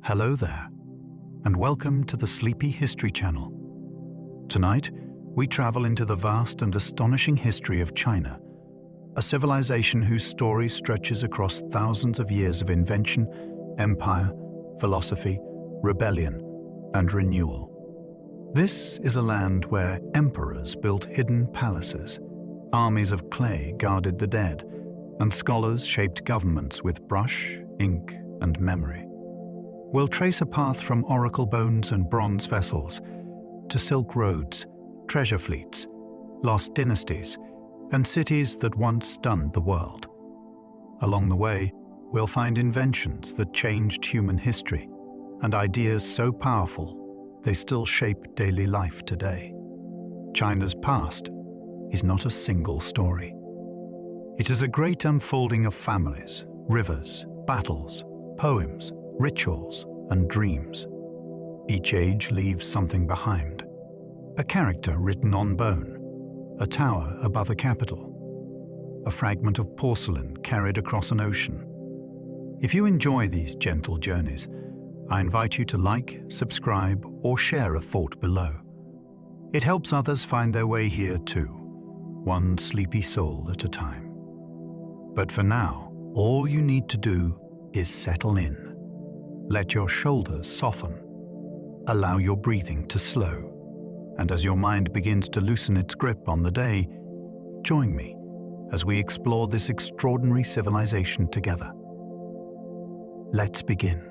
Hello there, and welcome to the Sleepy History Channel. Tonight, we travel into the vast and astonishing history of China, a civilization whose story stretches across thousands of years of invention, empire, philosophy, rebellion, and renewal. This is a land where emperors built hidden palaces, armies of clay guarded the dead, and scholars shaped governments with brush, ink, and memory. We'll trace a path from oracle bones and bronze vessels to silk roads, treasure fleets, lost dynasties, and cities that once stunned the world. Along the way, we'll find inventions that changed human history and ideas so powerful they still shape daily life today. China's past is not a single story. It is a great unfolding of families, rivers, battles, poems, rituals, and dreams. Each age leaves something behind. A character written on bone, a tower above a capital, a fragment of porcelain carried across an ocean. If you enjoy these gentle journeys, I invite you to like, subscribe, or share a thought below. It helps others find their way here too, one sleepy soul at a time. But for now, all you need to do is settle in. Let your shoulders soften. Allow your breathing to slow. And as your mind begins to loosen its grip on the day, join me as we explore this extraordinary civilization together. Let's begin.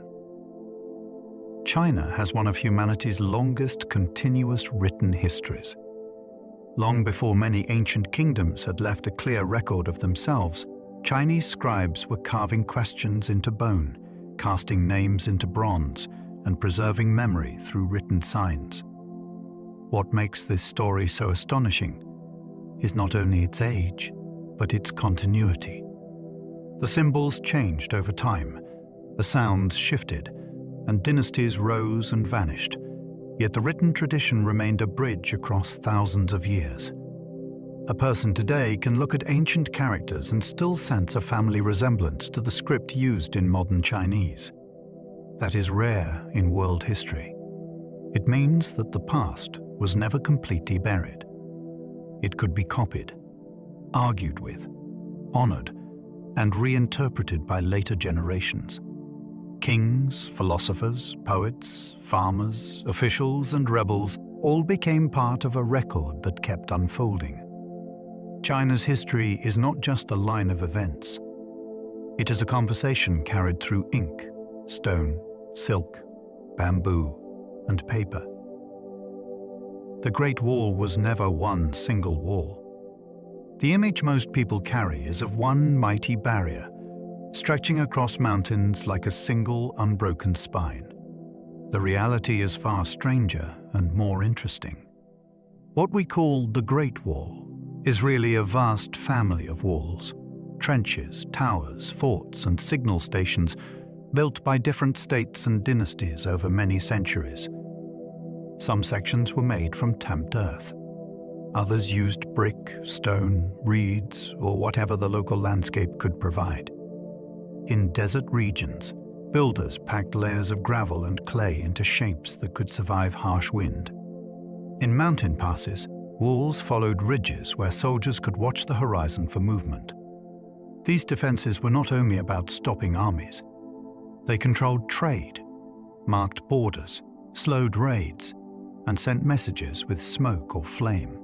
China has one of humanity's longest continuous written histories. Long before many ancient kingdoms had left a clear record of themselves, Chinese scribes were carving questions into bone, casting names into bronze, and preserving memory through written signs. What makes this story so astonishing is not only its age, but its continuity. The symbols changed over time, the sounds shifted, and dynasties rose and vanished, yet the written tradition remained a bridge across thousands of years. A person today can look at ancient characters and still sense a family resemblance to the script used in modern Chinese. That is rare in world history. It means that the past was never completely buried. It could be copied, argued with, honored, and reinterpreted by later generations. Kings, philosophers, poets, farmers, officials, and rebels all became part of a record that kept unfolding. China's history is not just a line of events. It is a conversation carried through ink, stone, silk, bamboo, and paper. The Great Wall was never one single wall. The image most people carry is of one mighty barrier, stretching across mountains like a single unbroken spine. The reality is far stranger and more interesting. What we call the Great Wall is really a vast family of walls, trenches, towers, forts, and signal stations built by different states and dynasties over many centuries. Some sections were made from tamped earth. Others used brick, stone, reeds, or whatever the local landscape could provide. In desert regions, builders packed layers of gravel and clay into shapes that could survive harsh wind. In mountain passes, walls followed ridges where soldiers could watch the horizon for movement. These defenses were not only about stopping armies. They controlled trade, marked borders, slowed raids, and sent messages with smoke or flame.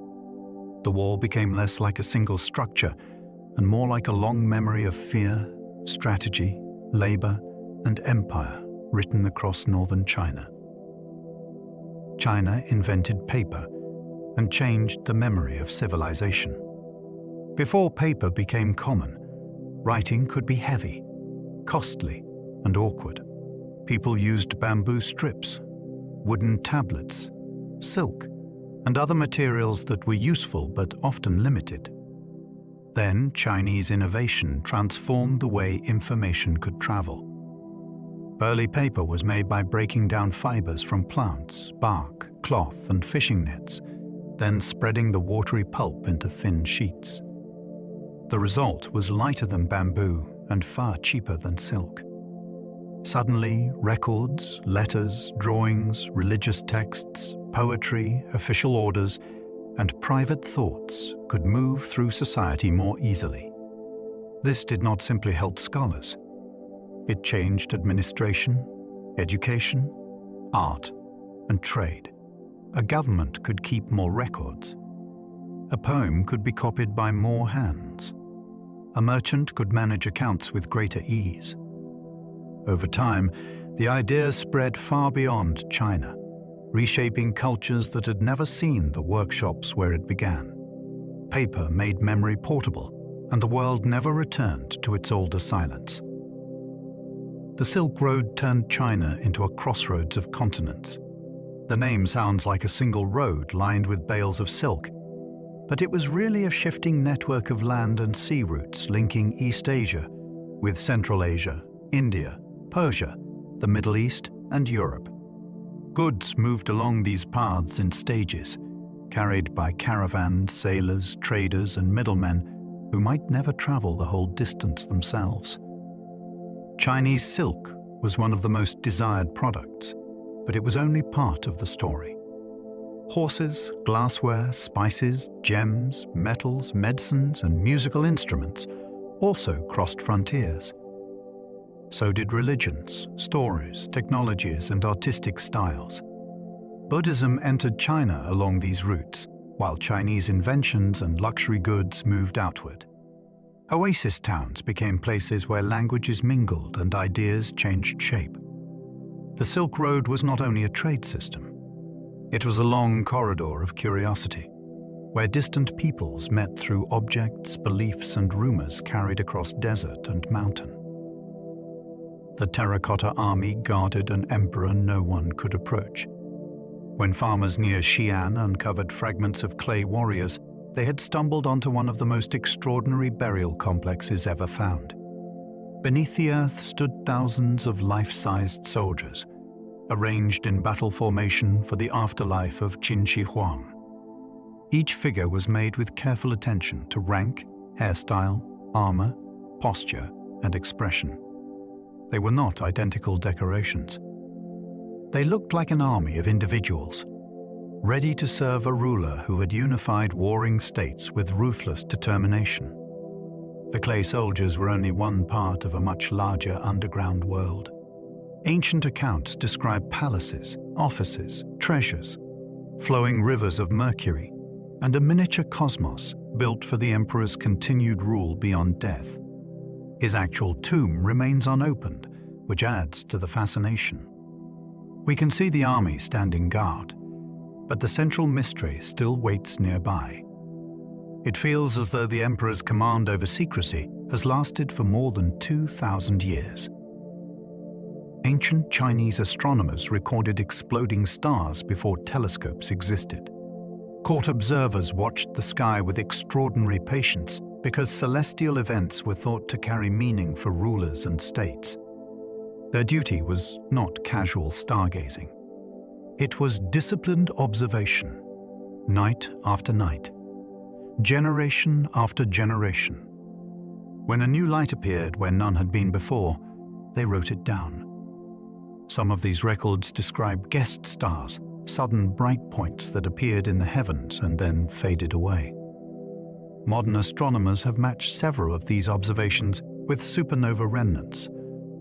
The wall became less like a single structure and more like a long memory of fear, strategy, labor, and empire written across northern China. China invented paper and changed the memory of civilization. Before paper became common, writing could be heavy, costly, and awkward. People used bamboo strips, wooden tablets, silk, and other materials that were useful but often limited. Then Chinese innovation transformed the way information could travel. Early paper was made by breaking down fibers from plants, bark, cloth, and fishing nets, then spreading the watery pulp into thin sheets. The result was lighter than bamboo and far cheaper than silk. Suddenly, records, letters, drawings, religious texts, poetry, official orders, and private thoughts could move through society more easily. This did not simply help scholars. It changed administration, education, art, and trade. A government could keep more records. A poem could be copied by more hands. A merchant could manage accounts with greater ease. Over time, the idea spread far beyond China, reshaping cultures that had never seen the workshops where it began. Paper made memory portable, and the world never returned to its older silence. The Silk Road turned China into a crossroads of continents. The name sounds like a single road lined with bales of silk, but it was really a shifting network of land and sea routes linking East Asia with Central Asia, India, Persia, the Middle East, and Europe. Goods moved along these paths in stages, carried by caravans, sailors, traders, and middlemen who might never travel the whole distance themselves. Chinese silk was one of the most desired products, but it was only part of the story. Horses, glassware, spices, gems, metals, medicines, and musical instruments also crossed frontiers. So did religions, stories, technologies, and artistic styles. Buddhism entered China along these routes, while Chinese inventions and luxury goods moved outward. Oasis towns became places where languages mingled and ideas changed shape. The Silk Road was not only a trade system. It was a long corridor of curiosity, where distant peoples met through objects, beliefs, and rumors carried across desert and mountain. The terracotta army guarded an emperor no one could approach. When farmers near Xi'an uncovered fragments of clay warriors, they had stumbled onto one of the most extraordinary burial complexes ever found. Beneath the earth stood thousands of life-sized soldiers, arranged in battle formation for the afterlife of Qin Shi Huang. Each figure was made with careful attention to rank, hairstyle, armor, posture, and expression. They were not identical decorations. They looked like an army of individuals, ready to serve a ruler who had unified warring states with ruthless determination. The clay soldiers were only one part of a much larger underground world. Ancient accounts describe palaces, offices, treasures, flowing rivers of mercury, and a miniature cosmos built for the emperor's continued rule beyond death. His actual tomb remains unopened, which adds to the fascination. We can see the army standing guard, but the central mystery still waits nearby. It feels as though the emperor's command over secrecy has lasted for more than 2,000 years. Ancient Chinese astronomers recorded exploding stars before telescopes existed. Court observers watched the sky with extraordinary patience because celestial events were thought to carry meaning for rulers and states. Their duty was not casual stargazing. It was disciplined observation, night after night, generation after generation. When a new light appeared where none had been before, they wrote it down. Some of these records describe guest stars, sudden bright points that appeared in the heavens and then faded away. Modern astronomers have matched several of these observations with supernova remnants,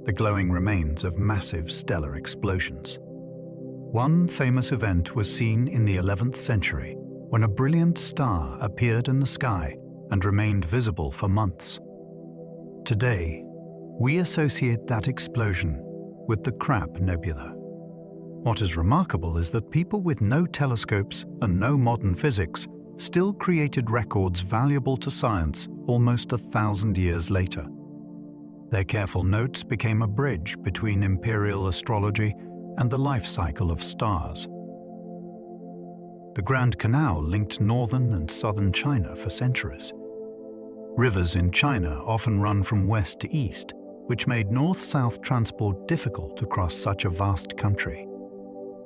the glowing remains of massive stellar explosions. One famous event was seen in the 11th century when a brilliant star appeared in the sky and remained visible for months. Today, we associate that explosion with the Crab Nebula. What is remarkable is that people with no telescopes and no modern physics still created records valuable to science almost 1,000 years later. Their careful notes became a bridge between imperial astrology and the life cycle of stars. The Grand Canal linked northern and southern China for centuries. Rivers in China often run from west to east, which made north-south transport difficult across such a vast country.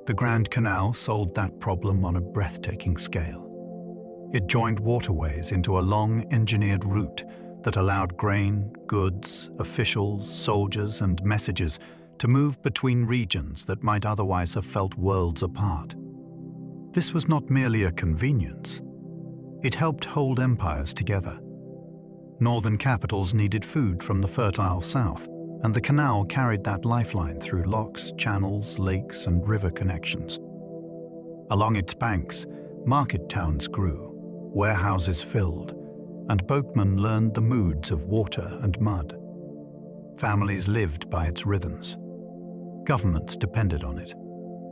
The Grand Canal solved that problem on a breathtaking scale. It joined waterways into a long engineered route that allowed grain, goods, officials, soldiers, and messages to move between regions that might otherwise have felt worlds apart. This was not merely a convenience. It helped hold empires together. Northern capitals needed food from the fertile south, and the canal carried that lifeline through locks, channels, lakes, and river connections. Along its banks, market towns grew, warehouses filled, and boatmen learned the moods of water and mud. Families lived by its rhythms. Governments depended on it.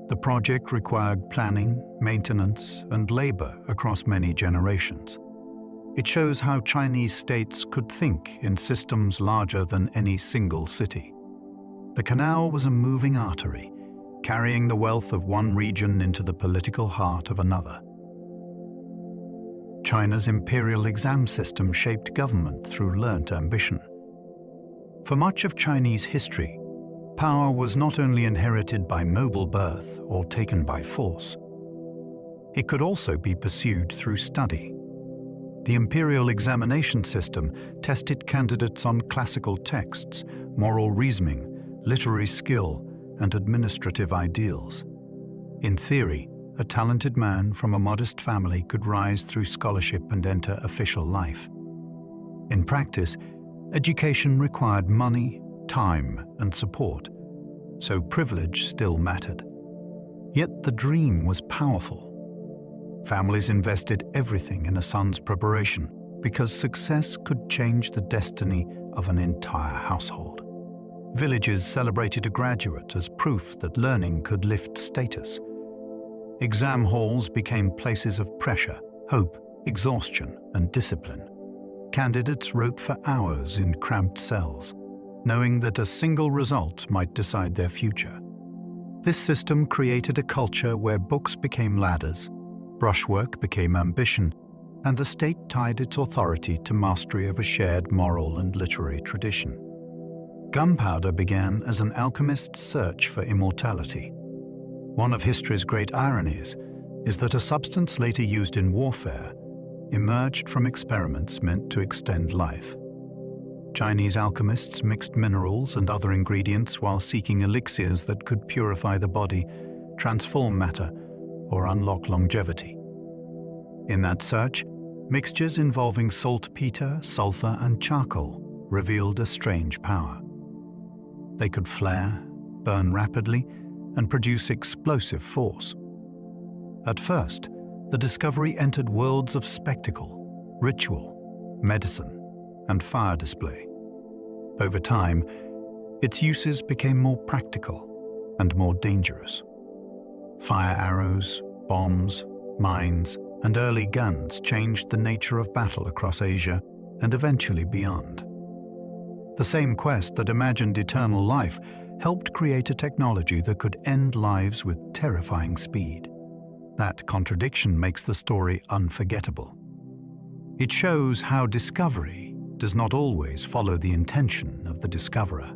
The project required planning, maintenance, and labor across many generations. It shows how Chinese states could think in systems larger than any single city. The canal was a moving artery, carrying the wealth of one region into the political heart of another. China's imperial exam system shaped government through learnt ambition. For much of Chinese history, power was not only inherited by noble birth or taken by force. It could also be pursued through study. The imperial examination system tested candidates on classical texts, moral reasoning, literary skill, and administrative ideals. In theory, a talented man from a modest family could rise through scholarship and enter official life. In practice, education required money, time, and support, so privilege still mattered. Yet the dream was powerful. Families invested everything in a son's preparation because success could change the destiny of an entire household. Villages celebrated a graduate as proof that learning could lift status. Exam halls became places of pressure, hope, exhaustion, and discipline. Candidates wrote for hours in cramped cells, knowing that a single result might decide their future. This system created a culture where books became ladders, brushwork became ambition, and the state tied its authority to mastery of a shared moral and literary tradition. Gunpowder began as an alchemist's search for immortality. One of history's great ironies is that a substance later used in warfare emerged from experiments meant to extend life. Chinese alchemists mixed minerals and other ingredients while seeking elixirs that could purify the body, transform matter, or unlock longevity. In that search, mixtures involving saltpeter, sulfur, and charcoal revealed a strange power. They could flare, burn rapidly, and produce explosive force. At first, the discovery entered worlds of spectacle, ritual, medicine, and fire display. Over time, its uses became more practical and more dangerous. Fire arrows, bombs, mines, and early guns changed the nature of battle across Asia and eventually beyond. The same quest that imagined eternal life helped create a technology that could end lives with terrifying speed. That contradiction makes the story unforgettable. It shows how discovery does not always follow the intention of the discoverer.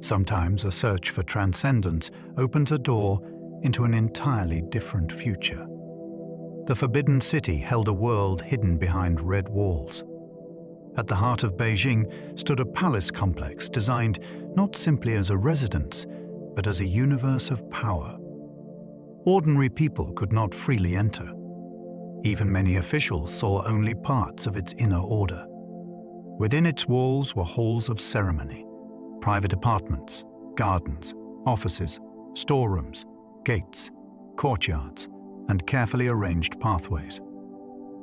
Sometimes a search for transcendence opens a door into an entirely different future. The Forbidden City held a world hidden behind red walls. At the heart of Beijing stood a palace complex designed not simply as a residence, but as a universe of power. Ordinary people could not freely enter. Even many officials saw only parts of its inner order. Within its walls were halls of ceremony, private apartments, gardens, offices, storerooms, gates, courtyards, and carefully arranged pathways.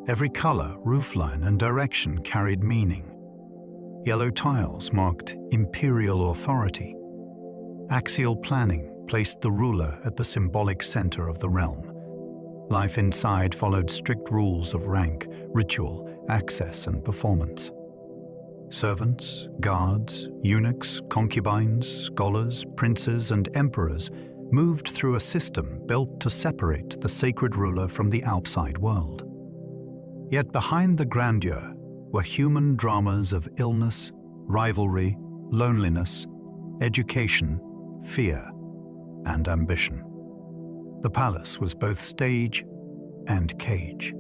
Every color, roofline, and direction carried meaning. Yellow tiles marked imperial authority. Axial planning placed the ruler at the symbolic center of the realm. Life inside followed strict rules of rank, ritual, access, and performance. Servants, guards, eunuchs, concubines, scholars, princes, and emperors moved through a system built to separate the sacred ruler from the outside world. Yet behind the grandeur were human dramas of illness, rivalry, loneliness, education, fear, and ambition. The palace was both stage and cage.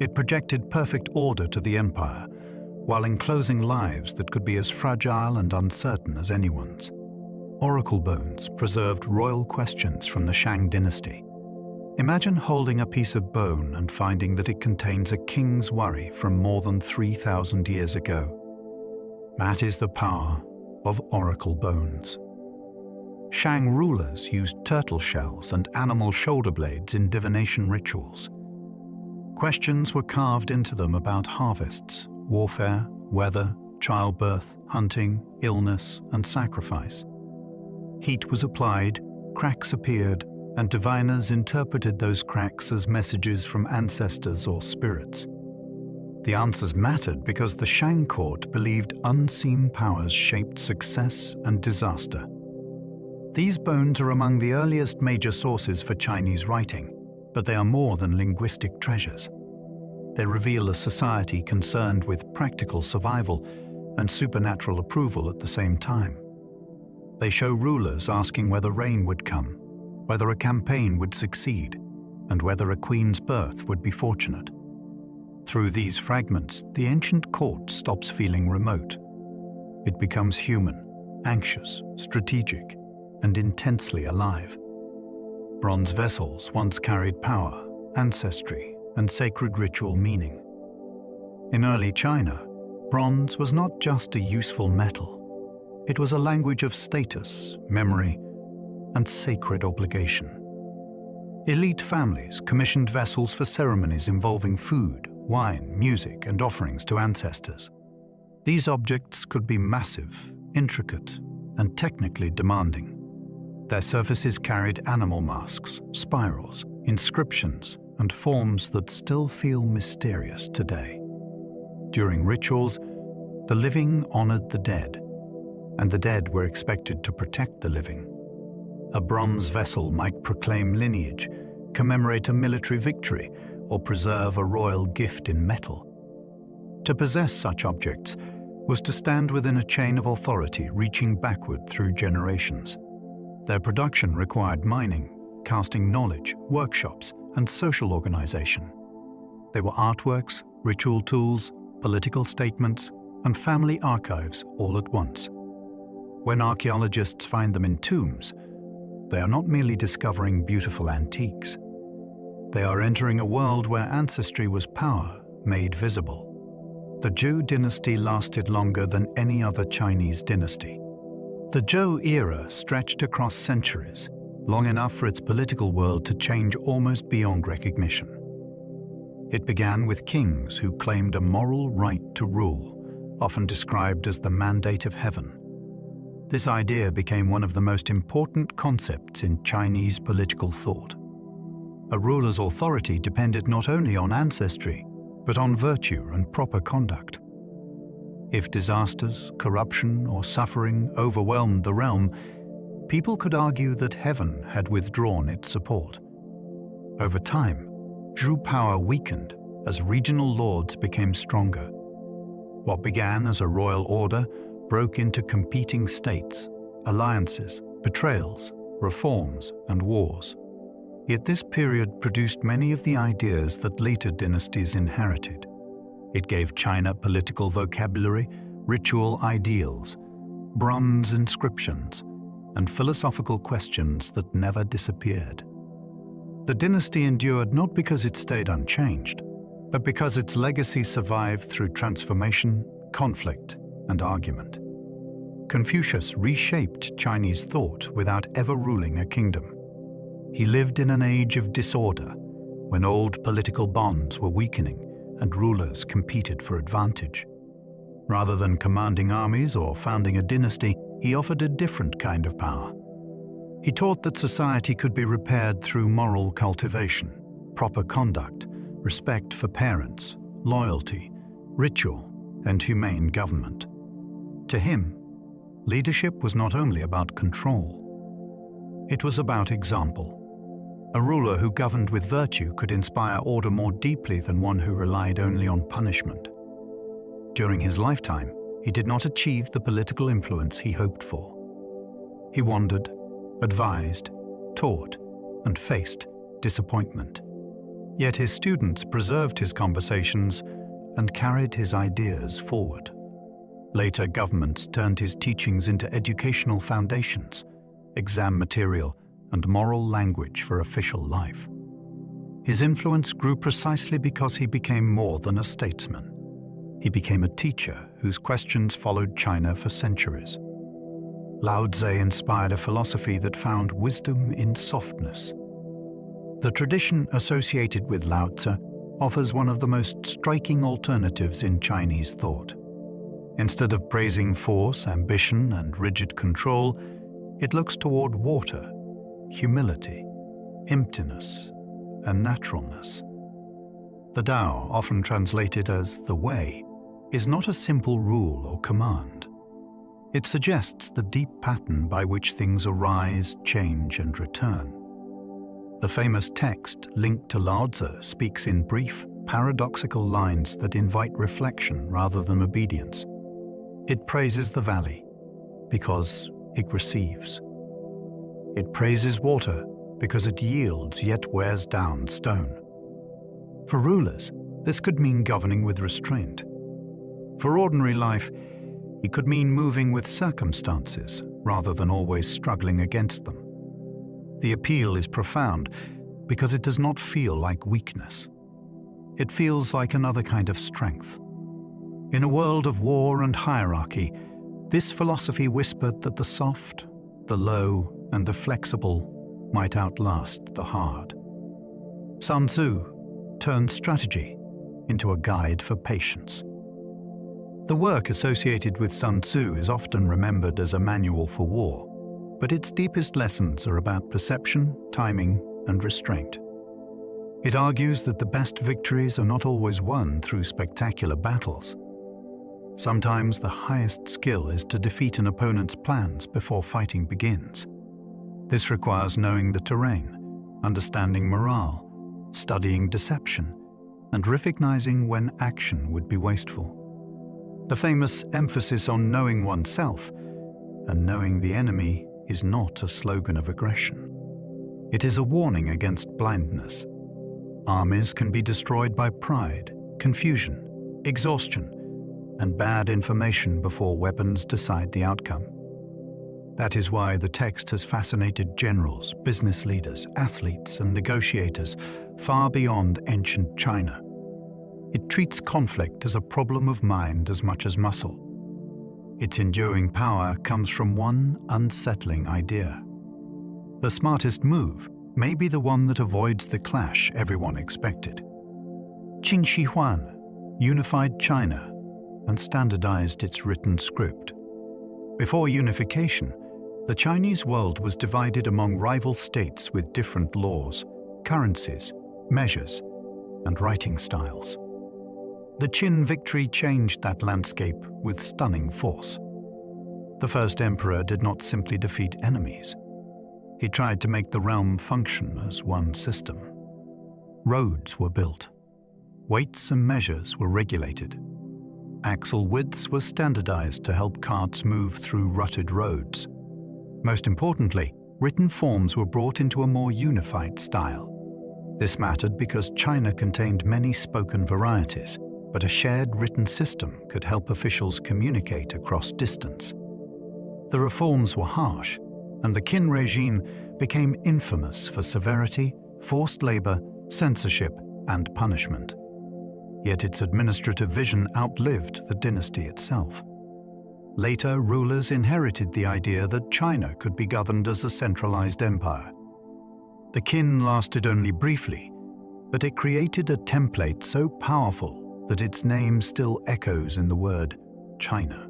It projected perfect order to the empire, while enclosing lives that could be as fragile and uncertain as anyone's. Oracle bones preserved royal questions from the Shang dynasty. Imagine holding a piece of bone and finding that it contains a king's worry from more than 3,000 years ago. That is the power of oracle bones. Shang rulers used turtle shells and animal shoulder blades in divination rituals. Questions were carved into them about harvests, warfare, weather, childbirth, hunting, illness, and sacrifice. Heat was applied, cracks appeared, and diviners interpreted those cracks as messages from ancestors or spirits. The answers mattered because the Shang court believed unseen powers shaped success and disaster. These bones are among the earliest major sources for Chinese writing, but they are more than linguistic treasures. They reveal a society concerned with practical survival and supernatural approval at the same time. They show rulers asking whether rain would come, whether a campaign would succeed, and whether a queen's birth would be fortunate. Through these fragments, the ancient court stops feeling remote. It becomes human, anxious, strategic, and intensely alive. Bronze vessels once carried power, ancestry, and sacred ritual meaning. In early China, bronze was not just a useful metal. It was a language of status, memory, and sacred obligation. Elite families commissioned vessels for ceremonies involving food, wine, music, and offerings to ancestors. These objects could be massive, intricate, and technically demanding. Their surfaces carried animal masks, spirals, inscriptions, and forms that still feel mysterious today. During rituals, the living honored the dead, and the dead were expected to protect the living. A bronze vessel might proclaim lineage, commemorate a military victory, or preserve a royal gift in metal. To possess such objects was to stand within a chain of authority reaching backward through generations. Their production required mining, casting knowledge, workshops, and social organization. They were artworks, ritual tools, political statements, and family archives all at once. When archaeologists find them in tombs, they are not merely discovering beautiful antiques. They are entering a world where ancestry was power made visible. The Zhou dynasty lasted longer than any other Chinese dynasty. The Zhou era stretched across centuries, long enough for its political world to change almost beyond recognition. It began with kings who claimed a moral right to rule, often described as the mandate of heaven. This idea became one of the most important concepts in Chinese political thought. A ruler's authority depended not only on ancestry, but on virtue and proper conduct. If disasters, corruption, or suffering overwhelmed the realm, people could argue that heaven had withdrawn its support. Over time, Zhou power weakened as regional lords became stronger. What began as a royal order broke into competing states, alliances, betrayals, reforms, and wars. Yet this period produced many of the ideas that later dynasties inherited. It gave China political vocabulary, ritual ideals, bronze inscriptions, and philosophical questions that never disappeared. The dynasty endured not because it stayed unchanged, but because its legacy survived through transformation, conflict, and argument. Confucius reshaped Chinese thought without ever ruling a kingdom. He lived in an age of disorder, when old political bonds were weakening and rulers competed for advantage. Rather than commanding armies or founding a dynasty, he offered a different kind of power. He taught that society could be repaired through moral cultivation, proper conduct, respect for parents, loyalty, ritual, and humane government. To him, leadership was not only about control. It was about example. A ruler who governed with virtue could inspire order more deeply than one who relied only on punishment. During his lifetime, he did not achieve the political influence he hoped for. He wandered, advised, taught, and faced disappointment. Yet his students preserved his conversations and carried his ideas forward. Later governments turned his teachings into educational foundations, exam material, and moral language for official life. His influence grew precisely because he became more than a statesman. He became a teacher whose questions followed China for centuries. Lao Tzu inspired a philosophy that found wisdom in softness. The tradition associated with Lao Tzu offers one of the most striking alternatives in Chinese thought. Instead of praising force, ambition, and rigid control, it looks toward water, humility, emptiness, and naturalness. The Tao, often translated as the way, is not a simple rule or command. It suggests the deep pattern by which things arise, change, and return. The famous text linked to Lao Tzu speaks in brief, paradoxical lines that invite reflection rather than obedience. It praises the valley because it receives. It praises water because it yields yet wears down stone. For rulers, this could mean governing with restraint. For ordinary life, it could mean moving with circumstances rather than always struggling against them. The appeal is profound because it does not feel like weakness. It feels like another kind of strength. In a world of war and hierarchy, this philosophy whispered that the soft, the low, and the flexible might outlast the hard. Sun Tzu turned strategy into a guide for patience. The work associated with Sun Tzu is often remembered as a manual for war, but its deepest lessons are about perception, timing, and restraint. It argues that the best victories are not always won through spectacular battles. Sometimes the highest skill is to defeat an opponent's plans before fighting begins. This requires knowing the terrain, understanding morale, studying deception, and recognizing when action would be wasteful. The famous emphasis on knowing oneself and knowing the enemy is not a slogan of aggression. It is a warning against blindness. Armies can be destroyed by pride, confusion, exhaustion, and bad information before weapons decide the outcome. That is why the text has fascinated generals, business leaders, athletes, and negotiators far beyond ancient China. It treats conflict as a problem of mind as much as muscle. Its enduring power comes from one unsettling idea. The smartest move may be the one that avoids the clash everyone expected. Qin Shi Huang unified China and standardized its written script. Before unification, the Chinese world was divided among rival states with different laws, currencies, measures, and writing styles. The Qin victory changed that landscape with stunning force. The first emperor did not simply defeat enemies. He tried to make the realm function as one system. Roads were built. Weights and measures were regulated. Axle widths were standardized to help carts move through rutted roads. Most importantly, written forms were brought into a more unified style. This mattered because China contained many spoken varieties, but a shared written system could help officials communicate across distance. The reforms were harsh, and the Qin regime became infamous for severity, forced labor, censorship, and punishment. Yet its administrative vision outlived the dynasty itself. Later, rulers inherited the idea that China could be governed as a centralized empire. The Qin lasted only briefly, but it created a template so powerful that its name still echoes in the word China.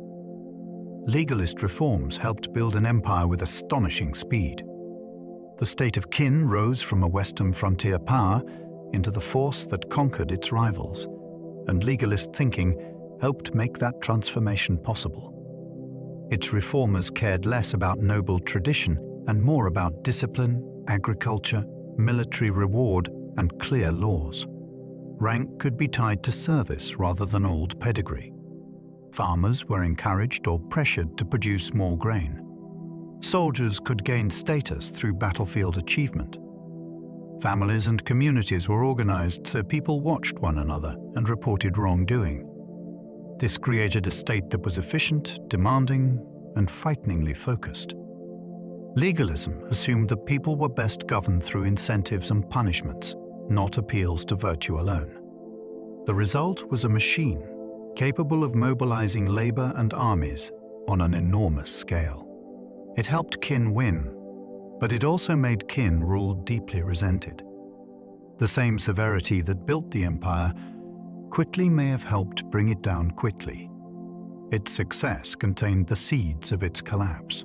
Legalist reforms helped build an empire with astonishing speed. The state of Qin rose from a western frontier power into the force that conquered its rivals, and legalist thinking helped make that transformation possible. Its reformers cared less about noble tradition and more about discipline, agriculture, military reward, and clear laws. Rank could be tied to service rather than old pedigree. Farmers were encouraged or pressured to produce more grain. Soldiers could gain status through battlefield achievement. Families and communities were organized so people watched one another and reported wrongdoing. This created a state that was efficient, demanding, and frighteningly focused. Legalism assumed that people were best governed through incentives and punishments, not appeals to virtue alone. The result was a machine capable of mobilizing labor and armies on an enormous scale. It helped Qin win, but it also made Qin rule deeply resented. The same severity that built the empire quickly may have helped bring it down quickly. Its success contained the seeds of its collapse.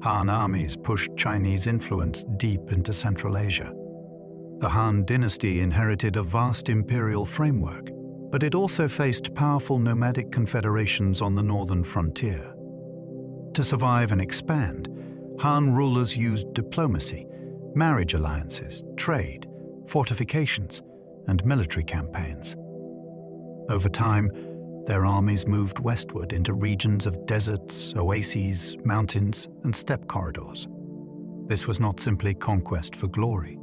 Han armies pushed Chinese influence deep into Central Asia. The Han dynasty inherited a vast imperial framework, but it also faced powerful nomadic confederations on the northern frontier. To survive and expand, Han rulers used diplomacy, marriage alliances, trade, fortifications, and military campaigns. Over time, their armies moved westward into regions of deserts, oases, mountains, and steppe corridors. This was not simply conquest for glory.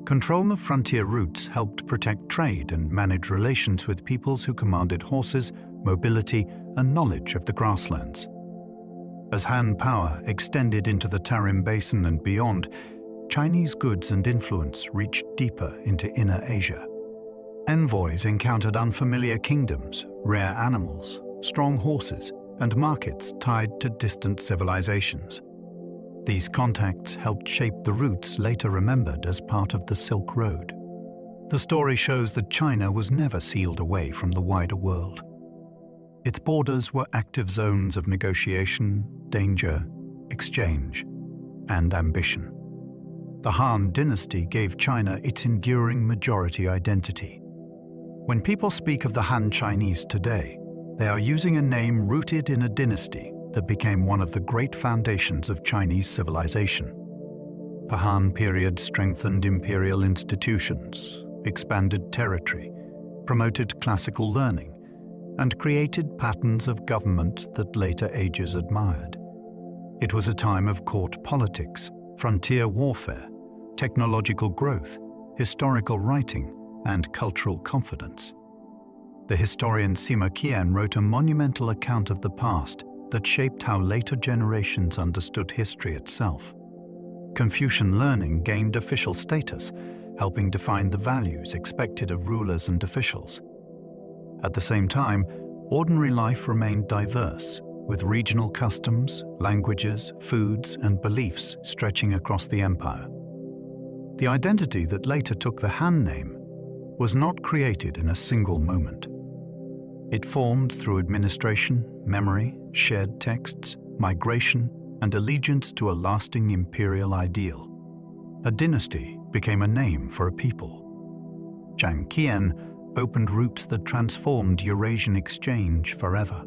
Control of frontier routes helped protect trade and manage relations with peoples who commanded horses, mobility, and knowledge of the grasslands. As Han power extended into the Tarim Basin and beyond, Chinese goods and influence reached deeper into Inner Asia. Envoys encountered unfamiliar kingdoms, rare animals, strong horses, and markets tied to distant civilizations. These contacts helped shape the routes later remembered as part of the Silk Road. The story shows that China was never sealed away from the wider world. Its borders were active zones of negotiation, danger, exchange, and ambition. The Han dynasty gave China its enduring majority identity. When people speak of the Han Chinese today, they are using a name rooted in a dynasty that became one of the great foundations of Chinese civilization. The Han period strengthened imperial institutions, expanded territory, promoted classical learning, and created patterns of government that later ages admired. It was a time of court politics, frontier warfare, technological growth, historical writing, and cultural confidence. The historian Sima Qian wrote a monumental account of the past that shaped how later generations understood history itself. Confucian learning gained official status, helping define the values expected of rulers and officials. At the same time, ordinary life remained diverse, with regional customs, languages, foods, and beliefs stretching across the empire. The identity that later took the Han name was not created in a single moment. It formed through administration, memory, shared texts, migration, and allegiance to a lasting imperial ideal. A dynasty became a name for a people. Zhang Qian opened routes that transformed Eurasian exchange forever.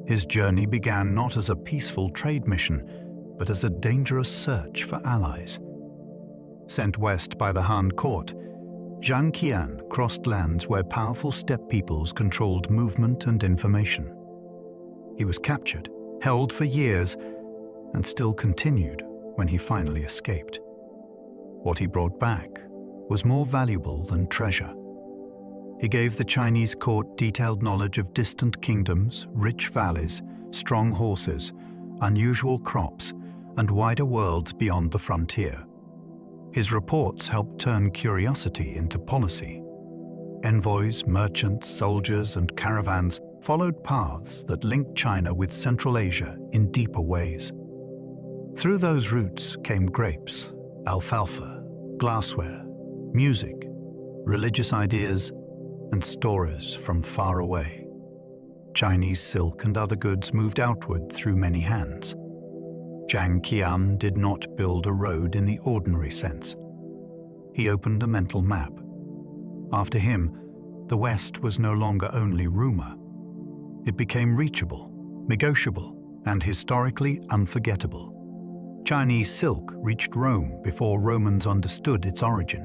His journey began not as a peaceful trade mission, but as a dangerous search for allies. Sent west by the Han court, Zhang Qian crossed lands where powerful steppe peoples controlled movement and information. He was captured, held for years, and still continued when he finally escaped. What he brought back was more valuable than treasure. He gave the Chinese court detailed knowledge of distant kingdoms, rich valleys, strong horses, unusual crops, and wider worlds beyond the frontier. His reports helped turn curiosity into policy. Envoys, merchants, soldiers, and caravans followed paths that linked China with Central Asia in deeper ways. Through those routes came grapes, alfalfa, glassware, music, religious ideas, and stories from far away. Chinese silk and other goods moved outward through many hands. Zhang Qian did not build a road in the ordinary sense. He opened a mental map. After him, the West was no longer only rumor. It became reachable, negotiable, and historically unforgettable. Chinese silk reached Rome before Romans understood its origin.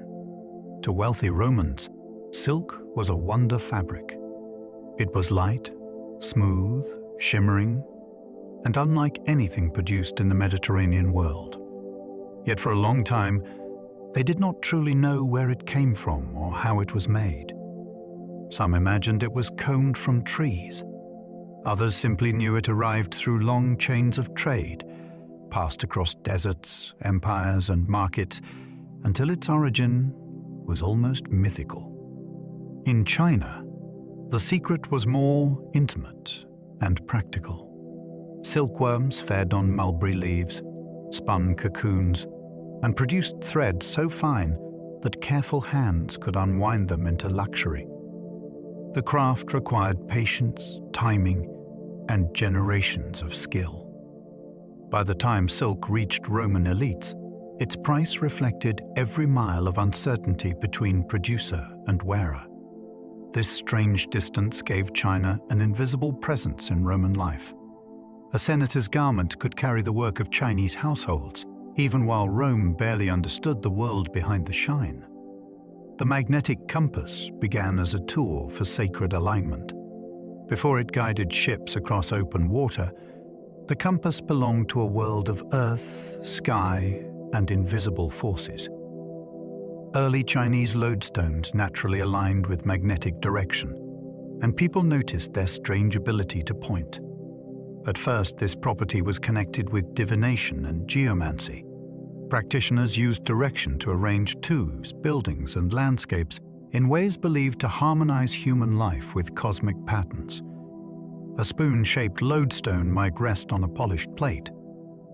To wealthy Romans, silk was a wonder fabric. It was light, smooth, shimmering, and unlike anything produced in the Mediterranean world. Yet for a long time, they did not truly know where it came from or how it was made. Some imagined it was combed from trees. Others simply knew it arrived through long chains of trade, passed across deserts, empires, and markets until its origin was almost mythical. In China, the secret was more intimate and practical. Silkworms fed on mulberry leaves, spun cocoons, and produced threads so fine that careful hands could unwind them into luxury. The craft required patience, timing, and generations of skill. By the time silk reached Roman elites, its price reflected every mile of uncertainty between producer and wearer. This strange distance gave China an invisible presence in Roman life. A senator's garment could carry the work of Chinese households, even while Rome barely understood the world behind the shine. The magnetic compass began as a tool for sacred alignment. Before it guided ships across open water, the compass belonged to a world of earth, sky, and invisible forces. Early Chinese lodestones naturally aligned with magnetic direction, and people noticed their strange ability to point. At first, this property was connected with divination and geomancy. Practitioners used direction to arrange tombs, buildings, and landscapes in ways believed to harmonize human life with cosmic patterns. A spoon-shaped lodestone might rest on a polished plate,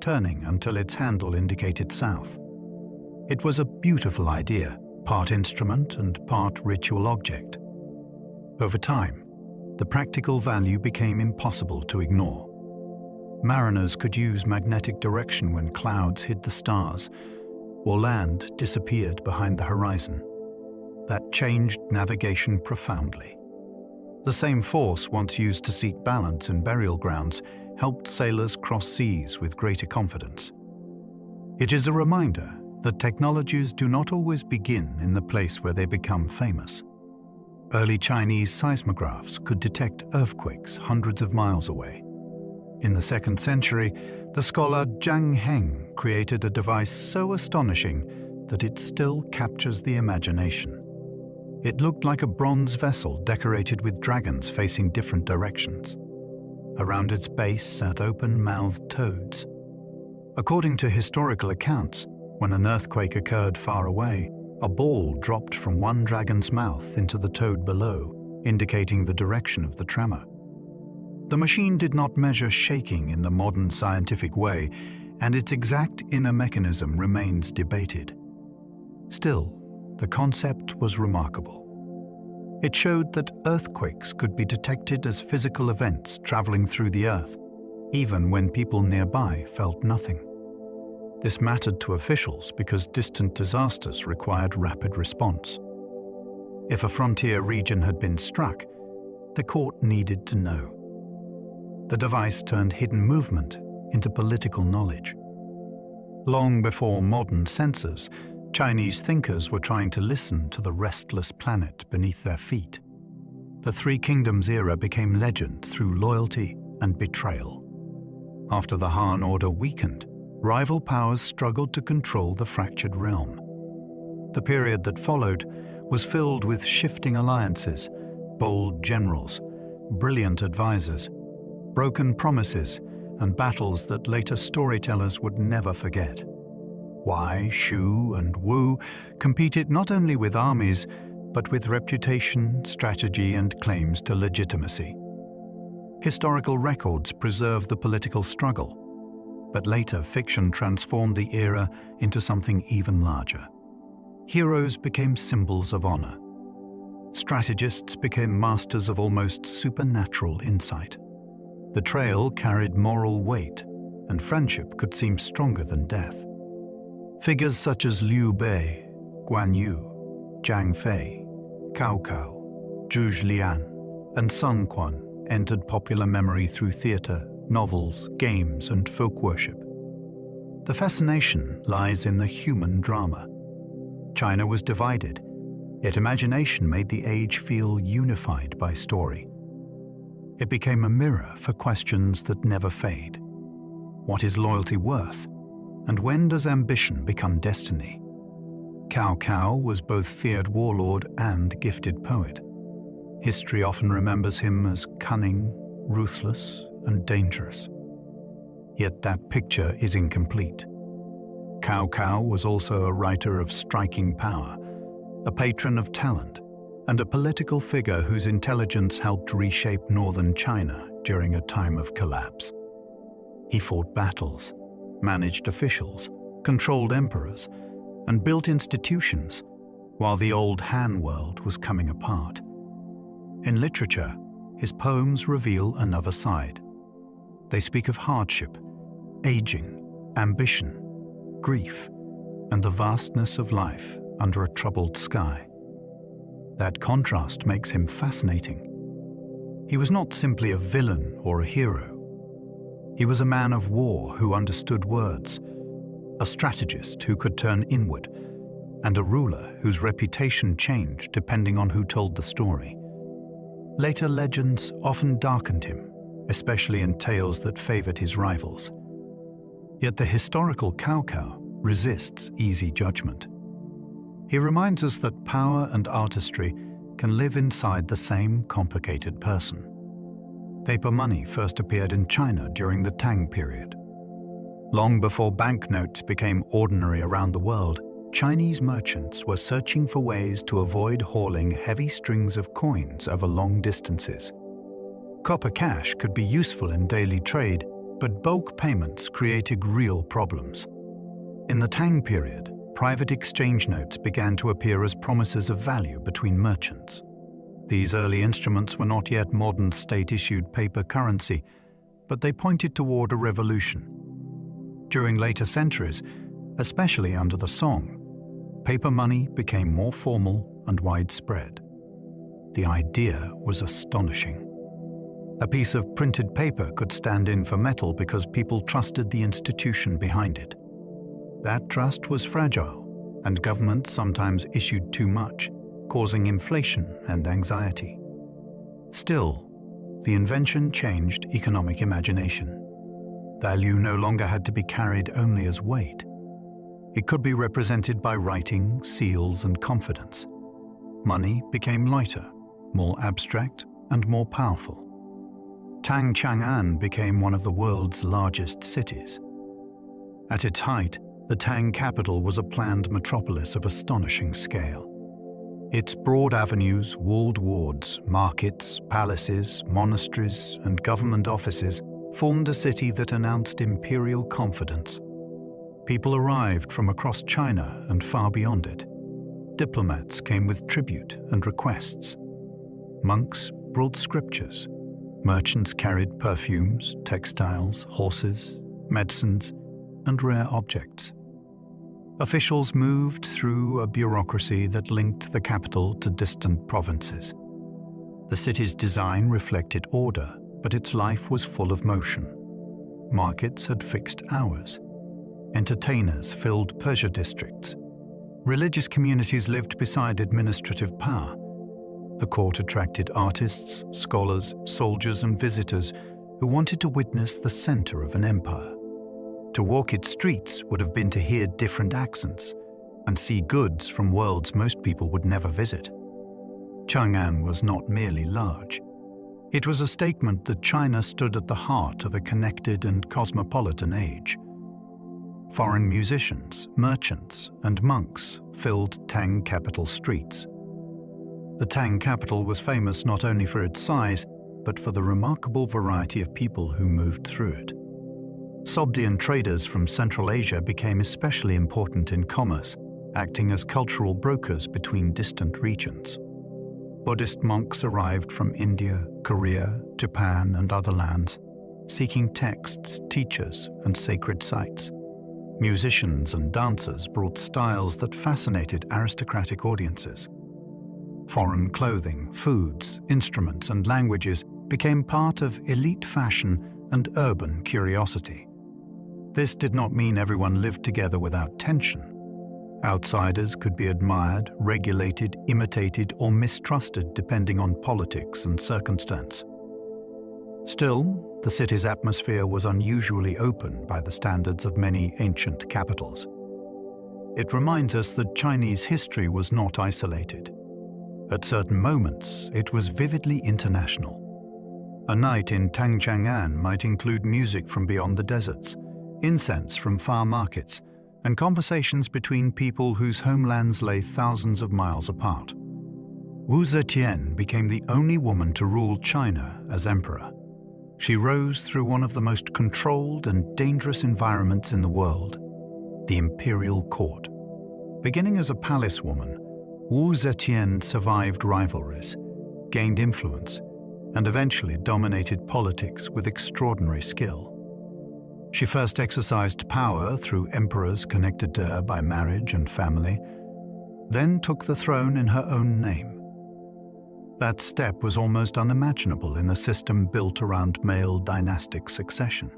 turning until its handle indicated south. It was a beautiful idea, part instrument and part ritual object. Over time, the practical value became impossible to ignore. Mariners could use magnetic direction when clouds hid the stars, or land disappeared behind the horizon. That changed navigation profoundly. The same force once used to seek balance in burial grounds helped sailors cross seas with greater confidence. It is a reminder that technologies do not always begin in the place where they become famous. Early Chinese seismographs could detect earthquakes hundreds of miles away. In the 2nd century, the scholar Zhang Heng created a device so astonishing that it still captures the imagination. It looked like a bronze vessel decorated with dragons facing different directions. Around its base sat open-mouthed toads. According to historical accounts, when an earthquake occurred far away, a ball dropped from one dragon's mouth into the toad below, indicating the direction of the tremor. The machine did not measure shaking in the modern scientific way, and its exact inner mechanism remains debated. Still, the concept was remarkable. It showed that earthquakes could be detected as physical events traveling through the earth, even when people nearby felt nothing. This mattered to officials because distant disasters required rapid response. If a frontier region had been struck, the court needed to know. The device turned hidden movement into political knowledge. Long before modern sensors, Chinese thinkers were trying to listen to the restless planet beneath their feet. The Three Kingdoms era became legend through loyalty and betrayal. After the Han order weakened, rival powers struggled to control the fractured realm. The period that followed was filled with shifting alliances, bold generals, brilliant advisors, broken promises, and battles that later storytellers would never forget. Wei, Shu, and Wu competed not only with armies, but with reputation, strategy, and claims to legitimacy. Historical records preserve the political struggle, but later fiction transformed the era into something even larger. Heroes became symbols of honor. Strategists became masters of almost supernatural insight. The trail carried moral weight, and friendship could seem stronger than death. Figures such as Liu Bei, Guan Yu, Zhang Fei, Cao Cao, Zhuge Liang, and Sun Quan entered popular memory through theater, novels, games, and folk worship. The fascination lies in the human drama. China was divided, yet imagination made the age feel unified by story. It became a mirror for questions that never fade. What is loyalty worth? And when does ambition become destiny? Cao Cao was both feared warlord and gifted poet. History often remembers him as cunning, ruthless, and dangerous. Yet that picture is incomplete. Cao Cao was also a writer of striking power, a patron of talent, and a political figure whose intelligence helped reshape northern China during a time of collapse. He fought battles, managed officials, controlled emperors, and built institutions, while the old Han world was coming apart. In literature, his poems reveal another side. They speak of hardship, aging, ambition, grief, and the vastness of life under a troubled sky. That contrast makes him fascinating. He was not simply a villain or a hero. He was a man of war who understood words, a strategist who could turn inward, and a ruler whose reputation changed depending on who told the story. Later legends often darkened him, especially in tales that favored his rivals. Yet the historical Cao Cao resists easy judgment. He reminds us that power and artistry can live inside the same complicated person. Paper money first appeared in China during the Tang period. Long before banknotes became ordinary around the world, Chinese merchants were searching for ways to avoid hauling heavy strings of coins over long distances. Copper cash could be useful in daily trade, but bulk payments created real problems. In the Tang period, private exchange notes began to appear as promises of value between merchants. These early instruments were not yet modern state-issued paper currency, but they pointed toward a revolution. During later centuries, especially under the Song, paper money became more formal and widespread. The idea was astonishing. A piece of printed paper could stand in for metal because people trusted the institution behind it. That trust was fragile, and governments sometimes issued too much, causing inflation and anxiety. Still, the invention changed economic imagination. Value no longer had to be carried only as weight. It could be represented by writing, seals, and confidence. Money became lighter, more abstract, and more powerful. Tang Chang'an became one of the world's largest cities. At its height, the Tang capital was a planned metropolis of astonishing scale. Its broad avenues, walled wards, markets, palaces, monasteries, and government offices formed a city that announced imperial confidence. People arrived from across China and far beyond it. Diplomats came with tribute and requests. Monks brought scriptures. Merchants carried perfumes, textiles, horses, medicines, and rare objects. Officials moved through a bureaucracy that linked the capital to distant provinces. The city's design reflected order, but its life was full of motion. Markets had fixed hours. Entertainers filled pleasure districts. Religious communities lived beside administrative power. The court attracted artists, scholars, soldiers, and visitors who wanted to witness the center of an empire. To walk its streets would have been to hear different accents and see goods from worlds most people would never visit. Chang'an was not merely large. It was a statement that China stood at the heart of a connected and cosmopolitan age. Foreign musicians, merchants, and monks filled Tang capital streets. The Tang capital was famous not only for its size, but for the remarkable variety of people who moved through it. Sogdian traders from Central Asia became especially important in commerce, acting as cultural brokers between distant regions. Buddhist monks arrived from India, Korea, Japan, and other lands, seeking texts, teachers, and sacred sites. Musicians and dancers brought styles that fascinated aristocratic audiences. Foreign clothing, foods, instruments, and languages became part of elite fashion and urban curiosity. This did not mean everyone lived together without tension. Outsiders could be admired, regulated, imitated, or mistrusted depending on politics and circumstance. Still, the city's atmosphere was unusually open by the standards of many ancient capitals. It reminds us that Chinese history was not isolated. At certain moments, it was vividly international. A night in Tangchang'an might include music from beyond the deserts, incense from far markets, and conversations between people whose homelands lay thousands of miles apart. Wu Zetian became the only woman to rule China as emperor. She rose through one of the most controlled and dangerous environments in the world, the imperial court. Beginning as a palace woman, Wu Zetian survived rivalries, gained influence, and eventually dominated politics with extraordinary skill. She first exercised power through emperors connected to her by marriage and family, then took the throne in her own name. That step was almost unimaginable in a system built around male dynastic succession.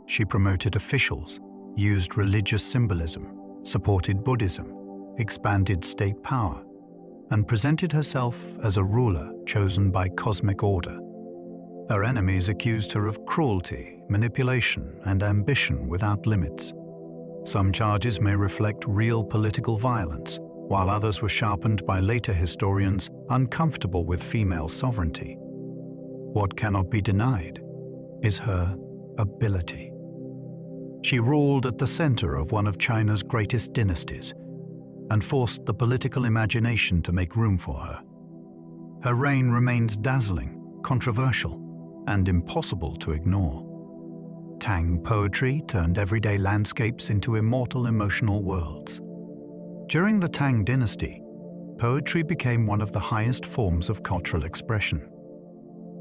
She promoted officials, used religious symbolism, supported Buddhism, expanded state power, and presented herself as a ruler chosen by cosmic order. Her enemies accused her of cruelty, manipulation, and ambition without limits. Some charges may reflect real political violence, while others were sharpened by later historians uncomfortable with female sovereignty. What cannot be denied is her ability. She ruled at the center of one of China's greatest dynasties and forced the political imagination to make room for her. Her reign remains dazzling, controversial, and impossible to ignore. Tang poetry turned everyday landscapes into immortal emotional worlds. During the Tang dynasty, poetry became one of the highest forms of cultural expression.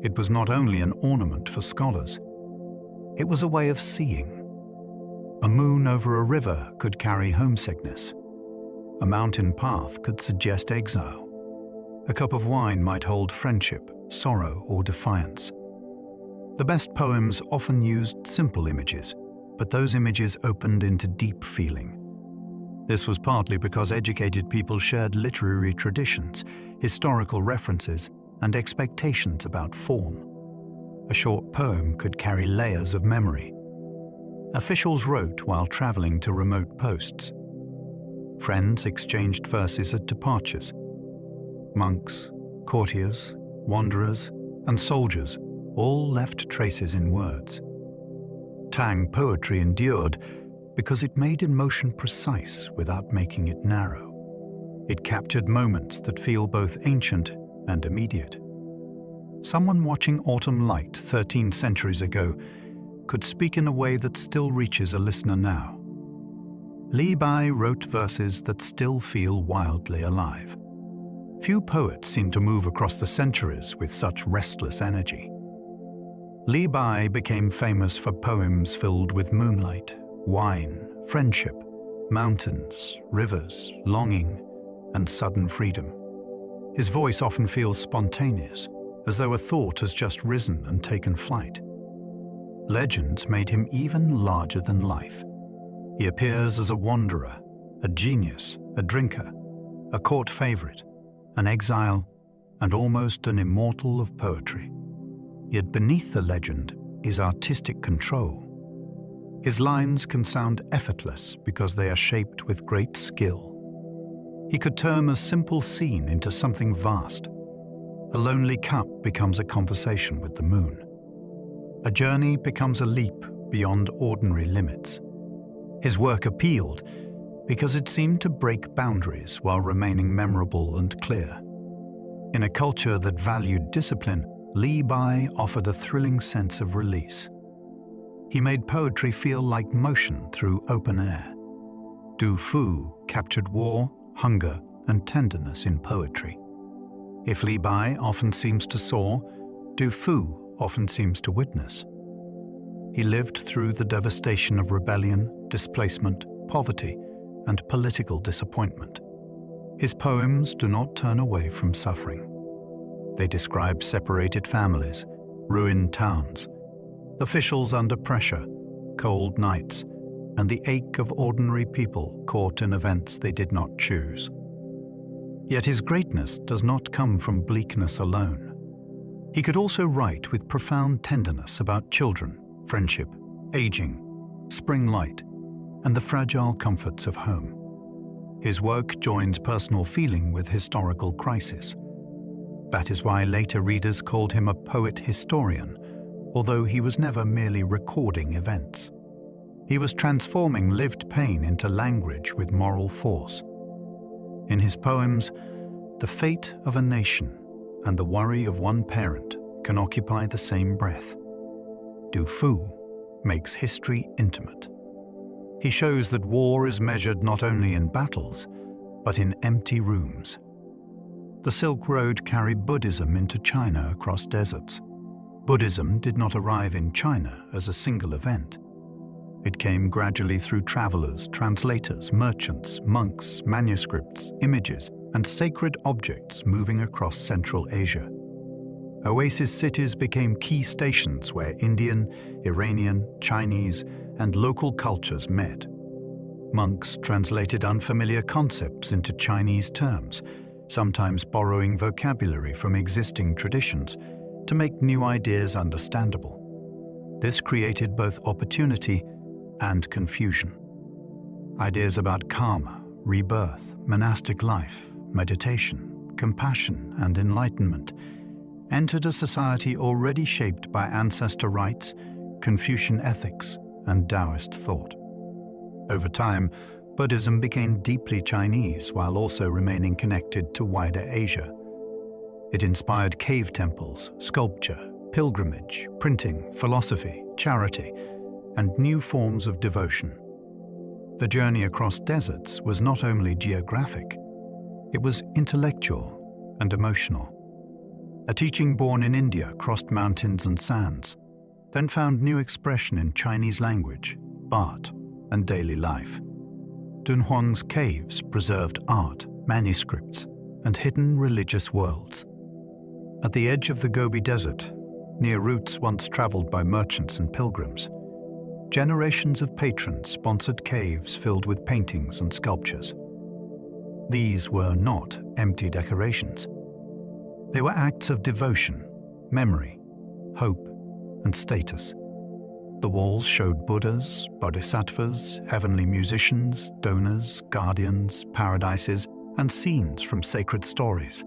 It was not only an ornament for scholars, it was a way of seeing. A moon over a river could carry homesickness. A mountain path could suggest exile. A cup of wine might hold friendship, sorrow, or defiance. The best poems often used simple images, but those images opened into deep feeling. This was partly because educated people shared literary traditions, historical references, and expectations about form. A short poem could carry layers of memory. Officials wrote while traveling to remote posts. Friends exchanged verses at departures. Monks, courtiers, wanderers, and soldiers all left traces in words. Tang poetry endured because it made emotion precise without making it narrow. It captured moments that feel both ancient and immediate. Someone watching autumn light 13 centuries ago could speak in a way that still reaches a listener now. Li Bai wrote verses that still feel wildly alive. Few poets seem to move across the centuries with such restless energy. Li Bai became famous for poems filled with moonlight, wine, friendship, mountains, rivers, longing, and sudden freedom. His voice often feels spontaneous, as though a thought has just risen and taken flight. Legends made him even larger than life. He appears as a wanderer, a genius, a drinker, a court favorite, an exile, and almost an immortal of poetry. Yet beneath the legend is artistic control. His lines can sound effortless because they are shaped with great skill. He could turn a simple scene into something vast. A lonely cup becomes a conversation with the moon. A journey becomes a leap beyond ordinary limits. His work appealed because it seemed to break boundaries while remaining memorable and clear. In a culture that valued discipline, Li Bai offered a thrilling sense of release. He made poetry feel like motion through open air. Du Fu captured war, hunger, and tenderness in poetry. If Li Bai often seems to soar, Du Fu often seems to witness. He lived through the devastation of rebellion, displacement, poverty, and political disappointment. His poems do not turn away from suffering. They describe separated families, ruined towns, officials under pressure, cold nights, and the ache of ordinary people caught in events they did not choose. Yet his greatness does not come from bleakness alone. He could also write with profound tenderness about children, friendship, aging, spring light, and the fragile comforts of home. His work joins personal feeling with historical crisis. That is why later readers called him a poet-historian, although he was never merely recording events. He was transforming lived pain into language with moral force. In his poems, the fate of a nation and the worry of one parent can occupy the same breath. Du Fu makes history intimate. He shows that war is measured not only in battles, but in empty rooms. The Silk Road carried Buddhism into China across deserts. Buddhism did not arrive in China as a single event. It came gradually through travelers, translators, merchants, monks, manuscripts, images, and sacred objects moving across Central Asia. Oasis cities became key stations where Indian, Iranian, Chinese, and local cultures met. Monks translated unfamiliar concepts into Chinese terms, sometimes borrowing vocabulary from existing traditions to make new ideas understandable. This created both opportunity and confusion. Ideas about karma, rebirth, monastic life, meditation, compassion, and enlightenment entered a society already shaped by ancestor rites, Confucian ethics, and Taoist thought. Over time, Buddhism became deeply Chinese while also remaining connected to wider Asia. It inspired cave temples, sculpture, pilgrimage, printing, philosophy, charity, and new forms of devotion. The journey across deserts was not only geographic, it was intellectual and emotional. A teaching born in India crossed mountains and sands, then found new expression in Chinese language, art, and daily life. Dunhuang's caves preserved art, manuscripts, and hidden religious worlds. At the edge of the Gobi Desert, near routes once traveled by merchants and pilgrims, generations of patrons sponsored caves filled with paintings and sculptures. These were not empty decorations. They were acts of devotion, memory, hope, and status. The walls showed Buddhas, bodhisattvas, heavenly musicians, donors, guardians, paradises, and scenes from sacred stories.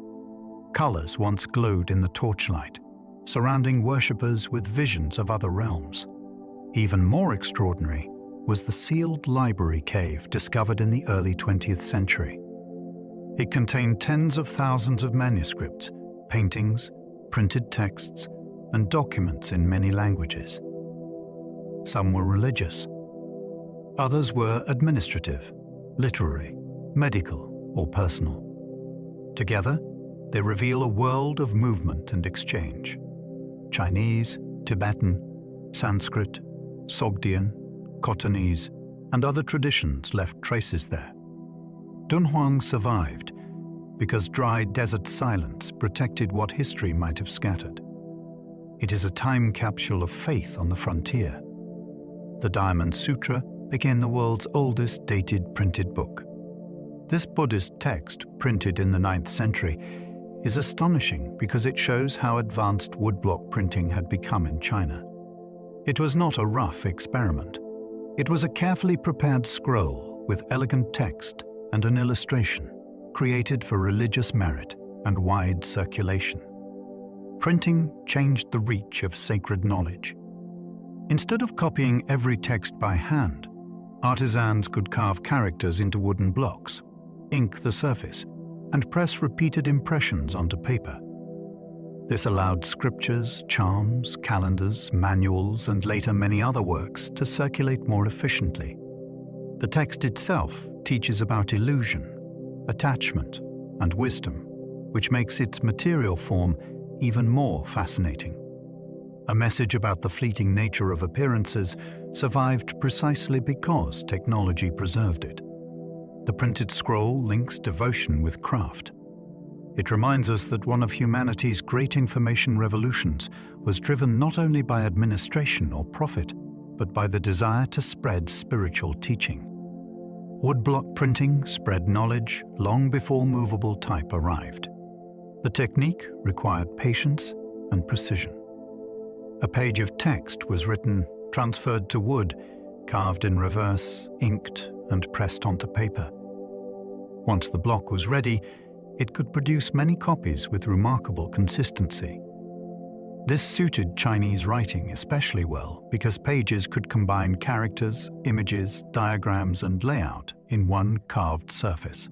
Colors once glowed in the torchlight, surrounding worshippers with visions of other realms. Even more extraordinary was the sealed library cave discovered in the early 20th century. It contained tens of thousands of manuscripts, paintings, printed texts, and documents in many languages. Some were religious. Others were administrative, literary, medical, or personal. Together, they reveal a world of movement and exchange. Chinese, Tibetan, Sanskrit, Sogdian, Khotanese, and other traditions left traces there. Dunhuang survived because dry desert silence protected what history might have scattered. It is a time capsule of faith on the frontier. The Diamond Sutra became the world's oldest dated printed book. This Buddhist text, printed in the 9th century, is astonishing because it shows how advanced woodblock printing had become in China. It was not a rough experiment. It was a carefully prepared scroll with elegant text and an illustration, created for religious merit and wide circulation. Printing changed the reach of sacred knowledge. Instead of copying every text by hand, artisans could carve characters into wooden blocks, ink the surface, and press repeated impressions onto paper. This allowed scriptures, charms, calendars, manuals, and later many other works to circulate more efficiently. The text itself teaches about illusion, attachment, and wisdom, which makes its material form even more fascinating. A message about the fleeting nature of appearances survived precisely because technology preserved it. The printed scroll links devotion with craft. It reminds us that one of humanity's great information revolutions was driven not only by administration or profit, but by the desire to spread spiritual teaching. Woodblock printing spread knowledge long before movable type arrived. The technique required patience and precision. A page of text was written, transferred to wood, carved in reverse, inked, and pressed onto paper. Once the block was ready, It could produce many copies with remarkable consistency. This suited Chinese writing especially well because pages could combine characters, images, diagrams, and layout in one carved surface.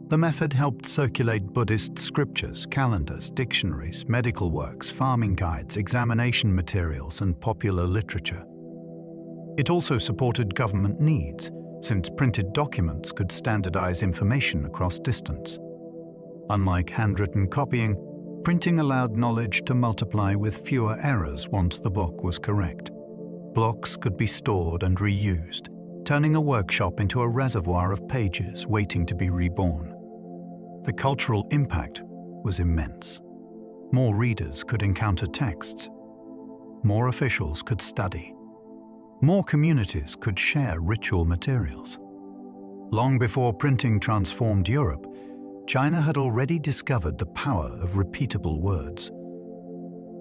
The method helped circulate Buddhist scriptures, calendars, dictionaries, medical works, farming guides, examination materials, and popular literature. It also supported government needs, since printed documents could standardize information across distance. Unlike handwritten copying, printing allowed knowledge to multiply with fewer errors once the book was correct. Blocks could be stored and reused, turning a workshop into a reservoir of pages waiting to be reborn. The cultural impact was immense. More readers could encounter texts. More officials could study. More communities could share ritual materials. Long before printing transformed Europe, China had already discovered the power of repeatable words.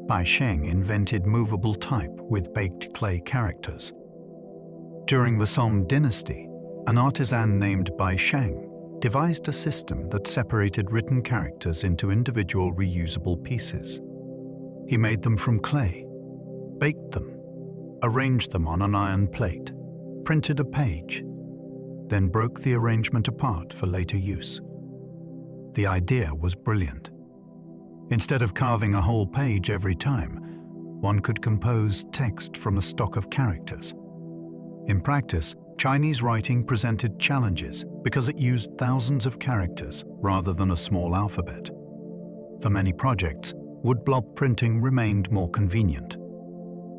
Bai Sheng invented movable type with baked clay characters. During the Song dynasty, an artisan named Bai Sheng devised a system that separated written characters into individual reusable pieces. He made them from clay, baked them, arranged them on an iron plate, printed a page, then broke the arrangement apart for later use. The idea was brilliant. Instead of carving a whole page every time, one could compose text from a stock of characters. In practice, Chinese writing presented challenges because it used thousands of characters rather than a small alphabet. For many projects, woodblock printing remained more convenient.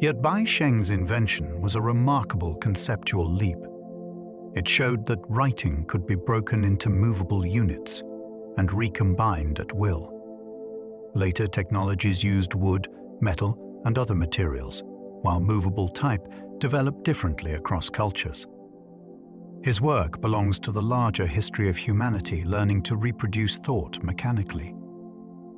Yet Bai Sheng's invention was a remarkable conceptual leap. It showed that writing could be broken into movable units and recombined at will. Later technologies used wood, metal, and other materials, while movable type developed differently across cultures. His work belongs to the larger history of humanity learning to reproduce thought mechanically.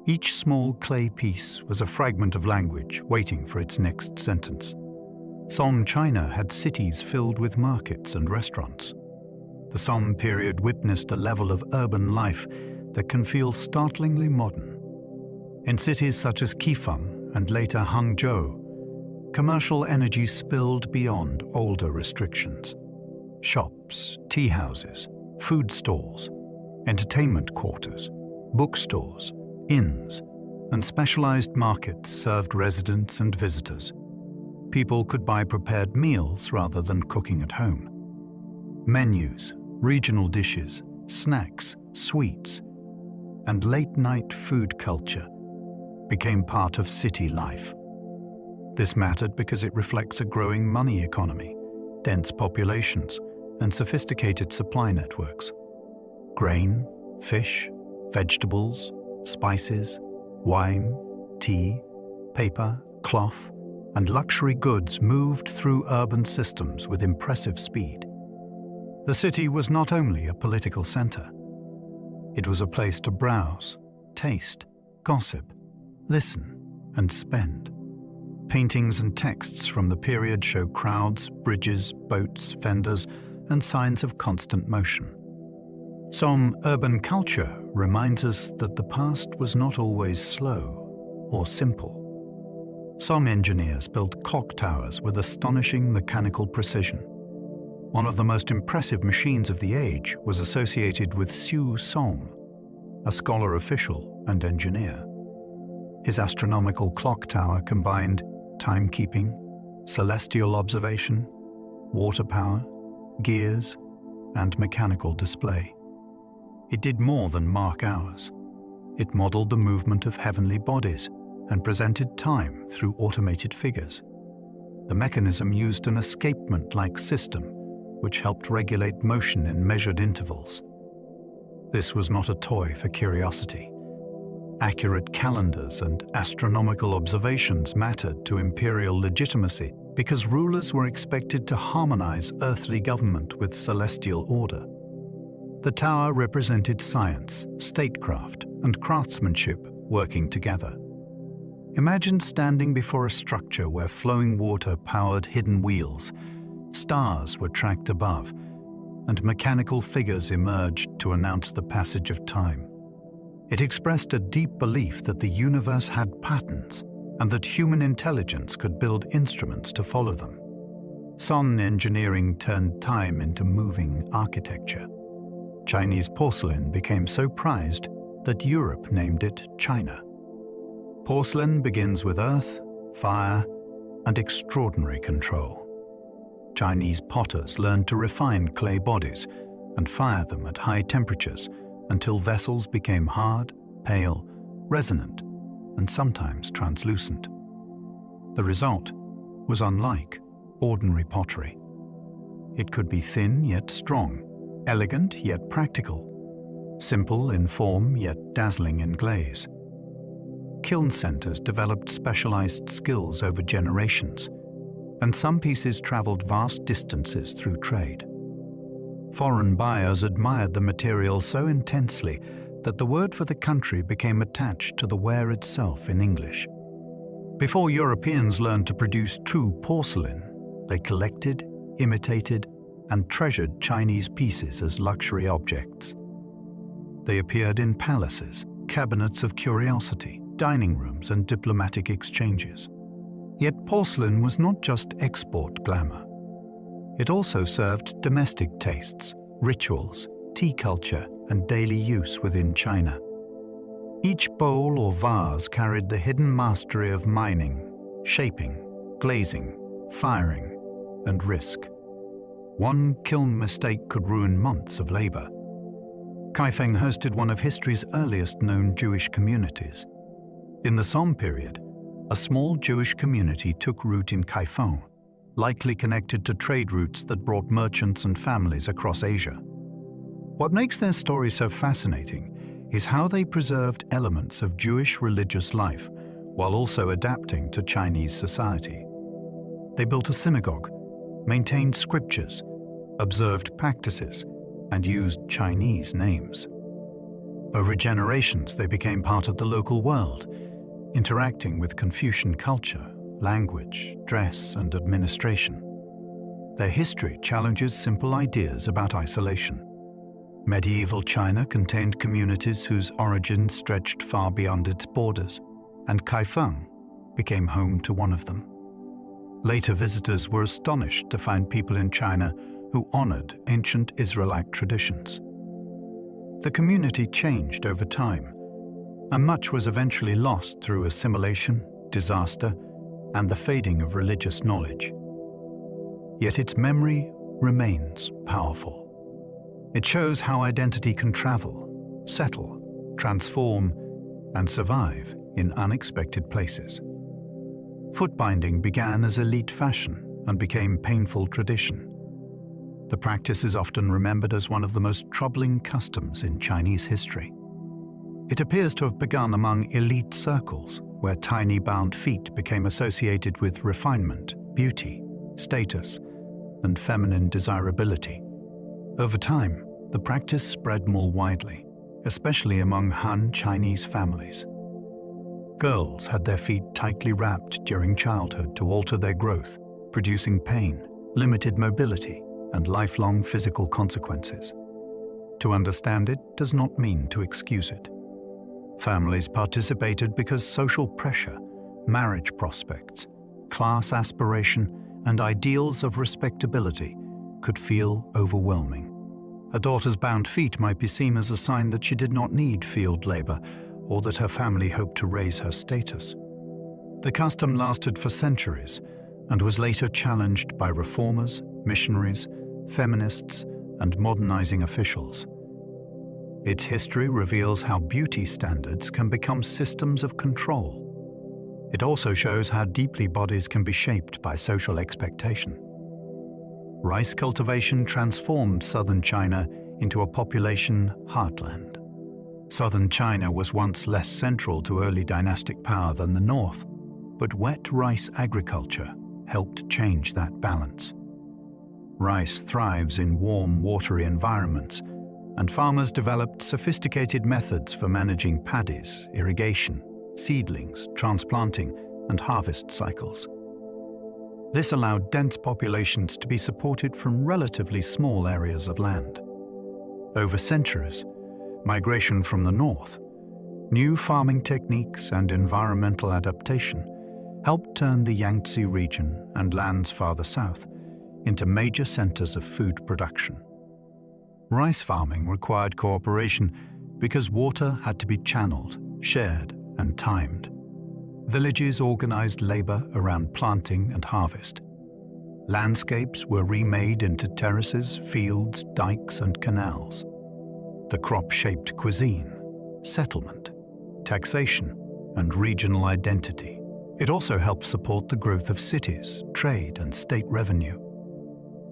Each small clay piece was a fragment of language waiting for its next sentence. Song China had cities filled with markets and restaurants. The Song period witnessed a level of urban life that can feel startlingly modern. In cities such as Qifeng and later Hangzhou, commercial energy spilled beyond older restrictions. Shops, tea houses, food stalls, entertainment quarters, bookstores, inns, and specialized markets served residents and visitors. People could buy prepared meals rather than cooking at home. Menus, regional dishes, snacks, sweets, and late-night food culture became part of city life. This mattered because it reflects a growing money economy, dense populations, and sophisticated supply networks. Grain, fish, vegetables, spices, wine, tea, paper, cloth, and luxury goods moved through urban systems with impressive speed. The city was not only a political center. It was a place to browse, taste, gossip, listen, and spend. Paintings and texts from the period show crowds, bridges, boats, vendors, and signs of constant motion. Some urban culture reminds us that the past was not always slow or simple. Some engineers built clock towers with astonishing mechanical precision. One of the most impressive machines of the age was associated with Xu Song, a scholar official and engineer. His astronomical clock tower combined timekeeping, celestial observation, water power, gears, and mechanical display. It did more than mark hours. It modeled the movement of heavenly bodies and presented time through automated figures. The mechanism used an escapement-like system, which helped regulate motion in measured intervals. This was not a toy for curiosity. Accurate calendars and astronomical observations mattered to imperial legitimacy because rulers were expected to harmonize earthly government with celestial order. The tower represented science, statecraft, and craftsmanship working together. Imagine standing before a structure where flowing water powered hidden wheels, stars were tracked above, and mechanical figures emerged to announce the passage of time. It expressed a deep belief that the universe had patterns and that human intelligence could build instruments to follow them. Song engineering turned time into moving architecture. Chinese porcelain became so prized that Europe named it China. Porcelain begins with earth, fire, and extraordinary control. Chinese potters learned to refine clay bodies and fire them at high temperatures until vessels became hard, pale, resonant, and sometimes translucent. The result was unlike ordinary pottery. It could be thin yet strong, elegant yet practical, simple in form yet dazzling in glaze. Kiln centers developed specialized skills over generations, and some pieces traveled vast distances through trade. Foreign buyers admired the material so intensely that the word for the country became attached to the ware itself in English. Before Europeans learned to produce true porcelain, they collected, imitated, and treasured Chinese pieces as luxury objects. They appeared in palaces, cabinets of curiosity, dining rooms, and diplomatic exchanges. Yet porcelain was not just export glamour. It also served domestic tastes, rituals, tea culture, and daily use within China. Each bowl or vase carried the hidden mastery of mining, shaping, glazing, firing, and risk. One kiln mistake could ruin months of labor. Kaifeng hosted one of history's earliest known Jewish communities. In the Song period, a small Jewish community took root in Kaifeng, likely connected to trade routes that brought merchants and families across Asia. What makes their story so fascinating is how they preserved elements of Jewish religious life while also adapting to Chinese society. They built a synagogue, maintained scriptures, observed practices, and used Chinese names. Over generations, they became part of the local world, interacting with Confucian culture, language, dress, and administration. Their history challenges simple ideas about isolation. Medieval China contained communities whose origins stretched far beyond its borders, and Kaifeng became home to one of them. Later visitors were astonished to find people in China who honored ancient Israelite traditions. The community changed over time, and much was eventually lost through assimilation, disaster, and the fading of religious knowledge. Yet its memory remains powerful. It shows how identity can travel, settle, transform, and survive in unexpected places. Footbinding began as elite fashion and became painful tradition. The practice is often remembered as one of the most troubling customs in Chinese history. It appears to have begun among elite circles, where tiny bound feet became associated with refinement, beauty, status, and feminine desirability. Over time, the practice spread more widely, especially among Han Chinese families. Girls had their feet tightly wrapped during childhood to alter their growth, producing pain, limited mobility, and lifelong physical consequences. To understand it does not mean to excuse it. Families participated because social pressure, marriage prospects, class aspiration, and ideals of respectability could feel overwhelming. A daughter's bound feet might be seen as a sign that she did not need field labor or that her family hoped to raise her status. The custom lasted for centuries and was later challenged by reformers, missionaries, feminists, and modernizing officials. Its history reveals how beauty standards can become systems of control. It also shows how deeply bodies can be shaped by social expectation. Rice cultivation transformed southern China into a population heartland. Southern China was once less central to early dynastic power than the north, but wet rice agriculture helped change that balance. Rice thrives in warm, watery environments, and farmers developed sophisticated methods for managing paddies, irrigation, seedlings, transplanting, and harvest cycles. This allowed dense populations to be supported from relatively small areas of land. Over centuries, migration from the north, New farming techniques and environmental adaptation helped turn the Yangtze region and lands farther south into major centers of food production. Rice farming required cooperation because water had to be channeled, shared, and timed. Villages organized labor around planting and harvest. Landscapes were remade into terraces, fields, dikes, and canals. The crop shaped cuisine, settlement, taxation, and regional identity. It also helped support the growth of cities, trade, and state revenue.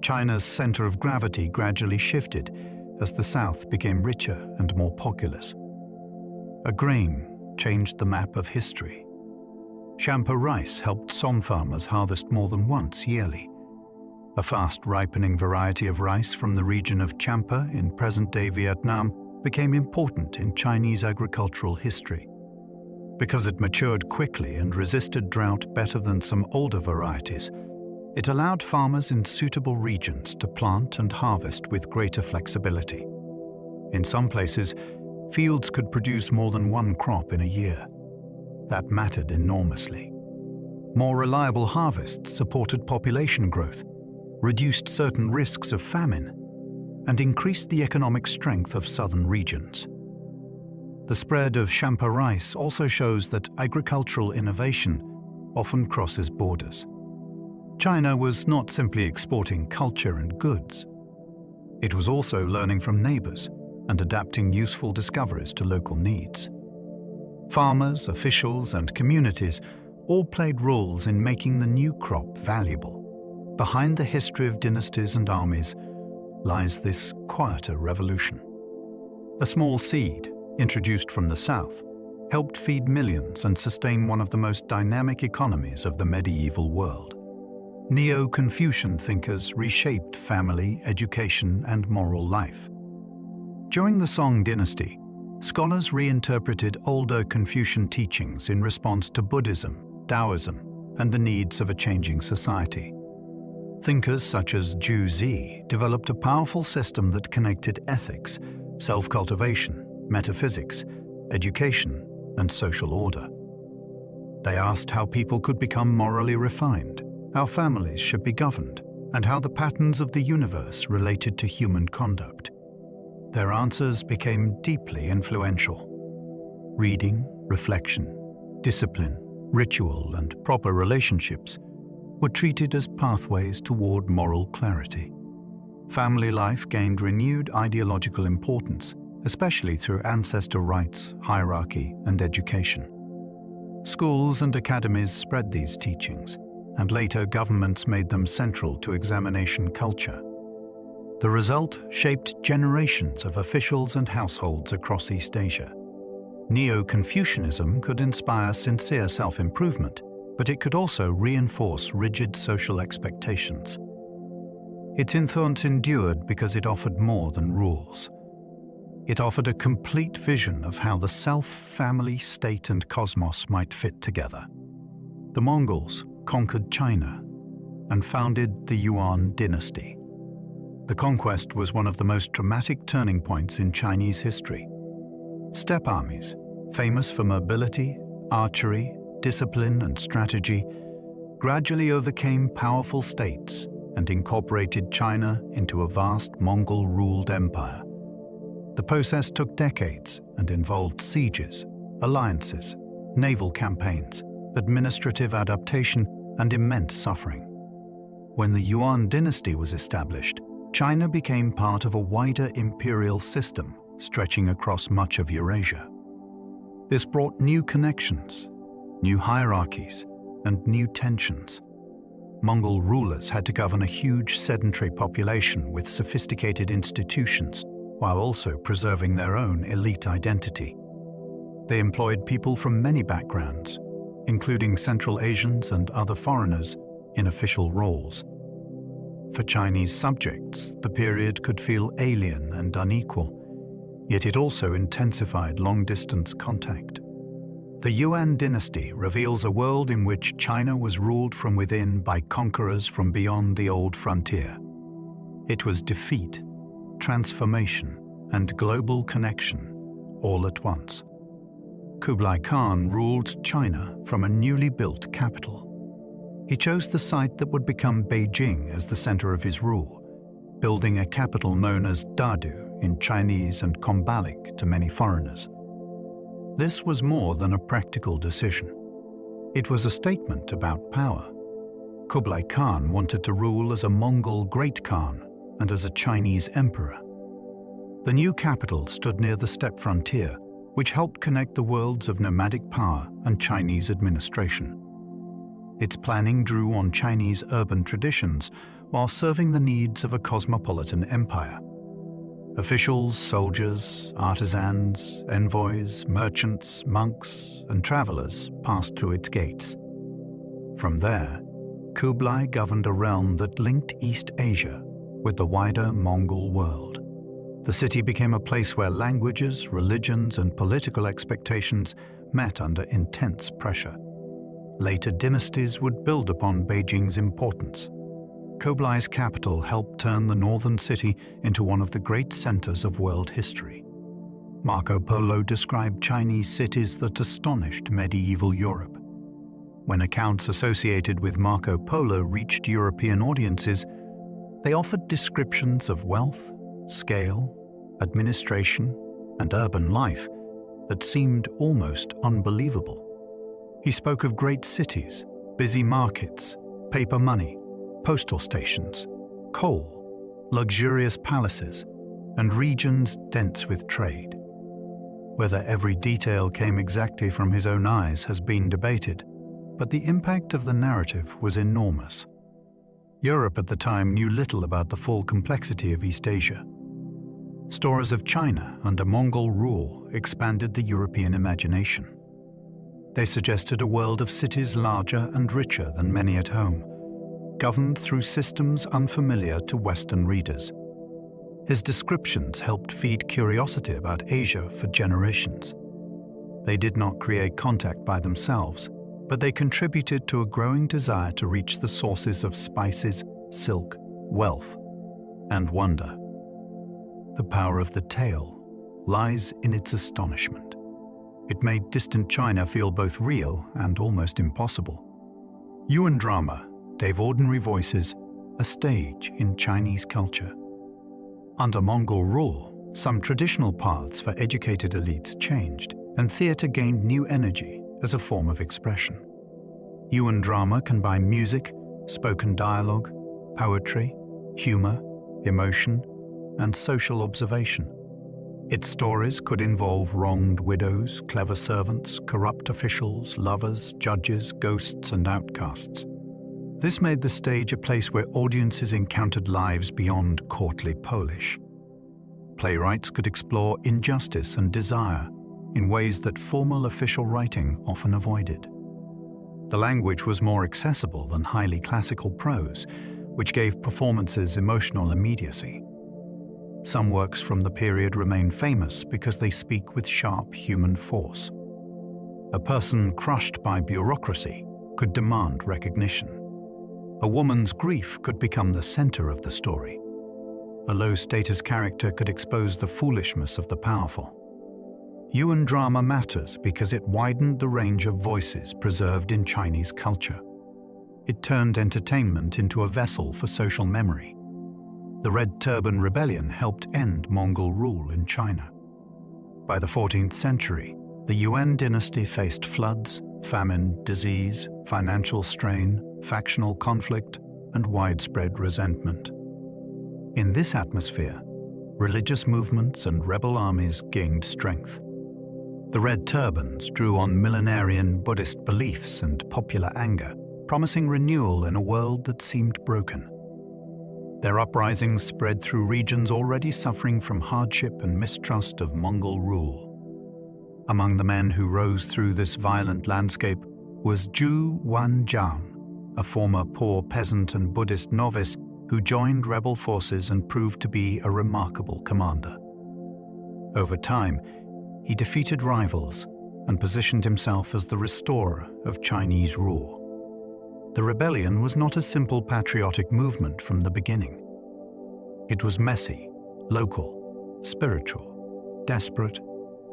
China's center of gravity gradually shifted as the south became richer and more populous. A grain changed the map of history. Champa rice helped some farmers harvest more than once yearly. A fast-ripening variety of rice from the region of Champa in present-day Vietnam became important in Chinese agricultural history. Because it matured quickly and resisted drought better than some older varieties, it allowed farmers in suitable regions to plant and harvest with greater flexibility. In some places, fields could produce more than one crop in a year. That mattered enormously. More reliable harvests supported population growth, reduced certain risks of famine, and increased the economic strength of southern regions. The spread of Champa rice also shows that agricultural innovation often crosses borders. China was not simply exporting culture and goods. It was also learning from neighbors and adapting useful discoveries to local needs. Farmers, officials, and communities all played roles in making the new crop valuable. Behind the history of dynasties and armies lies this quieter revolution. A small seed, introduced from the south, helped feed millions and sustain one of the most dynamic economies of the medieval world. Neo-Confucian thinkers reshaped family, education, and moral life. During the Song dynasty, scholars reinterpreted older Confucian teachings in response to Buddhism, Taoism, and the needs of a changing society. Thinkers such as Zhu Zi developed a powerful system that connected ethics, self-cultivation, metaphysics, education, and social order. They asked how people could become morally refined, how families should be governed, and how the patterns of the universe related to human conduct. Their answers became deeply influential. Reading, reflection, discipline, ritual, and proper relationships were treated as pathways toward moral clarity. Family life gained renewed ideological importance, especially through ancestor rites, hierarchy, and education. Schools and academies spread these teachings, and later governments made them central to examination culture. The result shaped generations of officials and households across East Asia. Neo-Confucianism could inspire sincere self-improvement, but it could also reinforce rigid social expectations. Its influence endured because it offered more than rules. It offered a complete vision of how the self, family, state, and cosmos might fit together. The Mongols conquered China and founded the Yuan dynasty. The conquest was one of the most dramatic turning points in Chinese history. Steppe armies, famous for mobility, archery, discipline, and strategy, gradually overcame powerful states and incorporated China into a vast Mongol-ruled empire. The process took decades and involved sieges, alliances, naval campaigns, administrative adaptation, and immense suffering. When the Yuan dynasty was established, China became part of a wider imperial system stretching across much of Eurasia. This brought new connections, new hierarchies, and new tensions. Mongol rulers had to govern a huge sedentary population with sophisticated institutions, while also preserving their own elite identity. They employed people from many backgrounds, including Central Asians and other foreigners, in official roles. For Chinese subjects, the period could feel alien and unequal, yet it also intensified long-distance contact. The Yuan dynasty reveals a world in which China was ruled from within by conquerors from beyond the old frontier. It was defeat, transformation, and global connection all at once. Kublai Khan ruled China from a newly built capital. He chose the site that would become Beijing as the center of his rule, building a capital known as Dadu in Chinese and Kombalik to many foreigners. This was more than a practical decision. It was a statement about power. Kublai Khan wanted to rule as a Mongol Great Khan and as a Chinese emperor. The new capital stood near the steppe frontier, which helped connect the worlds of nomadic power and Chinese administration. Its planning drew on Chinese urban traditions while serving the needs of a cosmopolitan empire. Officials, soldiers, artisans, envoys, merchants, monks, and travelers passed through its gates. From there, Kublai governed a realm that linked East Asia with the wider Mongol world. The city became a place where languages, religions, and political expectations met under intense pressure. Later dynasties would build upon Beijing's importance. Kublai's capital helped turn the northern city into one of the great centers of world history. Marco Polo described Chinese cities that astonished medieval Europe. When accounts associated with Marco Polo reached European audiences, they offered descriptions of wealth, scale, administration, and urban life that seemed almost unbelievable. He spoke of great cities, busy markets, paper money, postal stations, coal, luxurious palaces, and regions dense with trade. Whether every detail came exactly from his own eyes has been debated, but the impact of the narrative was enormous. Europe at the time knew little about the full complexity of East Asia. Stories of China under Mongol rule expanded the European imagination. They suggested a world of cities larger and richer than many at home, governed through systems unfamiliar to Western readers. His descriptions helped feed curiosity about Asia for generations. They did not create contact by themselves, but they contributed to a growing desire to reach the sources of spices, silk, wealth, and wonder. The power of the tale lies in its astonishment. It made distant China feel both real and almost impossible. Yuan drama gave ordinary voices a stage in Chinese culture. Under Mongol rule, some traditional paths for educated elites changed, and theatre gained new energy as a form of expression. Yuan drama combined music, spoken dialogue, poetry, humor, emotion, and social observation. Its stories could involve wronged widows, clever servants, corrupt officials, lovers, judges, ghosts, and outcasts. This made the stage a place where audiences encountered lives beyond courtly polish. Playwrights could explore injustice and desire in ways that formal official writing often avoided. The language was more accessible than highly classical prose, which gave performances emotional immediacy. Some works from the period remain famous because they speak with sharp human force. A person crushed by bureaucracy could demand recognition. A woman's grief could become the center of the story. A low-status character could expose the foolishness of the powerful. Yuan drama matters because it widened the range of voices preserved in Chinese culture. It turned entertainment into a vessel for social memory. The Red Turban Rebellion helped end Mongol rule in China. By the 14th century, the Yuan dynasty faced floods, famine, disease, financial strain, factional conflict, and widespread resentment. In this atmosphere, religious movements and rebel armies gained strength. The Red Turbans drew on millenarian Buddhist beliefs and popular anger, promising renewal in a world that seemed broken. Their uprisings spread through regions already suffering from hardship and mistrust of Mongol rule. Among the men who rose through this violent landscape was Zhu Wanjiang, a former poor peasant and Buddhist novice who joined rebel forces and proved to be a remarkable commander. Over time, he defeated rivals and positioned himself as the restorer of Chinese rule. The rebellion was not a simple patriotic movement from the beginning. It was messy, local, spiritual, desperate,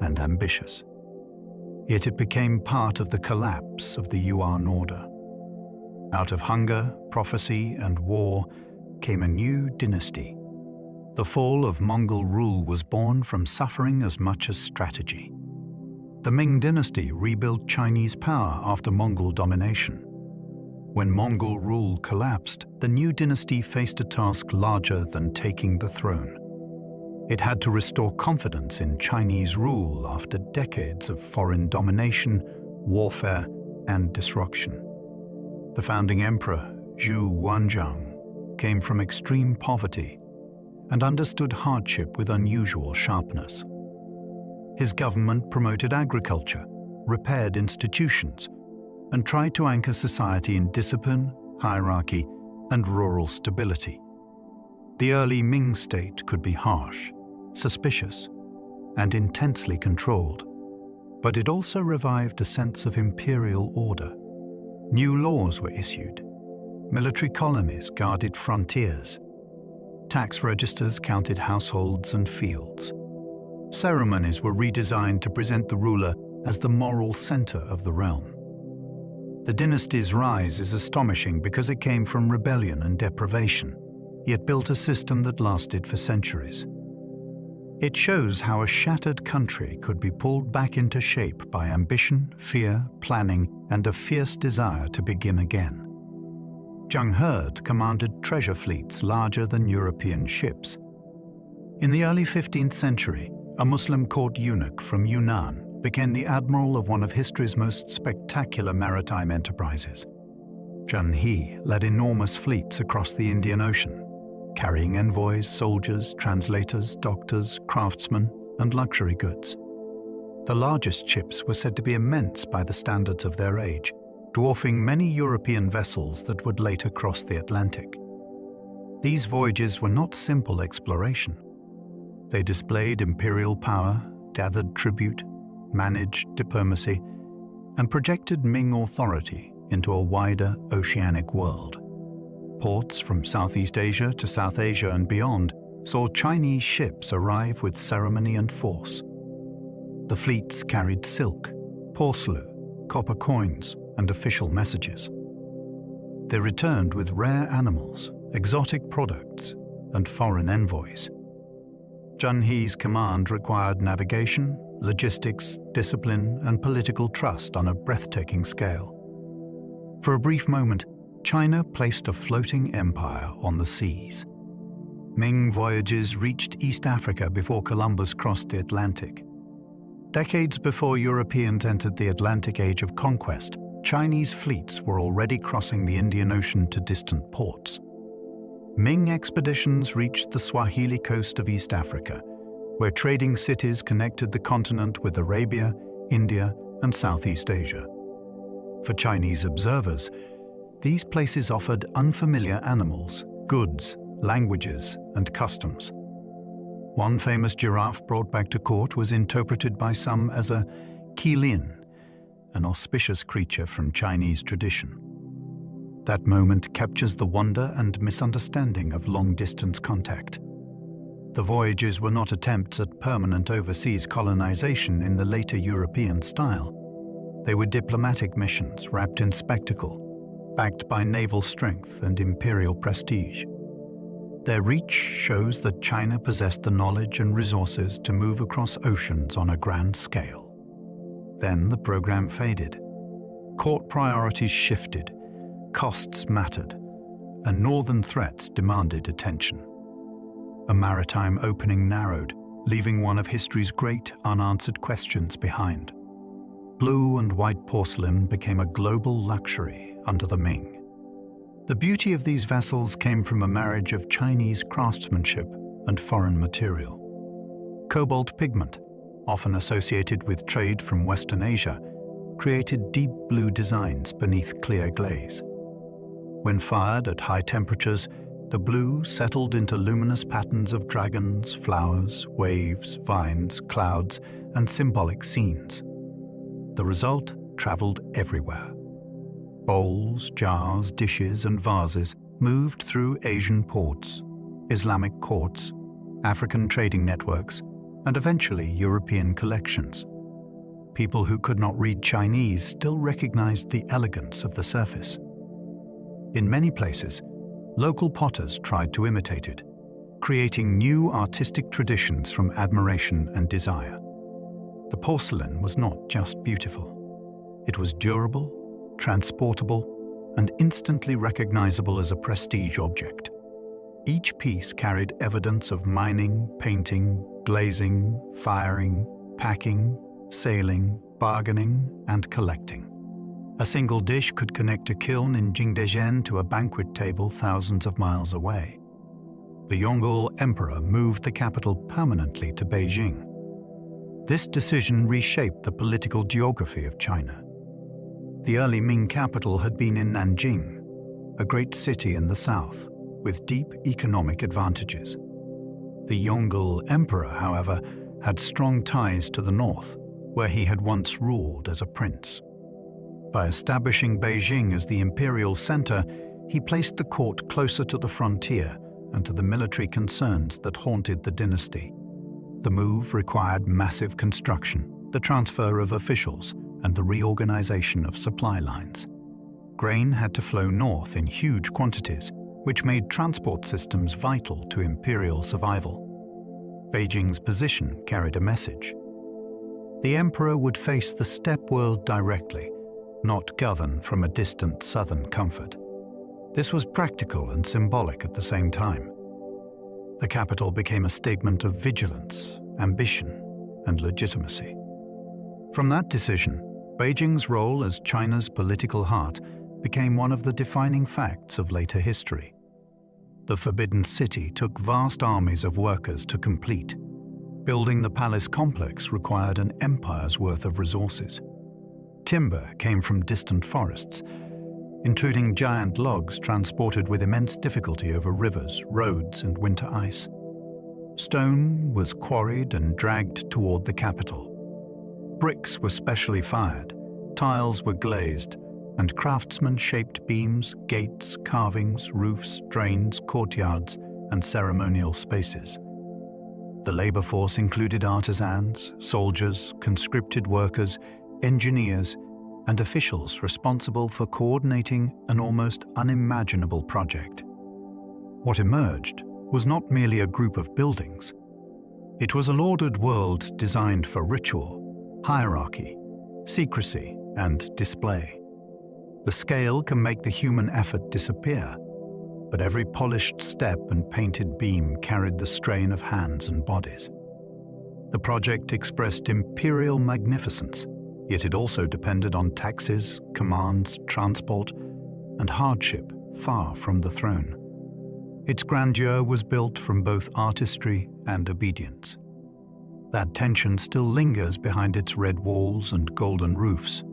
and ambitious. yet it became part of the collapse of the Yuan order. Out of hunger, prophecy, and war came a new dynasty. The fall of Mongol rule was born from suffering as much as strategy. The Ming dynasty rebuilt Chinese power after Mongol domination. When Mongol rule collapsed, the new dynasty faced a task larger than taking the throne. It had to restore confidence in Chinese rule after decades of foreign domination, warfare, and disruption. The founding emperor, Zhu Wanzhang, came from extreme poverty and understood hardship with unusual sharpness. His government promoted agriculture, repaired institutions, and tried to anchor society in discipline, hierarchy, and rural stability. The early Ming state could be harsh, suspicious, and intensely controlled, but it also revived a sense of imperial order. New laws were issued. Military colonies guarded frontiers. Tax registers counted households and fields. Ceremonies were redesigned to present the ruler as the moral center of the realm. The dynasty's rise is astonishing because it came from rebellion and deprivation, yet built a system that lasted for centuries. It shows how a shattered country could be pulled back into shape by ambition, fear, planning, and a fierce desire to begin again. Zheng He commanded treasure fleets larger than European ships. In the early 15th century, a Muslim court eunuch from Yunnan became the admiral of one of history's most spectacular maritime enterprises. Zheng He led enormous fleets across the Indian Ocean, carrying envoys, soldiers, translators, doctors, craftsmen, and luxury goods. The largest ships were said to be immense by the standards of their age, dwarfing many European vessels that would later cross the Atlantic. These voyages were not simple exploration. They displayed imperial power, gathered tribute, managed diplomacy, and projected Ming authority into a wider oceanic world. Ports from Southeast Asia to South Asia and beyond saw Chinese ships arrive with ceremony and force. The fleets carried silk, porcelain, copper coins, and official messages. They returned with rare animals, exotic products, and foreign envoys. Zheng He's command required navigation, logistics, discipline, and political trust on a breathtaking scale. For a brief moment, China placed a floating empire on the seas. Ming voyages reached East Africa before Columbus crossed the Atlantic. Decades before Europeans entered the Atlantic Age of Conquest, Chinese fleets were already crossing the Indian Ocean to distant ports. Ming expeditions reached the Swahili coast of East Africa, where trading cities connected the continent with Arabia, India, and Southeast Asia. For Chinese observers, these places offered unfamiliar animals, goods, languages, and customs. One famous giraffe brought back to court was interpreted by some as a qilin, an auspicious creature from Chinese tradition. That moment captures the wonder and misunderstanding of long-distance contact. The voyages were not attempts at permanent overseas colonization in the later European style. They were diplomatic missions wrapped in spectacle, backed by naval strength and imperial prestige. Their reach shows that China possessed the knowledge and resources to move across oceans on a grand scale. Then the program faded. Court priorities shifted, costs mattered, and northern threats demanded attention. A maritime opening narrowed, leaving one of history's great unanswered questions behind. Blue and white porcelain became a global luxury under the Ming. The beauty of these vessels came from a marriage of Chinese craftsmanship and foreign material. Cobalt pigment, often associated with trade from Western Asia, created deep blue designs beneath clear glaze. When fired at high temperatures, the blue settled into luminous patterns of dragons, flowers, waves, vines, clouds, and symbolic scenes. The result traveled everywhere. Bowls, jars, dishes, and vases moved through Asian ports, Islamic courts, African trading networks, and eventually European collections. people who could not read Chinese still recognized the elegance of the surface. In many places, local potters tried to imitate it, creating new artistic traditions from admiration and desire. The porcelain was not just beautiful. It was durable, transportable, and instantly recognizable as a prestige object. Each piece carried evidence of mining, painting, glazing, firing, packing, sailing, bargaining, and collecting. A single dish could connect a kiln in Jingdezhen to a banquet table thousands of miles away. The Yongle Emperor moved the capital permanently to Beijing. This decision reshaped the political geography of China. The early Ming capital had been in Nanjing, a great city in the south, with deep economic advantages. The Yongle Emperor, however, had strong ties to the north, where he had once ruled as a prince. By establishing Beijing as the imperial center, he placed the court closer to the frontier and to the military concerns that haunted the dynasty. The move required massive construction, the transfer of officials, and the reorganization of supply lines. Grain had to flow north in huge quantities, which made transport systems vital to imperial survival. Beijing's position carried a message. The emperor would face the steppe world directly, not govern from a distant southern comfort. This was practical and symbolic at the same time. The capital became a statement of vigilance, ambition, and legitimacy. From that decision, Beijing's role as China's political heart became one of the defining facts of later history. The Forbidden City took vast armies of workers to complete. Building the palace complex required an empire's worth of resources. Timber came from distant forests, including giant logs transported with immense difficulty over rivers, roads, and winter ice. Stone was quarried and dragged toward the capital. Bricks were specially fired, tiles were glazed, and craftsmen shaped beams, gates, carvings, roofs, drains, courtyards, and ceremonial spaces. The labor force included artisans, soldiers, conscripted workers, engineers, and officials responsible for coordinating an almost unimaginable project. What emerged was not merely a group of buildings. It was an ordered world designed for ritual, hierarchy, secrecy, and display. The scale can make the human effort disappear, but every polished step and painted beam carried the strain of hands and bodies. The project expressed imperial magnificence, yet it also depended on taxes, commands, transport, and hardship far from the throne. Its grandeur was built from both artistry and obedience. That tension still lingers behind its red walls and golden roofs.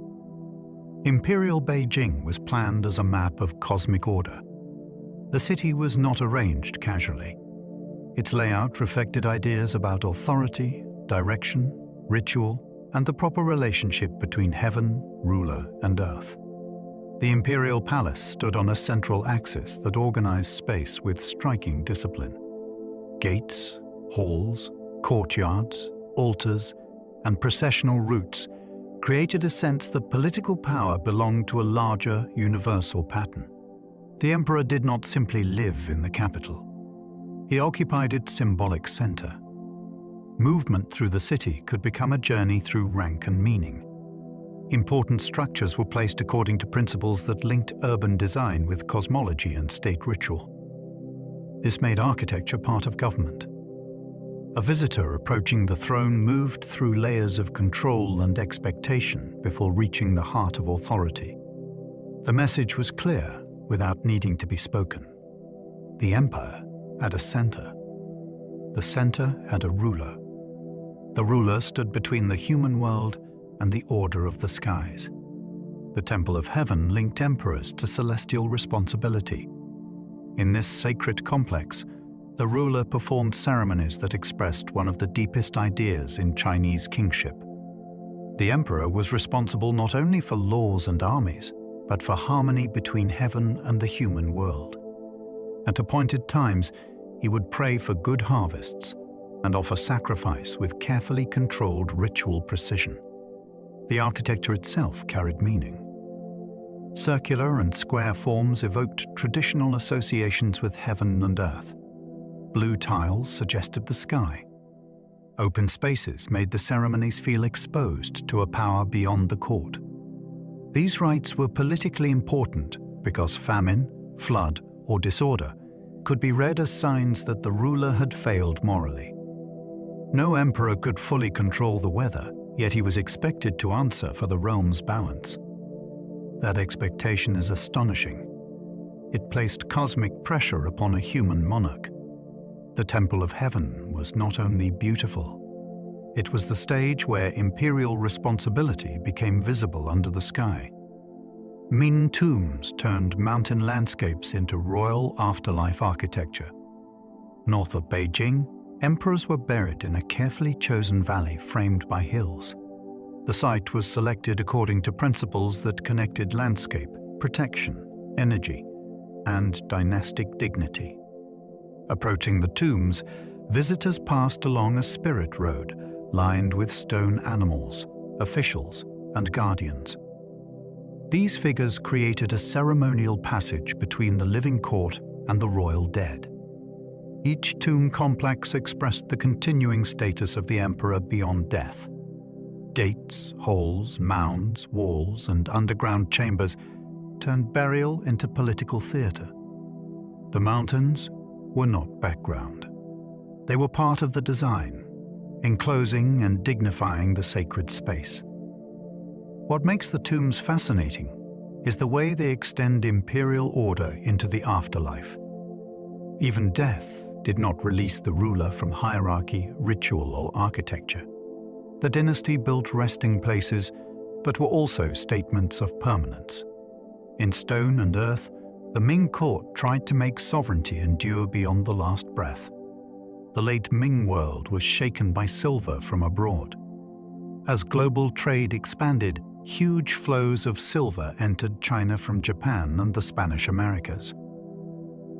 Imperial Beijing was planned as a map of cosmic order. The city was not arranged casually. Its layout reflected ideas about authority, direction, ritual, and the proper relationship between heaven, ruler, and earth. The imperial palace stood on a central axis that organized space with striking discipline. Gates, halls, courtyards, altars, and processional routes created a sense that political power belonged to a larger, universal pattern. The emperor did not simply live in the capital. He occupied its symbolic center. Movement through the city could become a journey through rank and meaning. Important structures were placed according to principles that linked urban design with cosmology and state ritual. This made architecture part of government. A visitor approaching the throne moved through layers of control and expectation before reaching the heart of authority. The message was clear without needing to be spoken. The empire had a center. The center had a ruler. The ruler stood between the human world and the order of the skies. The Temple of Heaven linked emperors to celestial responsibility. In this sacred complex, the ruler performed ceremonies that expressed one of the deepest ideas in Chinese kingship. The emperor was responsible not only for laws and armies, but for harmony between heaven and the human world. At appointed times, he would pray for good harvests and offer sacrifice with carefully controlled ritual precision. The architecture itself carried meaning. Circular and square forms evoked traditional associations with heaven and earth. Blue tiles suggested the sky. Open spaces made the ceremonies feel exposed to a power beyond the court. These rites were politically important because famine, flood, or disorder could be read as signs that the ruler had failed morally. No emperor could fully control the weather, yet he was expected to answer for the realm's balance. That expectation is astonishing. It placed cosmic pressure upon a human monarch. The Temple of Heaven was not only beautiful, it was the stage where imperial responsibility became visible under the sky. Ming tombs turned mountain landscapes into royal afterlife architecture. North of Beijing, emperors were buried in a carefully chosen valley framed by hills. The site was selected according to principles that connected landscape, protection, energy, and dynastic dignity. Approaching the tombs, visitors passed along a spirit road lined with stone animals, officials, and guardians. These figures created a ceremonial passage between the living court and the royal dead. Each tomb complex expressed the continuing status of the emperor beyond death. Gates, halls, mounds, walls, and underground chambers turned burial into political theater. The mountains were not background. They were part of the design, enclosing and dignifying the sacred space. What makes the tombs fascinating is the way they extend imperial order into the afterlife. Even death did not release the ruler from hierarchy, ritual, or architecture. The dynasty built resting places, but were also statements of permanence. In stone and earth, the Ming court tried to make sovereignty endure beyond the last breath. The late Ming world was shaken by silver from abroad. As global trade expanded, huge flows of silver entered China from Japan and the Spanish Americas.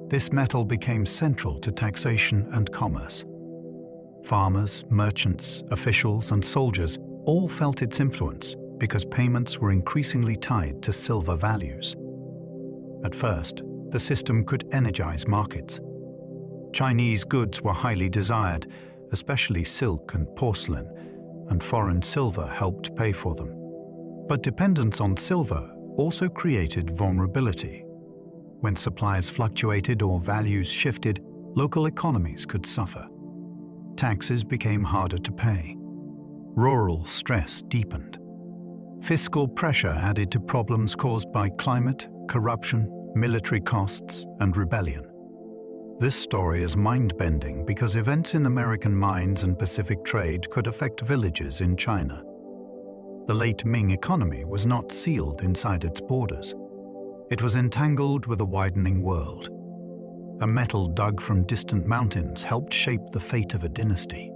This metal became central to taxation and commerce. Farmers, merchants, officials, and soldiers all felt its influence because payments were increasingly tied to silver values. At first, the system could energize markets. Chinese goods were highly desired, especially silk and porcelain, and foreign silver helped pay for them. But dependence on silver also created vulnerability. When supplies fluctuated or values shifted, local economies could suffer. Taxes became harder to pay. Rural stress deepened. Fiscal pressure added to problems caused by climate, corruption, military costs, and rebellion. This story is mind-bending because events in American mines and Pacific trade could affect villages in China. The late Ming economy was not sealed inside its borders. It was entangled with a widening world. A metal dug from distant mountains helped shape the fate of a dynasty.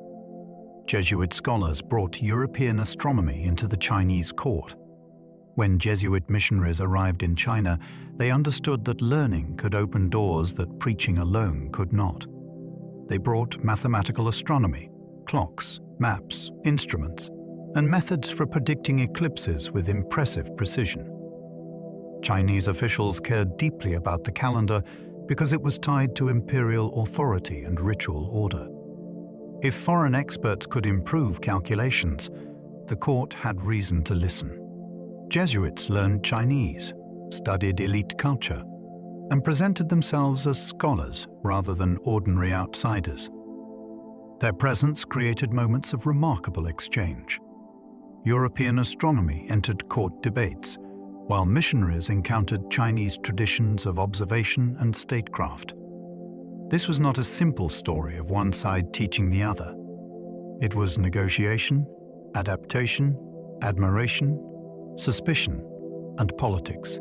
Jesuit scholars brought European astronomy into the Chinese court. When Jesuit missionaries arrived in China, they understood that learning could open doors that preaching alone could not. They brought mathematical astronomy, clocks, maps, instruments, and methods for predicting eclipses with impressive precision. Chinese officials cared deeply about the calendar because it was tied to imperial authority and ritual order. If foreign experts could improve calculations, the court had reason to listen. Jesuits learned Chinese, studied elite culture, and presented themselves as scholars rather than ordinary outsiders. Their presence created moments of remarkable exchange. European astronomy entered court debates, while missionaries encountered Chinese traditions of observation and statecraft. This was not a simple story of one side teaching the other. It was negotiation, adaptation, admiration, suspicion, and politics.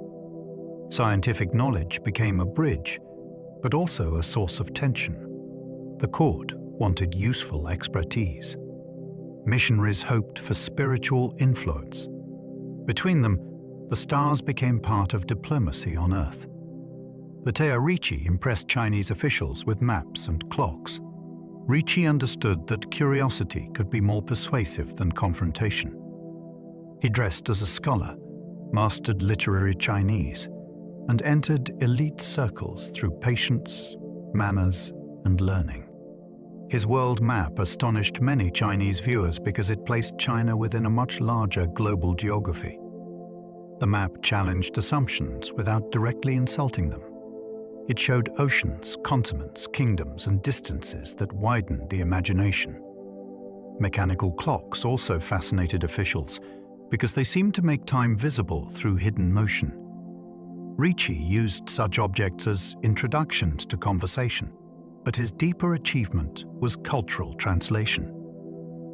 Scientific knowledge became a bridge, but also a source of tension. The court wanted useful expertise. Missionaries hoped for spiritual influence. Between them, the stars became part of diplomacy on Earth. The Te Ricci impressed Chinese officials with maps and clocks. Ricci understood that curiosity could be more persuasive than confrontation. He dressed as a scholar, mastered literary Chinese, and entered elite circles through patience, manners, and learning. His world map astonished many Chinese viewers because it placed China within a much larger global geography. The map challenged assumptions without directly insulting them. It showed oceans, continents, kingdoms, and distances that widened the imagination. Mechanical clocks also fascinated officials because they seemed to make time visible through hidden motion. Ricci used such objects as introductions to conversation, but his deeper achievement was cultural translation.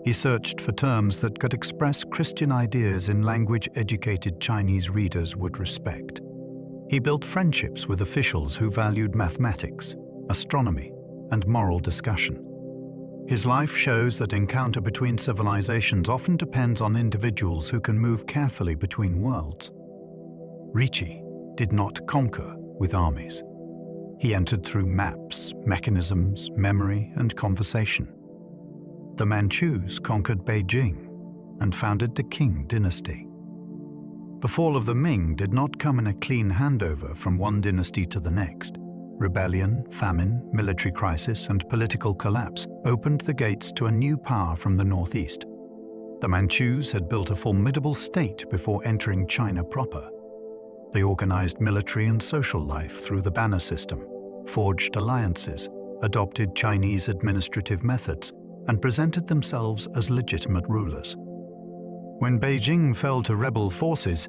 He searched for terms that could express Christian ideas in language educated Chinese readers would respect. He built friendships with officials who valued mathematics, astronomy, and moral discussion. His life shows that encounter between civilizations often depends on individuals who can move carefully between worlds. Ricci did not conquer with armies. He entered through maps, mechanisms, memory, and conversation. The Manchus conquered Beijing and founded the Qing dynasty. The fall of the Ming did not come in a clean handover from one dynasty to the next. Rebellion, famine, military crisis, and political collapse opened the gates to a new power from the northeast. The Manchus had built a formidable state before entering China proper. They organized military and social life through the banner system, forged alliances, adopted Chinese administrative methods, and presented themselves as legitimate rulers. When Beijing fell to rebel forces,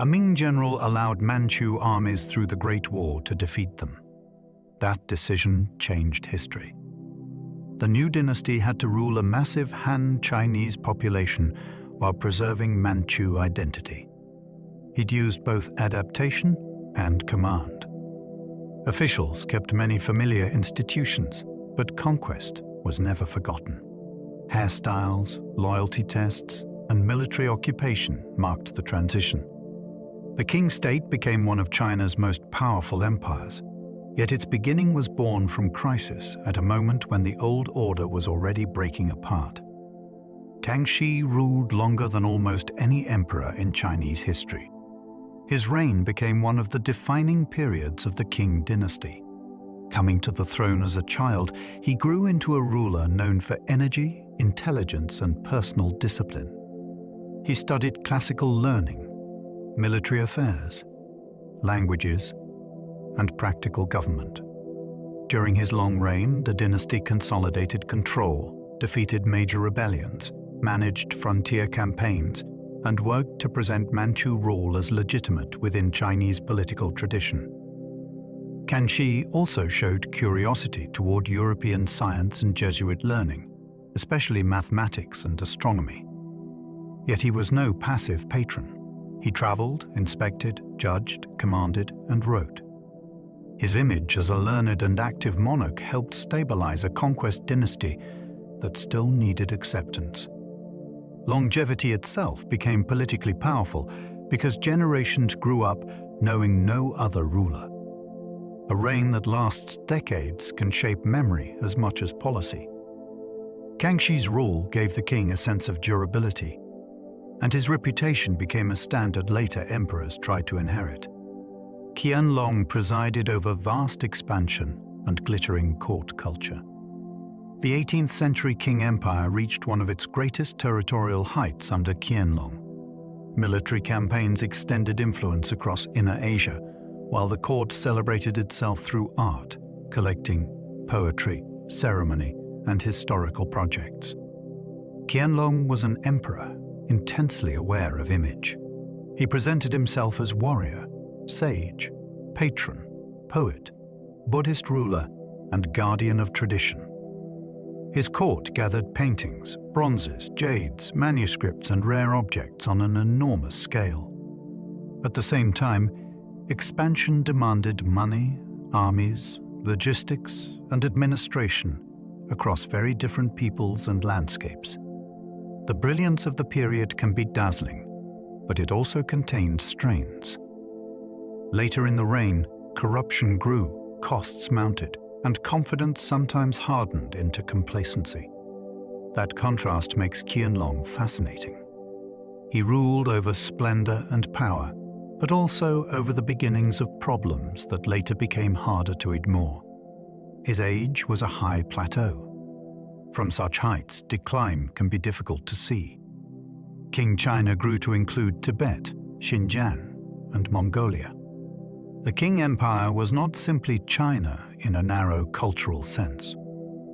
a Ming general allowed Manchu armies through the Great War to defeat them. That decision changed history. The new dynasty had to rule a massive Han Chinese population while preserving Manchu identity. He'd used both adaptation and command. Officials kept many familiar institutions, but conquest was never forgotten. Hairstyles, loyalty tests, and military occupation marked the transition. The Qing state became one of China's most powerful empires, yet its beginning was born from crisis at a moment when the old order was already breaking apart. Kangxi ruled longer than almost any emperor in Chinese history. His reign became one of the defining periods of the Qing dynasty. Coming to the throne as a child, he grew into a ruler known for energy, intelligence, and personal discipline. He studied classical learning, military affairs, languages, and practical government. During his long reign, the dynasty consolidated control, defeated major rebellions, managed frontier campaigns, and worked to present Manchu rule as legitimate within Chinese political tradition. Kangxi also showed curiosity toward European science and Jesuit learning, especially mathematics and astronomy. Yet he was no passive patron. He traveled, inspected, judged, commanded, and wrote. His image as a learned and active monarch helped stabilize a conquest dynasty that still needed acceptance. Longevity itself became politically powerful because generations grew up knowing no other ruler. A reign that lasts decades can shape memory as much as policy. Kangxi's rule gave the king a sense of durability, and his reputation became a standard later emperors tried to inherit. Qianlong presided over vast expansion and glittering court culture. The 18th century Qing Empire reached one of its greatest territorial heights under Qianlong. Military campaigns extended influence across Inner Asia, while the court celebrated itself through art, collecting, poetry, ceremony, and historical projects. Qianlong was an emperor, intensely aware of image. He presented himself as warrior, sage, patron, poet, Buddhist ruler, and guardian of tradition. His court gathered paintings, bronzes, jades, manuscripts, and rare objects on an enormous scale. At the same time, expansion demanded money, armies, logistics, and administration across very different peoples and landscapes. The brilliance of the period can be dazzling, but it also contained strains. Later in the reign, corruption grew, costs mounted, and confidence sometimes hardened into complacency. That contrast makes Qianlong fascinating. He ruled over splendor and power, but also over the beginnings of problems that later became harder to ignore. His age was a high plateau. From such heights, decline can be difficult to see. King China grew to include Tibet, Xinjiang, and Mongolia. The Qing Empire was not simply China in a narrow cultural sense.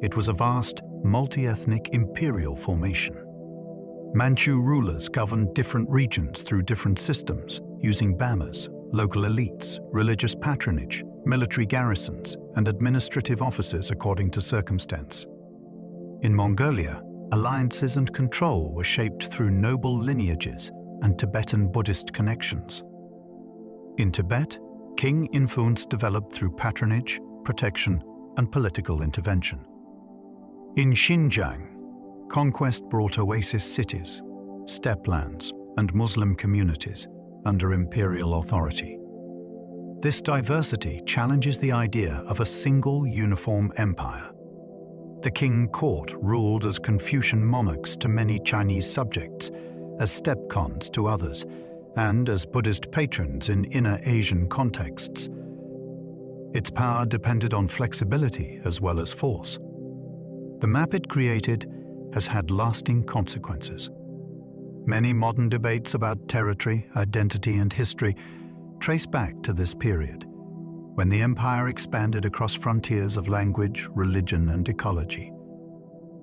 It was a vast, multi-ethnic imperial formation. Manchu rulers governed different regions through different systems, using bamas, local elites, religious patronage, military garrisons, and administrative offices according to circumstance. In Mongolia, alliances and control were shaped through noble lineages and Tibetan Buddhist connections. In Tibet, king influence developed through patronage, protection, and political intervention. In Xinjiang, conquest brought oasis cities, steppe lands, and Muslim communities under imperial authority. This diversity challenges the idea of a single uniform empire. The king court ruled as Confucian monarchs to many Chinese subjects, as steppe khans to others, and as Buddhist patrons in inner Asian contexts. Its power depended on flexibility as well as force. The map it created has had lasting consequences. Many modern debates about territory, identity, and history trace back to this period, when the empire expanded across frontiers of language, religion, and ecology.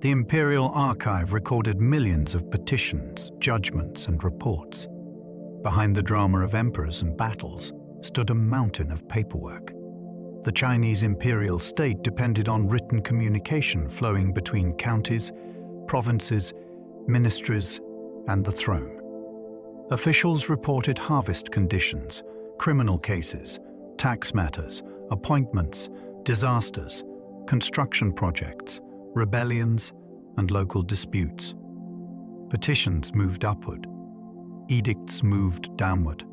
The Imperial Archive recorded millions of petitions, judgments, and reports. Behind the drama of emperors and battles stood a mountain of paperwork. The Chinese imperial state depended on written communication flowing between counties, provinces, ministries, and the throne. Officials reported harvest conditions, criminal cases, tax matters, appointments, disasters, construction projects, rebellions, and local disputes. Petitions moved upward. Edicts moved downward.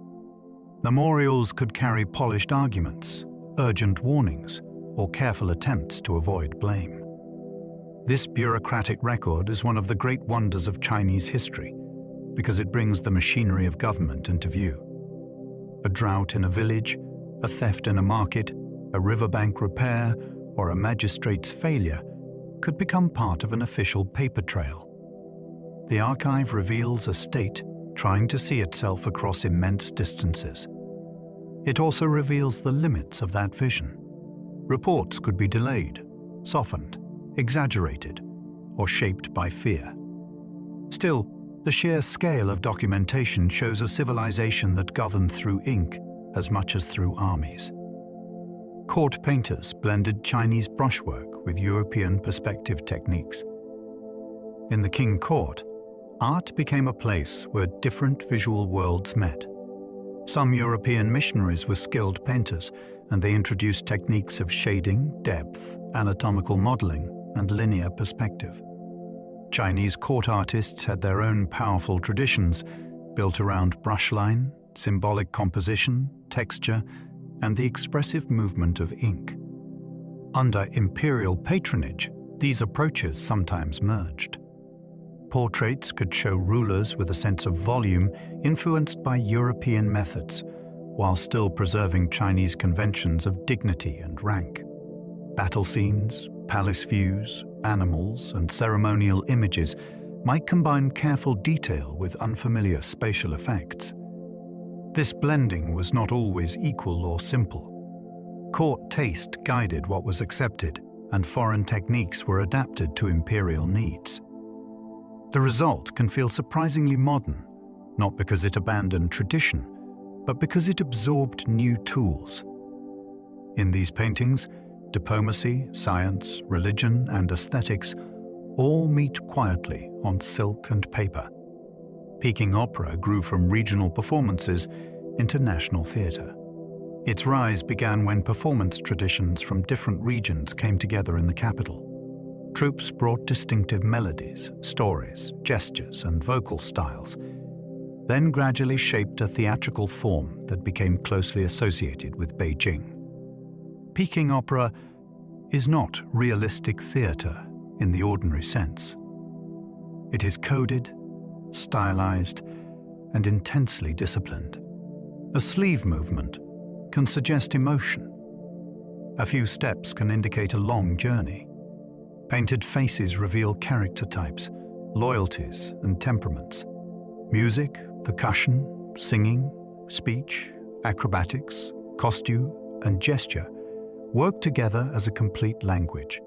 Memorials could carry polished arguments, urgent warnings, or careful attempts to avoid blame. This bureaucratic record is one of the great wonders of Chinese history because it brings the machinery of government into view. A drought in a village, a theft in a market, a riverbank repair, or a magistrate's failure could become part of an official paper trail. The archive reveals a state trying to see itself across immense distances. It also reveals the limits of that vision. Reports could be delayed, softened, exaggerated, or shaped by fear. Still, the sheer scale of documentation shows a civilization that governed through ink as much as through armies. Court painters blended Chinese brushwork with European perspective techniques. In the Qing court, art became a place where different visual worlds met. Some European missionaries were skilled painters, and they introduced techniques of shading, depth, anatomical modeling, and linear perspective. Chinese court artists had their own powerful traditions built around brushline, symbolic composition, texture, and the expressive movement of ink. Under imperial patronage, these approaches sometimes merged. Portraits could show rulers with a sense of volume influenced by European methods, while still preserving Chinese conventions of dignity and rank. Battle scenes, palace views, animals, and ceremonial images might combine careful detail with unfamiliar spatial effects. This blending was not always equal or simple. Court taste guided what was accepted, and foreign techniques were adapted to imperial needs. The result can feel surprisingly modern, not because it abandoned tradition, but because it absorbed new tools. In these paintings, diplomacy, science, religion, and aesthetics all meet quietly on silk and paper. Peking opera grew from regional performances into national theatre. Its rise began when performance traditions from different regions came together in the capital. Troupes brought distinctive melodies, stories, gestures, and vocal styles, then gradually shaped a theatrical form that became closely associated with Beijing. Peking opera is not realistic theatre in the ordinary sense. It is coded, stylized, and intensely disciplined. A sleeve movement can suggest emotion. A few steps can indicate a long journey. Painted faces reveal character types, loyalties, and temperaments. Music, percussion, singing, speech, acrobatics, costume, and gesture work together as a complete language.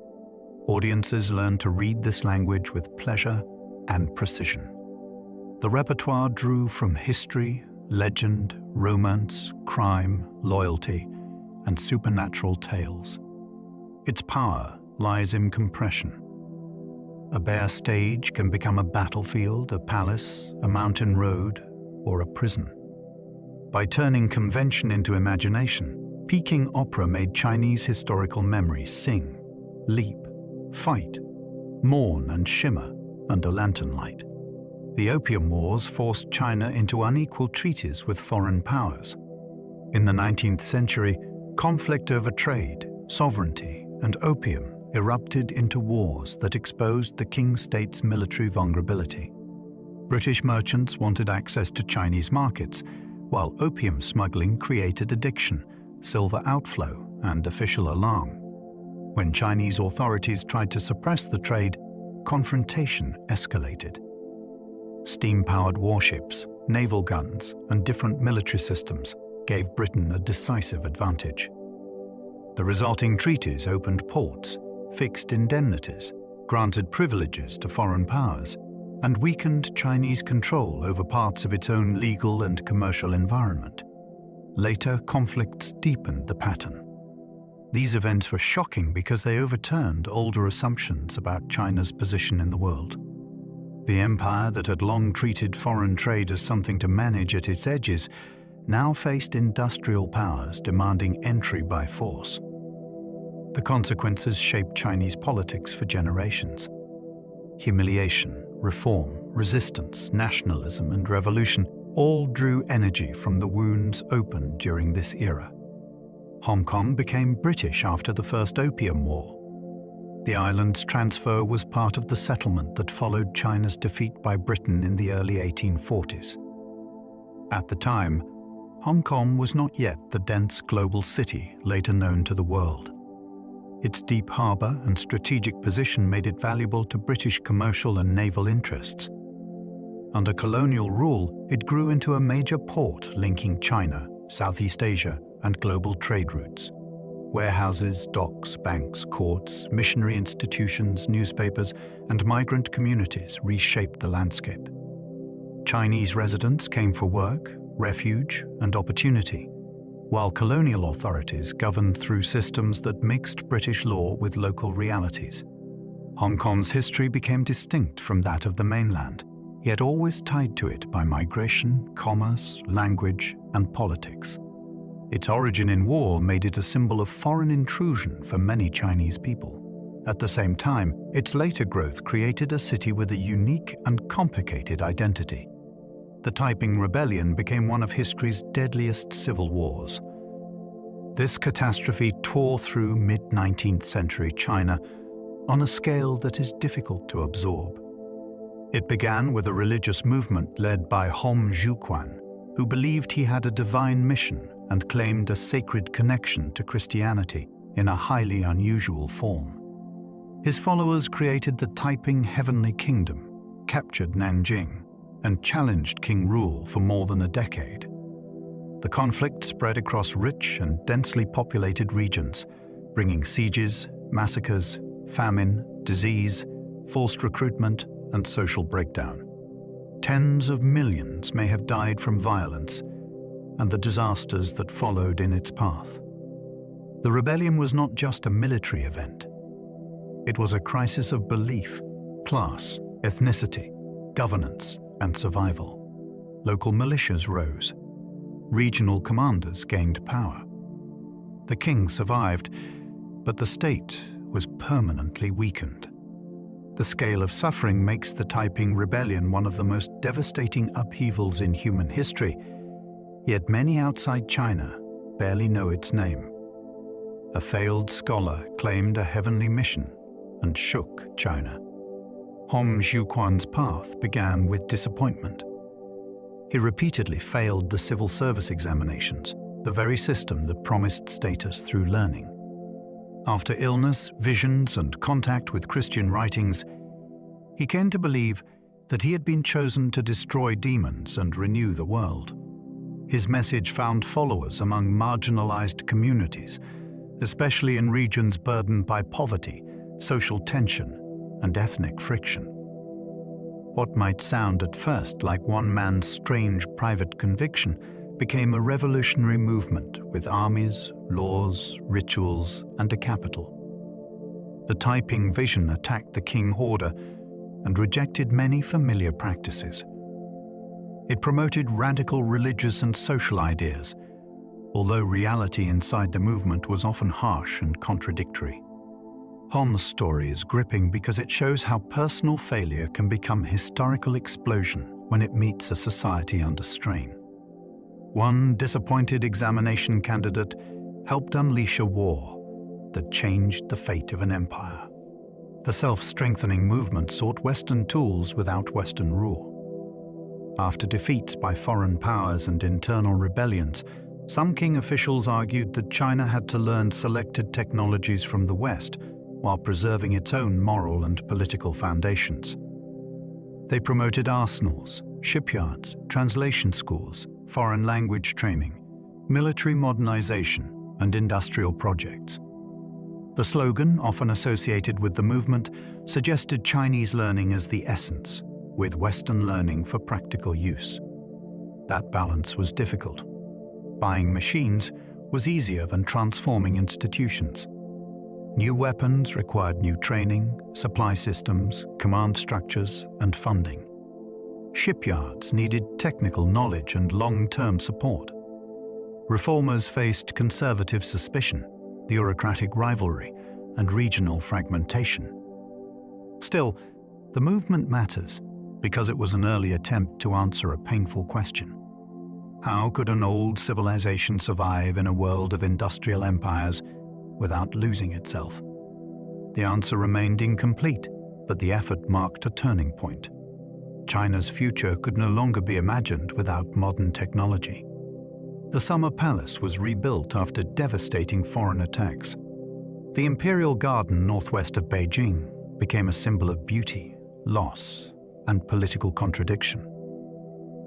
Audiences learn to read this language with pleasure and precision. The repertoire drew from history, legend, romance, crime, loyalty, and supernatural tales. Its power lies in compression. A bare stage can become a battlefield, a palace, a mountain road, or a prison. By turning convention into imagination, Peking opera made Chinese historical memory sing, leap, fight, mourn, and shimmer under lantern light. The Opium Wars forced China into unequal treaties with foreign powers. In the 19th century, conflict over trade, sovereignty, and opium erupted into wars that exposed the King state's military vulnerability. British merchants wanted access to Chinese markets, while opium smuggling created addiction, silver outflow, and official alarm. When Chinese authorities tried to suppress the trade, confrontation escalated. Steam-powered warships, naval guns, and different military systems gave Britain a decisive advantage. The resulting treaties opened ports, fixed indemnities, granted privileges to foreign powers, and weakened Chinese control over parts of its own legal and commercial environment. Later, conflicts deepened the pattern. These events were shocking because they overturned older assumptions about China's position in the world. The empire that had long treated foreign trade as something to manage at its edges now faced industrial powers demanding entry by force. The consequences shaped Chinese politics for generations. Humiliation, reform, resistance, nationalism, and revolution all drew energy from the wounds opened during this era. Hong Kong became British after the First Opium War. The island's transfer was part of the settlement that followed China's defeat by Britain in the early 1840s. At the time, Hong Kong was not yet the dense global city later known to the world. Its deep harbour and strategic position made it valuable to British commercial and naval interests. Under colonial rule, it grew into a major port linking China, Southeast Asia, and global trade routes. Warehouses, docks, banks, courts, missionary institutions, newspapers, and migrant communities reshaped the landscape. Chinese residents came for work, refuge, and opportunity, while colonial authorities governed through systems that mixed British law with local realities. Hong Kong's history became distinct from that of the mainland, yet always tied to it by migration, commerce, language, and politics. Its origin in war made it a symbol of foreign intrusion for many Chinese people. At the same time, its later growth created a city with a unique and complicated identity. The Taiping Rebellion became one of history's deadliest civil wars. This catastrophe tore through mid-19th century China on a scale that is difficult to absorb. It began with a religious movement led by Hom Xiuquan, who believed he had a divine mission and claimed a sacred connection to Christianity in a highly unusual form. His followers created the Taiping Heavenly Kingdom, captured Nanjing, and challenged king rule for more than a decade. The conflict spread across rich and densely populated regions, bringing sieges, massacres, famine, disease, forced recruitment, and social breakdown. Tens of millions may have died from violence and the disasters that followed in its path. The rebellion was not just a military event. It was a crisis of belief, class, ethnicity, governance, and survival. Local militias rose. Regional commanders gained power. The king survived, but the state was permanently weakened. The scale of suffering makes the Taiping Rebellion one of the most devastating upheavals in human history, yet many outside China barely know its name. A failed scholar claimed a heavenly mission and shook China. Hom Xiuquan's path began with disappointment. He repeatedly failed the civil service examinations, the very system that promised status through learning. After illness, visions, and contact with Christian writings, he came to believe that he had been chosen to destroy demons and renew the world. His message found followers among marginalized communities, especially in regions burdened by poverty, social tension, and ethnic friction. What might sound at first like one man's strange private conviction became a revolutionary movement with armies, laws, rituals, and a capital. The Taiping vision attacked the Qing order and rejected many familiar practices. It promoted radical religious and social ideas, although reality inside the movement was often harsh and contradictory. Hon's story is gripping because it shows how personal failure can become historical explosion when it meets a society under strain. One disappointed examination candidate helped unleash a war that changed the fate of an empire. The self-strengthening movement sought Western tools without Western rule. After defeats by foreign powers and internal rebellions, some Qing officials argued that China had to learn selected technologies from the West while preserving its own moral and political foundations. They promoted arsenals, shipyards, translation schools, foreign language training, military modernization, and industrial projects. The slogan, often associated with the movement, suggested Chinese learning as the essence, with Western learning for practical use. That balance was difficult. Buying machines was easier than transforming institutions. New weapons required new training, supply systems, command structures, and funding. Shipyards needed technical knowledge and long-term support. Reformers faced conservative suspicion, bureaucratic rivalry, and regional fragmentation. Still, the movement matters because it was an early attempt to answer a painful question. How could an old civilization survive in a world of industrial empires without losing itself? The answer remained incomplete, but the effort marked a turning point. China's future could no longer be imagined without modern technology. The Summer Palace was rebuilt after devastating foreign attacks. The imperial garden northwest of Beijing became a symbol of beauty, loss, and political contradiction.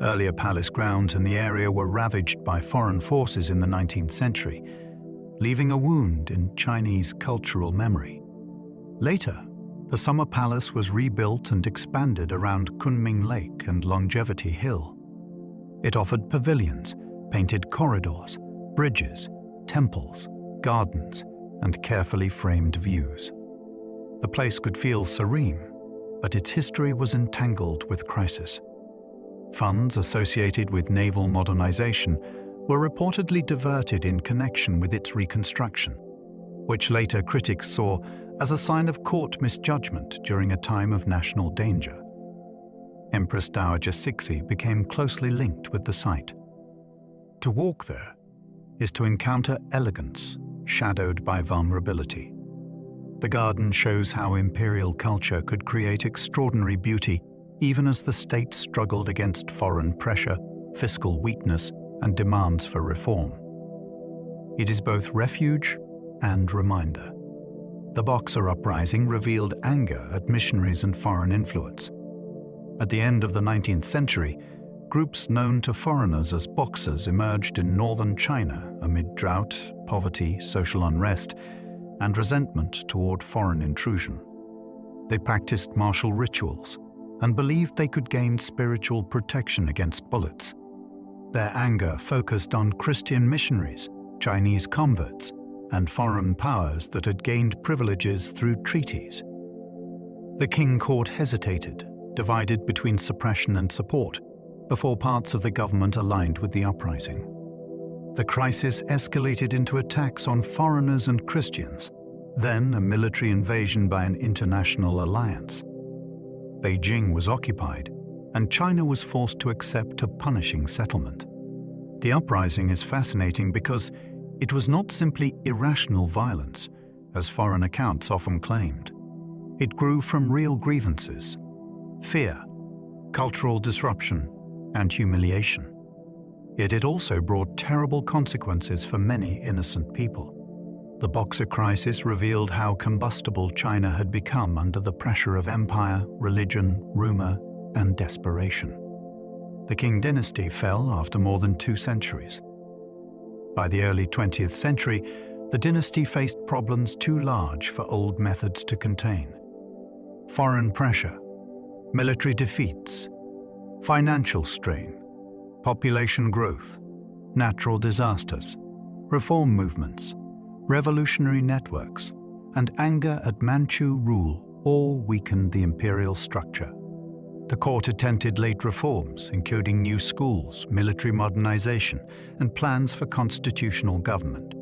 Earlier palace grounds in the area were ravaged by foreign forces in the 19th century, leaving a wound in Chinese cultural memory. Later, the Summer Palace was rebuilt and expanded around Kunming Lake and Longevity Hill. It offered pavilions, painted corridors, bridges, temples, gardens, and carefully framed views. The place could feel serene, but its history was entangled with crisis. Funds associated with naval modernization were reportedly diverted in connection with its reconstruction, which later critics saw as a sign of court misjudgment during a time of national danger. Empress Dowager Cixi became closely linked with the site. To walk there is to encounter elegance shadowed by vulnerability. The garden shows how imperial culture could create extraordinary beauty even as the state struggled against foreign pressure, fiscal weakness, and demands for reform. It is both refuge and reminder. The Boxer Uprising revealed anger at missionaries and foreign influence. At the end of the 19th century, groups known to foreigners as Boxers emerged in northern China amid drought, poverty, social unrest, and resentment toward foreign intrusion. They practiced martial rituals and believed they could gain spiritual protection against bullets. Their anger focused on Christian missionaries, Chinese converts, and foreign powers that had gained privileges through treaties. The Qing court hesitated, divided between suppression and support, before parts of the government aligned with the uprising. The crisis escalated into attacks on foreigners and Christians, then a military invasion by an international alliance. Beijing was occupied, and China was forced to accept a punishing settlement. The uprising is fascinating because it was not simply irrational violence, as foreign accounts often claimed. It grew from real grievances: fear, cultural disruption, and humiliation. Yet it also brought terrible consequences for many innocent people. The Boxer Crisis revealed how combustible China had become under the pressure of empire, religion, rumor, and desperation. The Qing dynasty fell after more than 2 centuries. By the early 20th century, the dynasty faced problems too large for old methods to contain. Foreign pressure, military defeats, financial strain, population growth, natural disasters, reform movements, revolutionary networks, and anger at Manchu rule all weakened the imperial structure. The court attempted late reforms, including new schools, military modernization, and plans for constitutional government.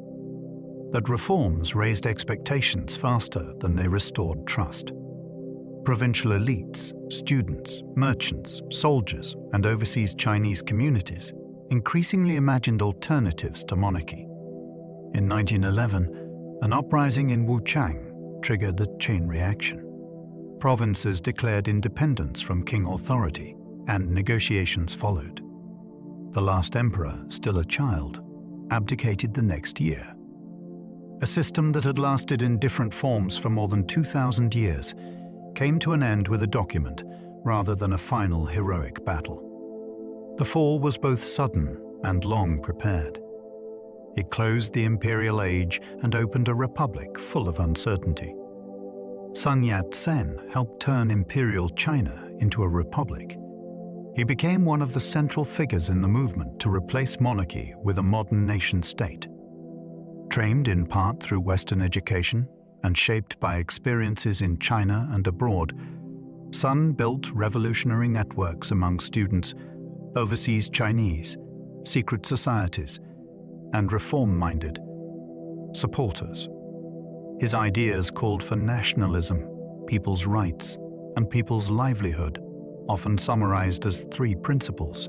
But reforms raised expectations faster than they restored trust. Provincial elites, students, merchants, soldiers, and overseas Chinese communities increasingly imagined alternatives to monarchy. In 1911, an uprising in Wuchang triggered the chain reaction. Provinces declared independence from Qing authority, and negotiations followed. The last emperor, still a child, abdicated the next year. A system that had lasted in different forms for more than 2,000 years came to an end with a document rather than a final heroic battle. The fall was both sudden and long prepared. It closed the imperial age and opened a republic full of uncertainty. Sun Yat-sen helped turn imperial China into a republic. He became one of the central figures in the movement to replace monarchy with a modern nation-state. Trained in part through Western education and shaped by experiences in China and abroad, Sun built revolutionary networks among students, overseas Chinese, secret societies, and reform-minded supporters. His ideas called for nationalism, people's rights, and people's livelihood, often summarized as 3 principles.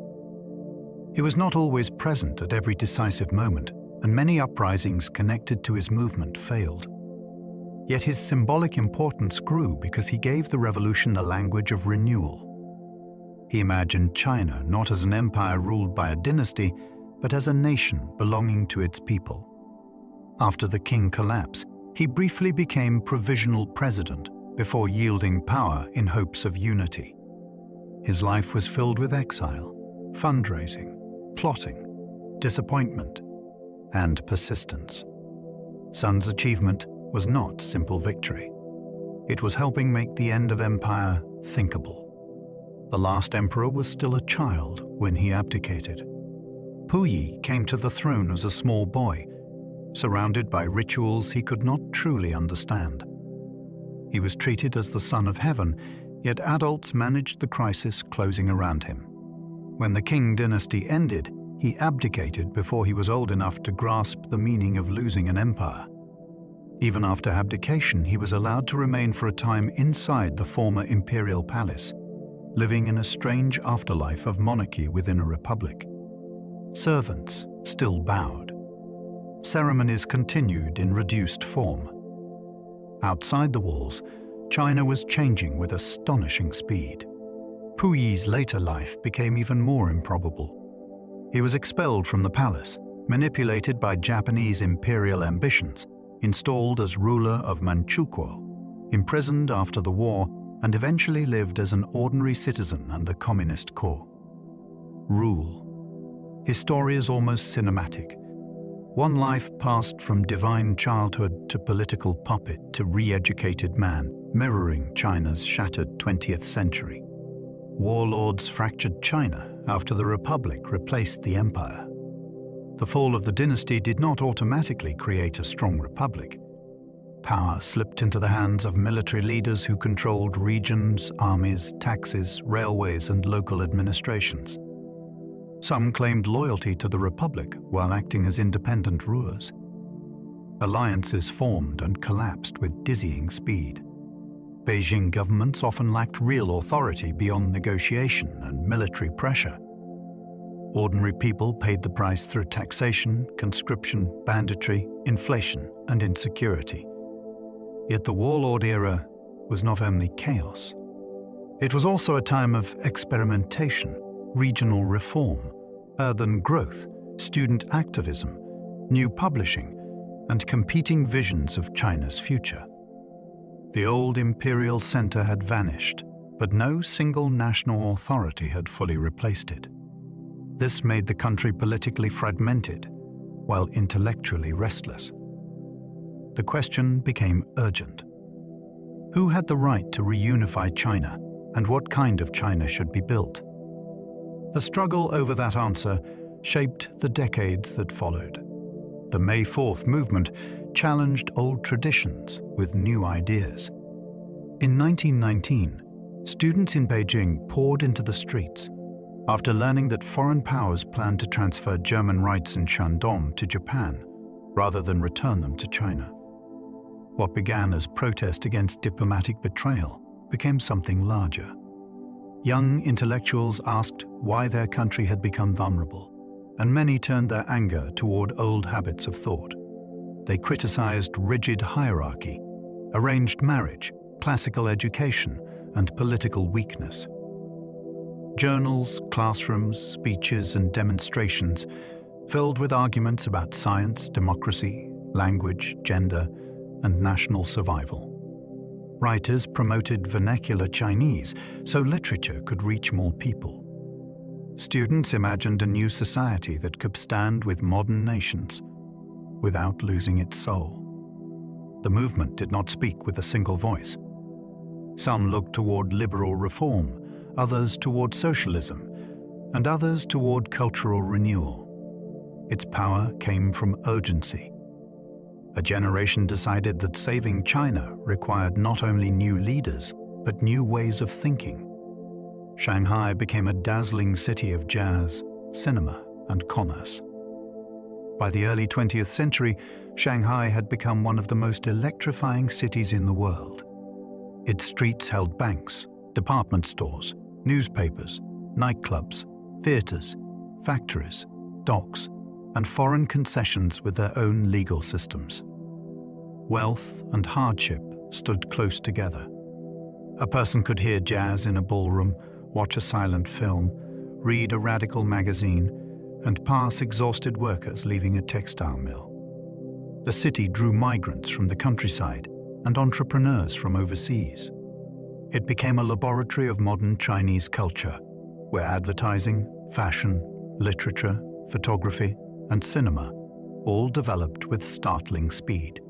He was not always present at every decisive moment, and many uprisings connected to his movement failed. Yet his symbolic importance grew because he gave the revolution a language of renewal. He imagined China not as an empire ruled by a dynasty, but as a nation belonging to its people. After the Qing collapse, he briefly became provisional president before yielding power in hopes of unity. His life was filled with exile, fundraising, plotting, disappointment, and persistence. Sun's achievement was not simple victory. It was helping make the end of empire thinkable. The last emperor was still a child when he abdicated. Puyi came to the throne as a small boy, surrounded by rituals he could not truly understand. He was treated as the son of heaven, yet adults managed the crisis closing around him. When the Qing dynasty ended, he abdicated before he was old enough to grasp the meaning of losing an empire. Even after abdication, he was allowed to remain for a time inside the former imperial palace, living in a strange afterlife of monarchy within a republic. Servants still bowed. Ceremonies continued in reduced form. Outside the walls, China was changing with astonishing speed. Puyi's later life became even more improbable. He was expelled from the palace, manipulated by Japanese imperial ambitions, installed as ruler of Manchukuo, imprisoned after the war, and eventually lived as an ordinary citizen under communist Kuo. Rule. His story is almost cinematic. One life passed from divine childhood to political puppet to re-educated man, mirroring China's shattered 20th century. Warlords fractured China after the Republic replaced the empire. The fall of the dynasty did not automatically create a strong republic. Power slipped into the hands of military leaders who controlled regions, armies, taxes, railways, and local administrations. Some claimed loyalty to the Republic while acting as independent rulers. Alliances formed and collapsed with dizzying speed. Beijing governments often lacked real authority beyond negotiation and military pressure. Ordinary people paid the price through taxation, conscription, banditry, inflation, and insecurity. Yet the warlord era was not only chaos. It was also a time of experimentation, regional reform, urban growth, student activism, new publishing, and competing visions of China's future. The old imperial center had vanished, but no single national authority had fully replaced it. This made the country politically fragmented, while intellectually restless. The question became urgent. Who had the right to reunify China, and what kind of China should be built? The struggle over that answer shaped the decades that followed. The May 4th movement challenged old traditions with new ideas. In 1919, students in Beijing poured into the streets after learning that foreign powers planned to transfer German rights in Shandong to Japan rather than return them to China. What began as protest against diplomatic betrayal became something larger. Young intellectuals asked why their country had become vulnerable, and many turned their anger toward old habits of thought. They criticized rigid hierarchy, arranged marriage, classical education, and political weakness. Journals, classrooms, speeches, and demonstrations filled with arguments about science, democracy, language, gender, and national survival. Writers promoted vernacular Chinese so literature could reach more people. Students imagined a new society that could stand with modern nations without losing its soul. The movement did not speak with a single voice. Some looked toward liberal reform, others toward socialism, and others toward cultural renewal. Its power came from urgency. A generation decided that saving China required not only new leaders, but new ways of thinking. Shanghai became a dazzling city of jazz, cinema, and commerce. By the early 20th century, Shanghai had become one of the most electrifying cities in the world. Its streets held banks, department stores, newspapers, nightclubs, theaters, factories, docks, and foreign concessions with their own legal systems. Wealth and hardship stood close together. A person could hear jazz in a ballroom, watch a silent film, read a radical magazine, and pass exhausted workers leaving a textile mill. The city drew migrants from the countryside and entrepreneurs from overseas. It became a laboratory of modern Chinese culture, where advertising, fashion, literature, photography, and cinema all developed with startling speed.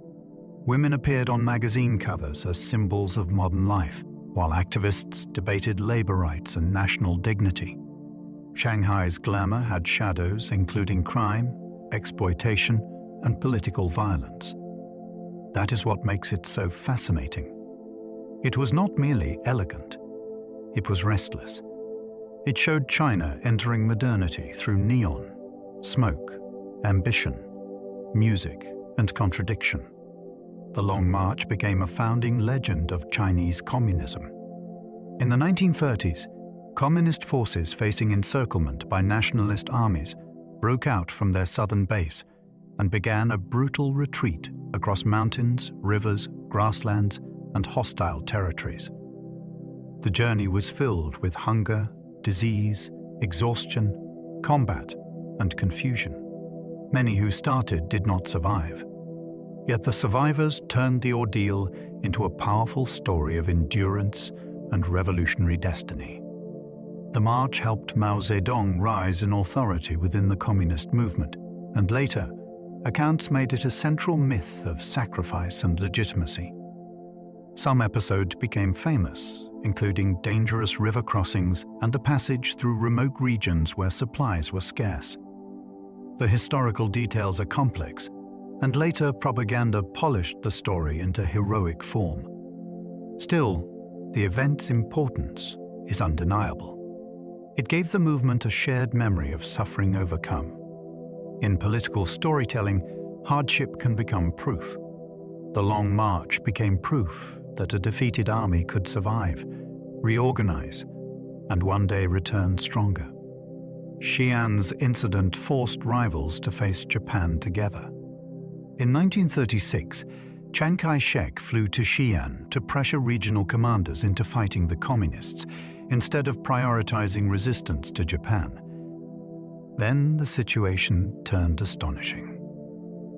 Women appeared on magazine covers as symbols of modern life, while activists debated labor rights and national dignity. Shanghai's glamour had shadows including crime, exploitation, and political violence. That is what makes it so fascinating. It was not merely elegant, it was restless. It showed China entering modernity through neon, smoke, ambition, music, and contradiction. The Long March became a founding legend of Chinese communism. In the 1930s, communist forces facing encirclement by nationalist armies broke out from their southern base and began a brutal retreat across mountains, rivers, grasslands, and hostile territories. The journey was filled with hunger, disease, exhaustion, combat, and confusion. Many who started did not survive. Yet the survivors turned the ordeal into a powerful story of endurance and revolutionary destiny. The march helped Mao Zedong rise in authority within the communist movement, and later, accounts made it a central myth of sacrifice and legitimacy. Some episodes became famous, including dangerous river crossings and the passage through remote regions where supplies were scarce. The historical details are complex, and later propaganda polished the story into heroic form. Still, the event's importance is undeniable. It gave the movement a shared memory of suffering overcome. In political storytelling, hardship can become proof. The Long March became proof that a defeated army could survive, reorganize, and one day return stronger. Xi'an's incident forced rivals to face Japan together. In 1936, Chiang Kai-shek flew to Xi'an to pressure regional commanders into fighting the communists, instead of prioritizing resistance to Japan. Then the situation turned astonishing.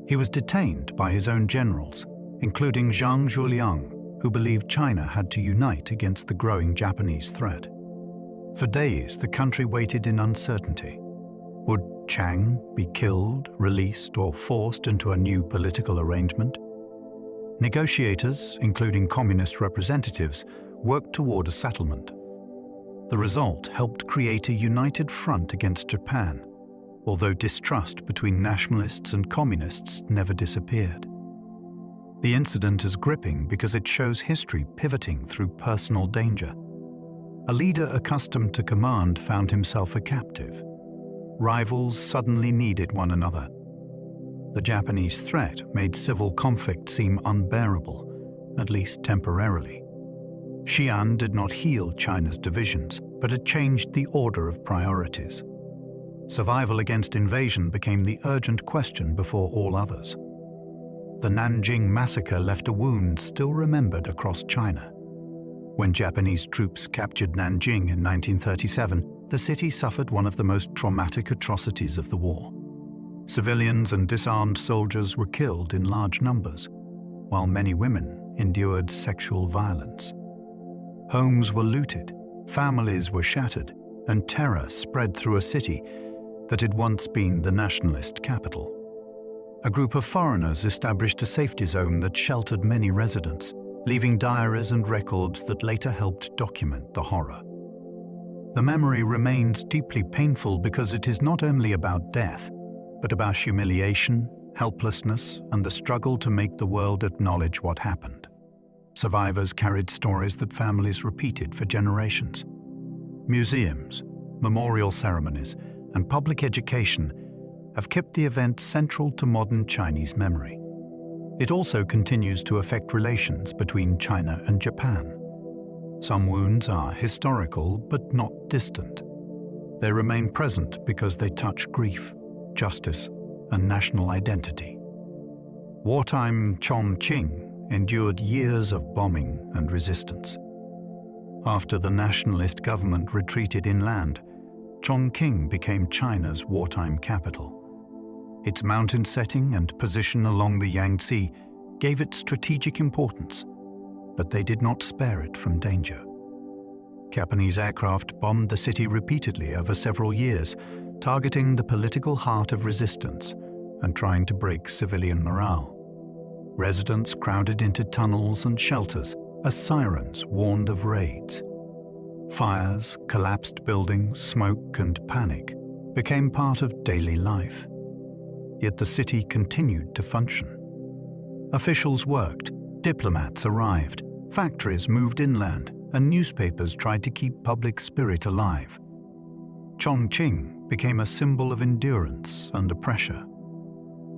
He was detained by his own generals, including Zhang Zhuliang, who believed China had to unite against the growing Japanese threat. For days, the country waited in uncertainty. Would Chiang be killed, released, or forced into a new political arrangement? Negotiators, including communist representatives, worked toward a settlement. The result helped create a united front against Japan, although distrust between nationalists and communists never disappeared. The incident is gripping because it shows history pivoting through personal danger. A leader accustomed to command found himself a captive. Rivals suddenly needed one another. The Japanese threat made civil conflict seem unbearable, at least temporarily. Xi'an did not heal China's divisions, but it changed the order of priorities. Survival against invasion became the urgent question before all others. The Nanjing massacre left a wound still remembered across China. When Japanese troops captured Nanjing in 1937, the city suffered one of the most traumatic atrocities of the war. Civilians and disarmed soldiers were killed in large numbers, while many women endured sexual violence. Homes were looted, families were shattered, and terror spread through a city that had once been the nationalist capital. A group of foreigners established a safety zone that sheltered many residents, leaving diaries and records that later helped document the horror. The memory remains deeply painful because it is not only about death, but about humiliation, helplessness, and the struggle to make the world acknowledge what happened. Survivors carried stories that families repeated for generations. Museums, memorial ceremonies, and public education have kept the event central to modern Chinese memory. It also continues to affect relations between China and Japan. Some wounds are historical but not distant. They remain present because they touch grief, justice, and national identity. Wartime Chongqing endured years of bombing and resistance. After the nationalist government retreated inland, Chongqing became China's wartime capital. Its mountain setting and position along the Yangtze gave it strategic importance, but they did not spare it from danger. Japanese aircraft bombed the city repeatedly over several years, targeting the political heart of resistance and trying to break civilian morale. Residents crowded into tunnels and shelters as sirens warned of raids. Fires, collapsed buildings, smoke, and panic became part of daily life. Yet the city continued to function. Officials worked, diplomats arrived, factories moved inland, and newspapers tried to keep public spirit alive. Chongqing became a symbol of endurance under pressure.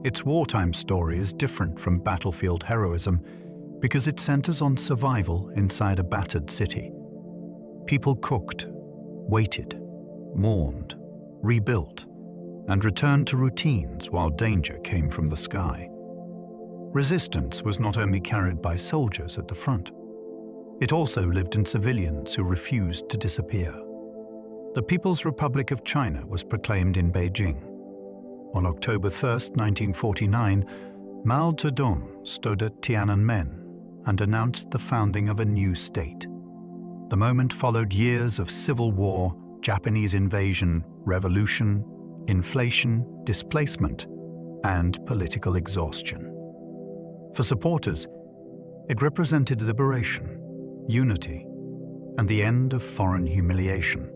Its wartime story is different from battlefield heroism because it centers on survival inside a battered city. People cooked, waited, mourned, rebuilt, and returned to routines while danger came from the sky. Resistance was not only carried by soldiers at the front, it also lived in civilians who refused to disappear. The People's Republic of China was proclaimed in Beijing. On October 1, 1949, Mao Zedong stood at Tiananmen and announced the founding of a new state. The moment followed years of civil war, Japanese invasion, revolution, inflation, displacement, and political exhaustion. For supporters, it represented liberation, unity, and the end of foreign humiliation.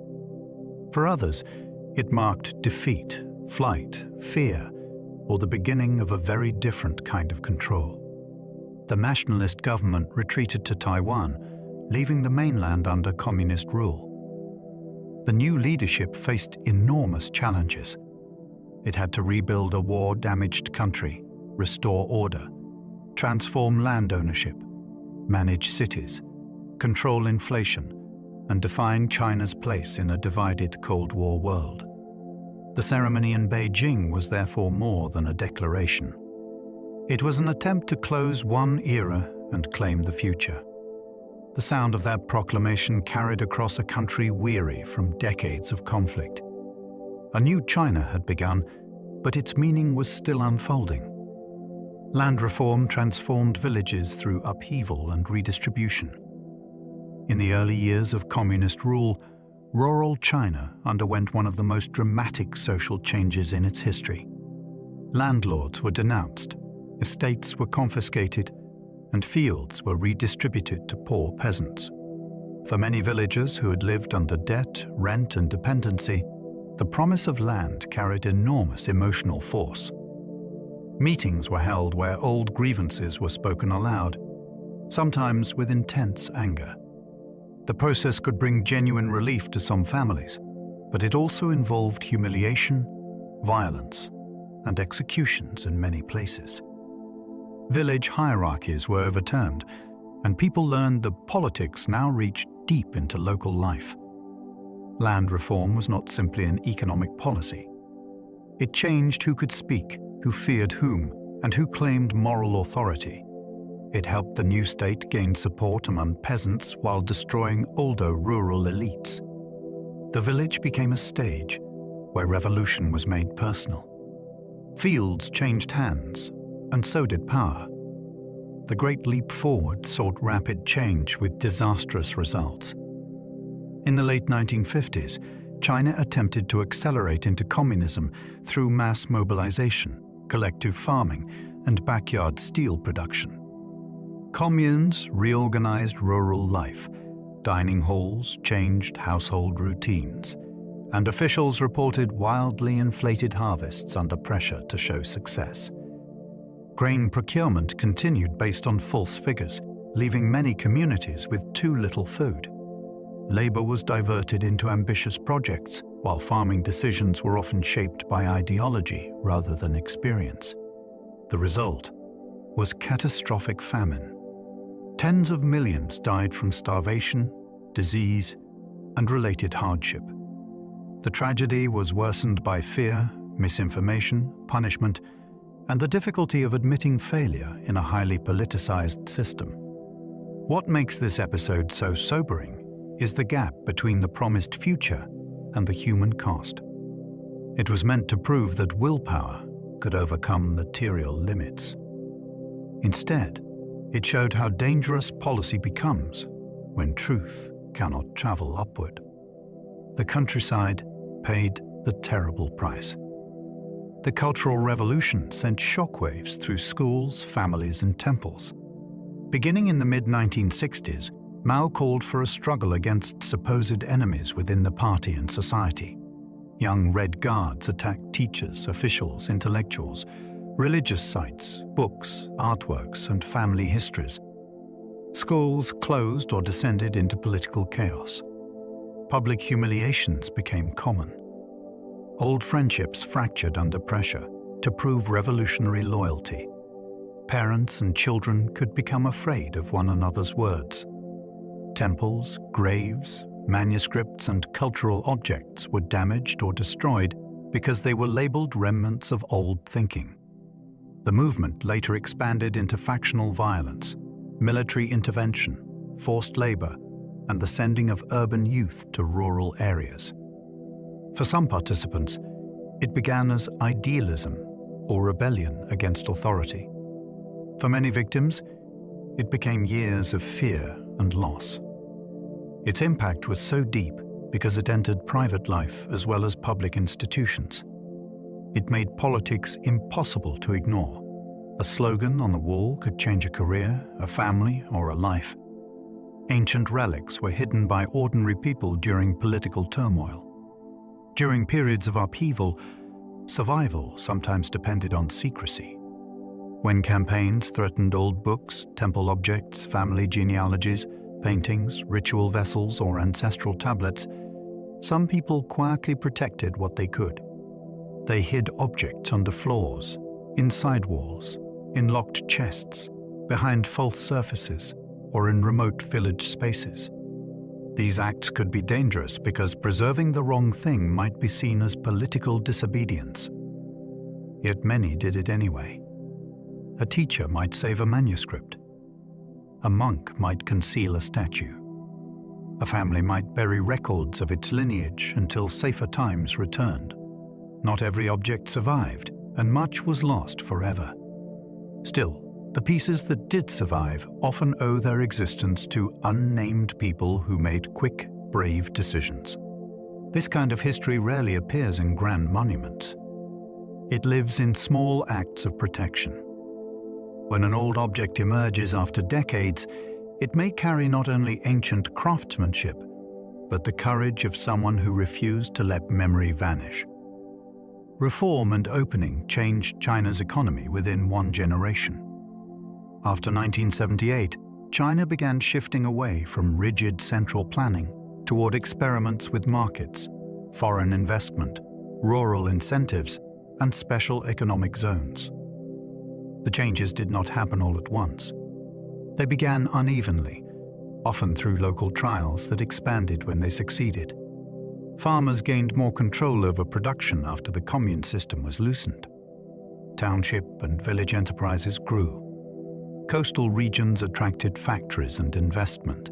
For others, it marked defeat, flight, fear, or the beginning of a very different kind of control. The nationalist government retreated to Taiwan, leaving the mainland under communist rule. The new leadership faced enormous challenges. It had to rebuild a war-damaged country, restore order, transform land ownership, manage cities, control inflation, and define China's place in a divided Cold War world. The ceremony in Beijing was therefore more than a declaration. It was an attempt to close one era and claim the future. The sound of that proclamation carried across a country weary from decades of conflict. A new China had begun, but its meaning was still unfolding. Land reform transformed villages through upheaval and redistribution. In the early years of communist rule, rural China underwent one of the most dramatic social changes in its history. Landlords were denounced, estates were confiscated, and fields were redistributed to poor peasants. For many villagers who had lived under debt, rent, and dependency, the promise of land carried enormous emotional force. Meetings were held where old grievances were spoken aloud, sometimes with intense anger. The process could bring genuine relief to some families, but it also involved humiliation, violence, and executions in many places. Village hierarchies were overturned, and people learned that politics now reached deep into local life. Land reform was not simply an economic policy. It changed who could speak, who feared whom, and who claimed moral authority. It helped the new state gain support among peasants while destroying older rural elites. The village became a stage where revolution was made personal. Fields changed hands, and so did power. The Great Leap Forward sought rapid change with disastrous results. In the late 1950s, China attempted to accelerate into communism through mass mobilization, collective farming, and backyard steel production. Communes reorganized rural life, dining halls changed household routines, and officials reported wildly inflated harvests under pressure to show success. Grain procurement continued based on false figures, leaving many communities with too little food. Labor was diverted into ambitious projects, while farming decisions were often shaped by ideology rather than experience. The result was catastrophic famine. Tens of millions died from starvation, disease, and related hardship. The tragedy was worsened by fear, misinformation, punishment, and the difficulty of admitting failure in a highly politicized system. What makes this episode so sobering is the gap between the promised future and the human cost. It was meant to prove that willpower could overcome material limits. Instead, it showed how dangerous policy becomes when truth cannot travel upward. The countryside paid the terrible price. The Cultural Revolution sent shockwaves through schools, families, and temples. Beginning in the mid-1960s, Mao called for a struggle against supposed enemies within the party and society. Young Red Guards attacked teachers, officials, intellectuals, religious sites, books, artworks, and family histories. Schools closed or descended into political chaos. Public humiliations became common. Old friendships fractured under pressure to prove revolutionary loyalty. Parents and children could become afraid of one another's words. Temples, graves, manuscripts, and cultural objects were damaged or destroyed because they were labeled remnants of old thinking. The movement later expanded into factional violence, military intervention, forced labor, and the sending of urban youth to rural areas. For some participants, it began as idealism or rebellion against authority. For many victims, it became years of fear and loss. Its impact was so deep because it entered private life as well as public institutions. It made politics impossible to ignore. A slogan on the wall could change a career, a family, or a life. Ancient relics were hidden by ordinary people during political turmoil. During periods of upheaval, survival sometimes depended on secrecy. When campaigns threatened old books, temple objects, family genealogies, paintings, ritual vessels, or ancestral tablets, some people quietly protected what they could. They hid objects under floors, inside walls, in locked chests, behind false surfaces, or in remote village spaces. These acts could be dangerous because preserving the wrong thing might be seen as political disobedience. Yet many did it anyway. A teacher might save a manuscript. a monk might conceal a statue. A family might bury records of its lineage until safer times returned. Not every object survived, and much was lost forever. Still, the pieces that did survive often owe their existence to unnamed people who made quick, brave decisions. This kind of history rarely appears in grand monuments. It lives in small acts of protection. When an old object emerges after decades, it may carry not only ancient craftsmanship, but the courage of someone who refused to let memory vanish. Reform and opening changed China's economy within one generation. After 1978, China began shifting away from rigid central planning toward experiments with markets, foreign investment, rural incentives, and special economic zones. The changes did not happen all at once. They began unevenly, often through local trials that expanded when they succeeded. Farmers gained more control over production after the commune system was loosened. Township and village enterprises grew. Coastal regions attracted factories and investment.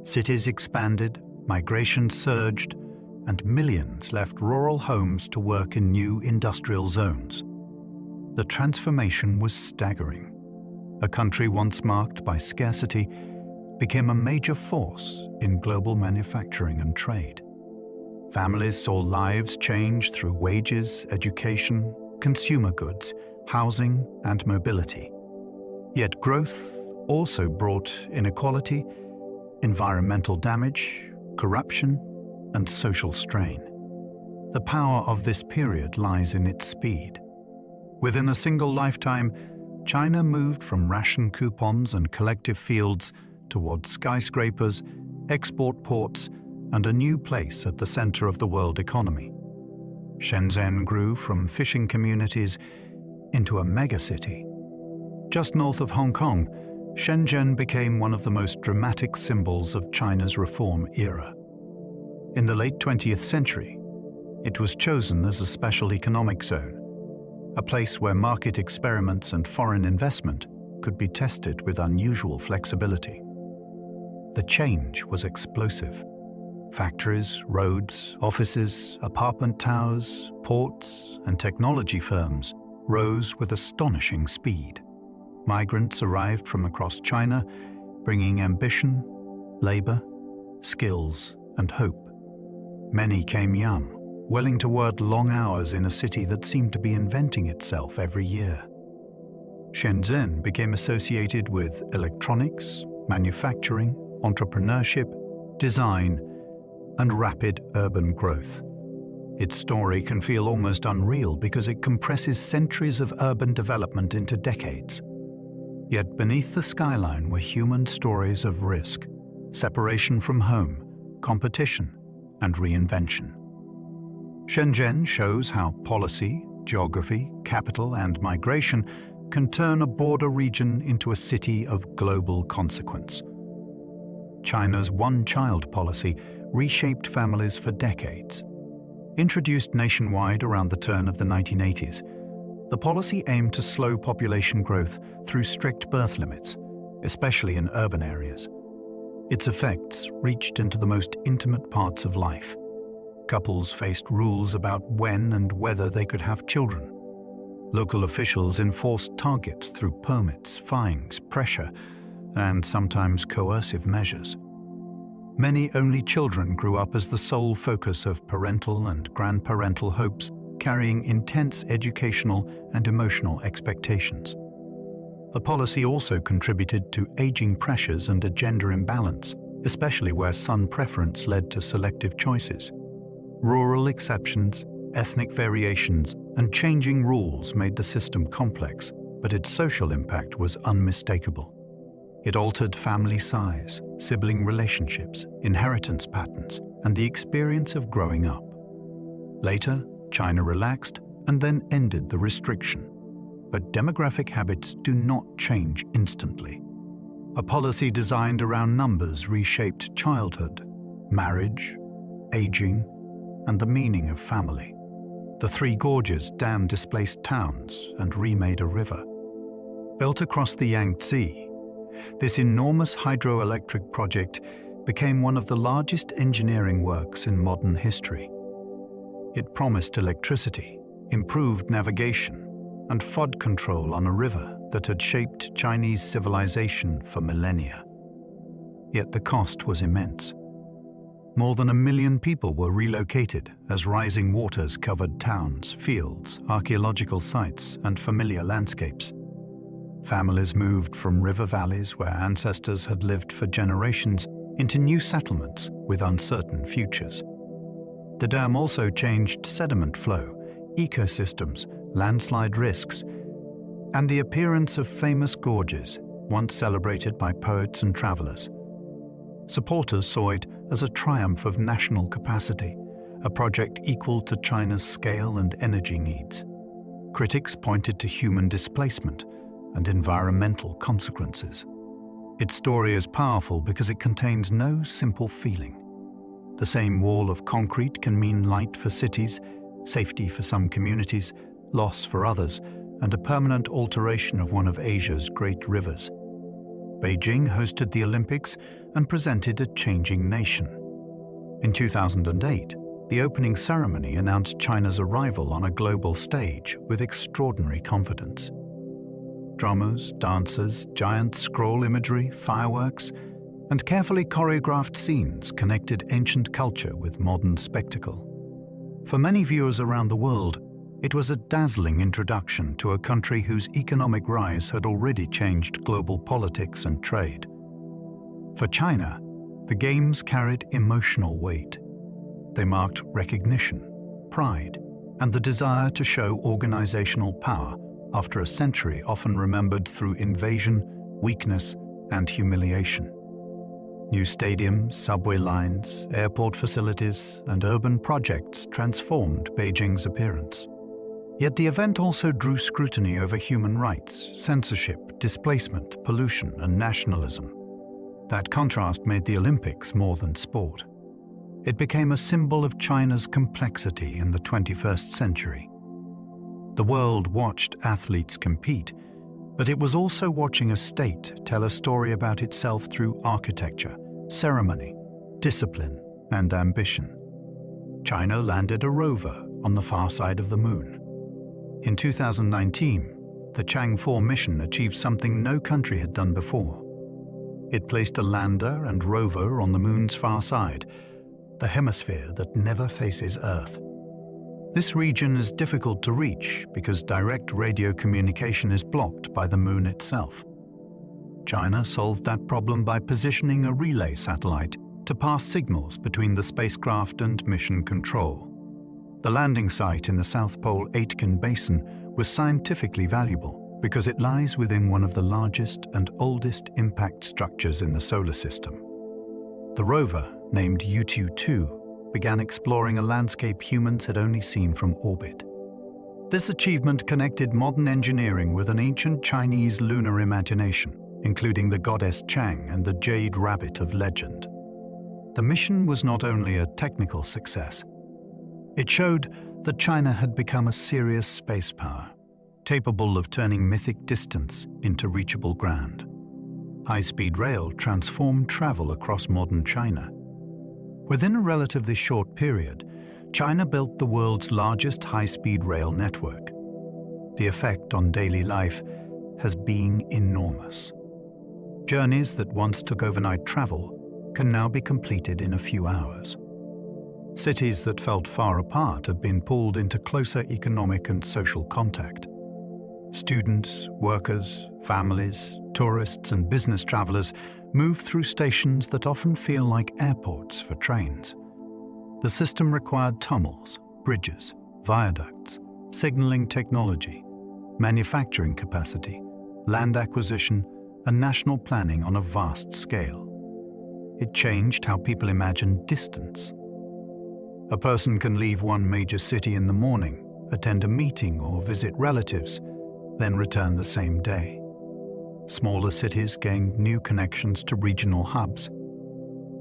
Cities expanded, migration surged, and millions left rural homes to work in new industrial zones. The transformation was staggering. A country once marked by scarcity became a major force in global manufacturing and trade. Families saw lives change through wages, education, consumer goods, housing, and mobility. Yet growth also brought inequality, environmental damage, corruption, and social strain. The power of this period lies in its speed. Within a single lifetime, China moved from ration coupons and collective fields towards skyscrapers, export ports, and a new place at the center of the world economy. Shenzhen grew from fishing communities into a megacity. Just north of Hong Kong, Shenzhen became one of the most dramatic symbols of China's reform era. In the late 20th century, it was chosen as a special economic zone, a place where market experiments and foreign investment could be tested with unusual flexibility. The change was explosive. Factories, roads, offices, apartment towers, ports, and technology firms rose with astonishing speed. Migrants arrived from across China, bringing ambition, labor, skills, and hope. Many came young, willing to work long hours in a city that seemed to be inventing itself every year. Shenzhen became associated with electronics, manufacturing, entrepreneurship, design, and rapid urban growth. Its story can feel almost unreal because it compresses centuries of urban development into decades. Yet beneath the skyline were human stories of risk, separation from home, competition, and reinvention. Shenzhen shows how policy, geography, capital, and migration can turn a border region into a city of global consequence. China's one-child policy reshaped families for decades. Introduced nationwide around the turn of the 1980s, the policy aimed to slow population growth through strict birth limits, especially in urban areas. Its effects reached into the most intimate parts of life. Couples faced rules about when and whether they could have children. Local officials enforced targets through permits, fines, pressure, and sometimes coercive measures. Many only children grew up as the sole focus of parental and grandparental hopes, carrying intense educational and emotional expectations. The policy also contributed to aging pressures and a gender imbalance, especially where son preference led to selective choices. Rural exceptions, ethnic variations, and changing rules made the system complex, but its social impact was unmistakable. It altered family size, sibling relationships, inheritance patterns, and the experience of growing up. Later, China relaxed and then ended the restriction. But demographic habits do not change instantly. A policy designed around numbers reshaped childhood, marriage, aging, and the meaning of family. The Three Gorges Dam displaced towns and remade a river. Built across the Yangtze, This enormous hydroelectric project became one of the largest engineering works in modern history. It promised electricity, improved navigation, and flood control on a river that had shaped Chinese civilization for millennia. Yet the cost was immense. More than 1 million people were relocated as rising waters covered towns, fields, archaeological sites, and familiar landscapes. Families moved from river valleys where ancestors had lived for generations into new settlements with uncertain futures. The dam also changed sediment flow, ecosystems, landslide risks, and the appearance of famous gorges, once celebrated by poets and travelers. Supporters saw it as a triumph of national capacity, a project equal to China's scale and energy needs. Critics pointed to human displacement and environmental consequences. Its story is powerful because it contains no simple feeling. The same wall of concrete can mean light for cities, safety for some communities, loss for others, and a permanent alteration of one of Asia's great rivers. Beijing hosted the Olympics and presented a changing nation. In 2008, the opening ceremony announced China's arrival on a global stage with extraordinary confidence. Drummers, dancers, giant scroll imagery, fireworks, and carefully choreographed scenes connected ancient culture with modern spectacle. For many viewers around the world, it was a dazzling introduction to a country whose economic rise had already changed global politics and trade. For China, the Games carried emotional weight. They marked recognition, pride, and the desire to show organizational power after a century often remembered through invasion, weakness, and humiliation. New stadiums, subway lines, airport facilities, and urban projects transformed Beijing's appearance. Yet the event also drew scrutiny over human rights, censorship, displacement, pollution, and nationalism. That contrast made the Olympics more than sport. It became a symbol of China's complexity in the 21st century. The world watched athletes compete, but it was also watching a state tell a story about itself through architecture, ceremony, discipline, and ambition. China landed a rover on the far side of the moon. In 2019, the Chang'e 4 mission achieved something no country had done before. It placed a lander and rover on the moon's far side, the hemisphere that never faces Earth. This region is difficult to reach because direct radio communication is blocked by the moon itself. China solved that problem by positioning a relay satellite to pass signals between the spacecraft and mission control. The landing site in the South Pole Aitken Basin was scientifically valuable because it lies within one of the largest and oldest impact structures in the solar system. The rover, named Yutu-2, began exploring a landscape humans had only seen from orbit. This achievement connected modern engineering with an ancient Chinese lunar imagination, including the goddess Chang and the jade rabbit of legend. The mission was not only a technical success. It showed that China had become a serious space power, capable of turning mythic distance into reachable ground. High-speed rail transformed travel across modern China. Within a relatively short period, China built the world's largest high-speed rail network. The effect on daily life has been enormous. Journeys that once took overnight travel can now be completed in a few hours. Cities that felt far apart have been pulled into closer economic and social contact. Students, workers, families, tourists, and business travelers move through stations that often feel like airports for trains. The system required tunnels, bridges, viaducts, signaling technology, manufacturing capacity, land acquisition, and national planning on a vast scale. It changed how people imagined distance. A person can leave one major city in the morning, attend a meeting or visit relatives, then return the same day. Smaller cities gained new connections to regional hubs.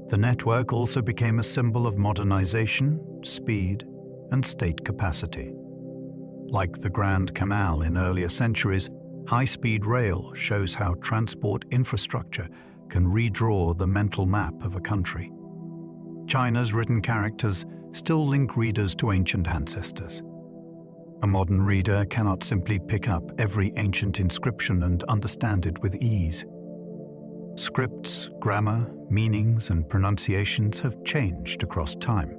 The network also became a symbol of modernization, speed, and state capacity. Like the Grand Canal in earlier centuries, High-speed rail shows how transport infrastructure can redraw the mental map of a country. China's written characters still link readers to ancient ancestors. A modern reader cannot simply pick up every ancient inscription and understand it with ease. Scripts, grammar, meanings, and pronunciations have changed across time.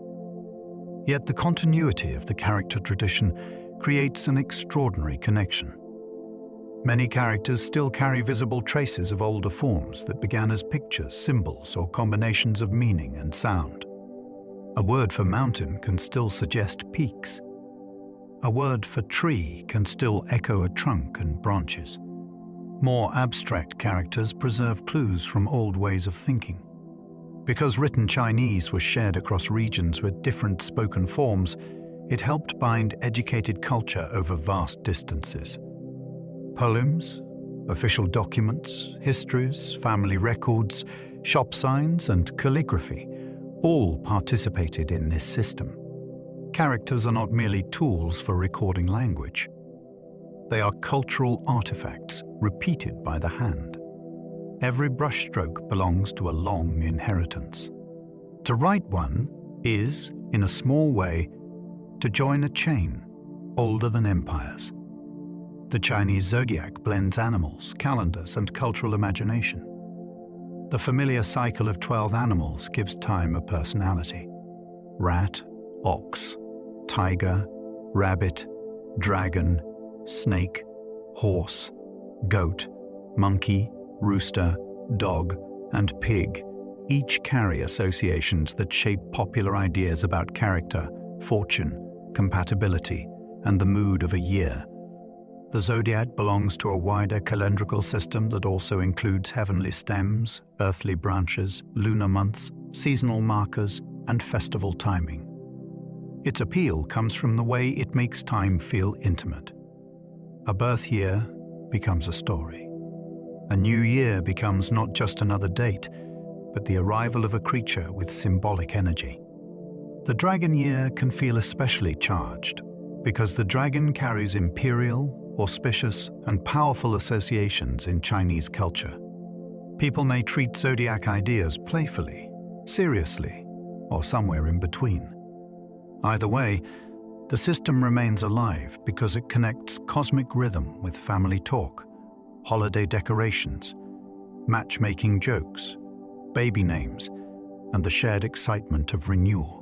Yet the continuity of the character tradition creates an extraordinary connection. Many characters still carry visible traces of older forms that began as pictures, symbols, or combinations of meaning and sound. A word for mountain can still suggest peaks. A word for tree can still echo a trunk and branches. More abstract characters preserve clues from old ways of thinking. Because written Chinese was shared across regions with different spoken forms, it helped bind educated culture over vast distances. Poems, official documents, histories, family records, shop signs, and calligraphy all participated in this system. Characters are not merely tools for recording language. They are cultural artifacts repeated by the hand. Every brushstroke belongs to a long inheritance. To write one is, in a small way, to join a chain older than empires. The Chinese zodiac blends animals, calendars, and cultural imagination. The familiar cycle of 12 animals gives time a personality. Rat, ox, tiger, rabbit, dragon, snake, horse, goat, monkey, rooster, dog, and pig each carry associations that shape popular ideas about character, fortune, compatibility, and the mood of a year. The zodiac belongs to a wider calendrical system that also includes heavenly stems, earthly branches, lunar months, seasonal markers, and festival timing. Its appeal comes from the way it makes time feel intimate. A birth year becomes a story. A new year becomes not just another date, but the arrival of a creature with symbolic energy. The dragon year can feel especially charged because the dragon carries imperial, auspicious, and powerful associations in Chinese culture. People may treat zodiac ideas playfully, seriously, or somewhere in between. Either way, the system remains alive because it connects cosmic rhythm with family talk, holiday decorations, matchmaking jokes, baby names, and the shared excitement of renewal.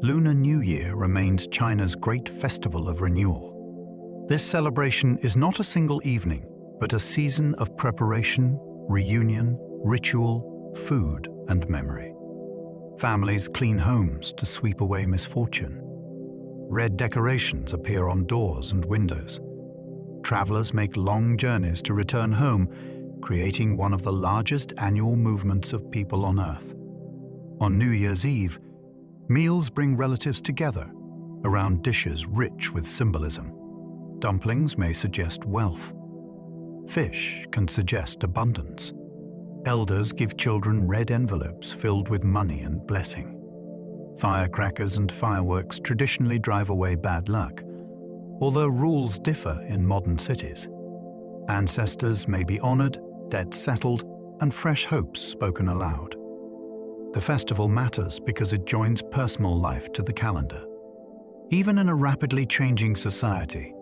Lunar New Year remains China's great festival of renewal. This celebration is not a single evening, but a season of preparation, reunion, ritual, food, and memory. Families clean homes to sweep away misfortune. Red decorations appear on doors and windows. Travelers make long journeys to return home, creating one of the largest annual movements of people on Earth. On New Year's Eve, meals bring relatives together around dishes rich with symbolism. Dumplings may suggest wealth. Fish can suggest abundance. Elders give children red envelopes filled with money and blessing. Firecrackers and fireworks traditionally drive away bad luck, although rules differ in modern cities. Ancestors may be honored, debts settled, and fresh hopes spoken aloud. The festival matters because it joins personal life to the calendar. Even in a rapidly changing society,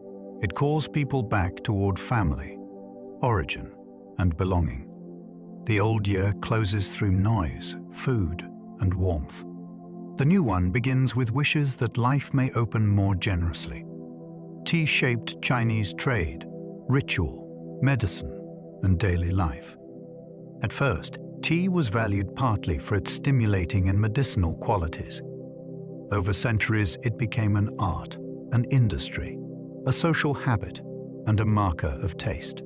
it calls people back toward family, origin, and belonging. The old year closes through noise, food, and warmth. The new one begins with wishes that life may open more generously. Tea shaped Chinese trade, ritual, medicine, and daily life. At first, tea was valued partly for its stimulating and medicinal qualities. Over centuries, it became an art, an industry, a social habit, and a marker of taste.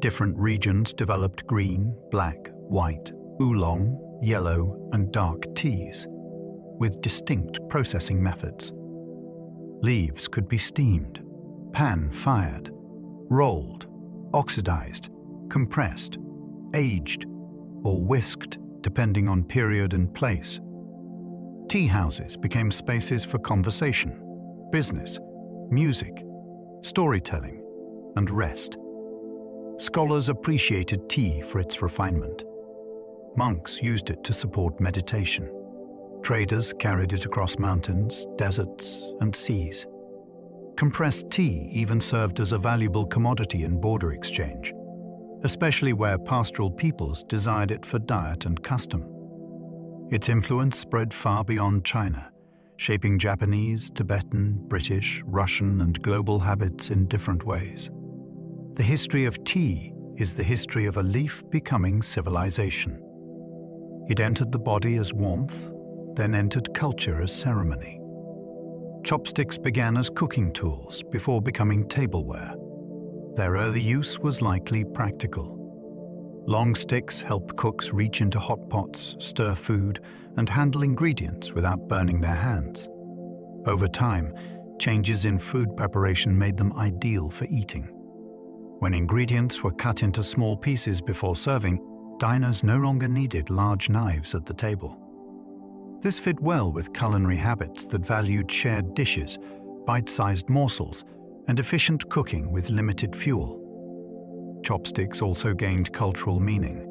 Different regions developed green, black, white, oolong, yellow, and dark teas, with distinct processing methods. Leaves could be steamed, pan-fired, rolled, oxidized, compressed, aged, or whisked, depending on period and place. Tea houses became spaces for conversation, business, music, storytelling, and rest. Scholars appreciated tea for its refinement. Monks used it to support meditation. Traders carried it across mountains, deserts, and seas. Compressed tea even served as a valuable commodity in border exchange, especially where pastoral peoples desired it for diet and custom. Its influence spread far beyond China, shaping Japanese, Tibetan, British, Russian, and global habits in different ways. The history of tea is the history of a leaf becoming civilization. It entered the body as warmth, then entered culture as ceremony. Chopsticks began as cooking tools before becoming tableware. Their early use was likely practical. Long sticks helped cooks reach into hot pots, stir food, and handle ingredients without burning their hands. Over time, changes in food preparation made them ideal for eating. When ingredients were cut into small pieces before serving, diners no longer needed large knives at the table. This fit well with culinary habits that valued shared dishes, bite-sized morsels, and efficient cooking with limited fuel. Chopsticks also gained cultural meaning.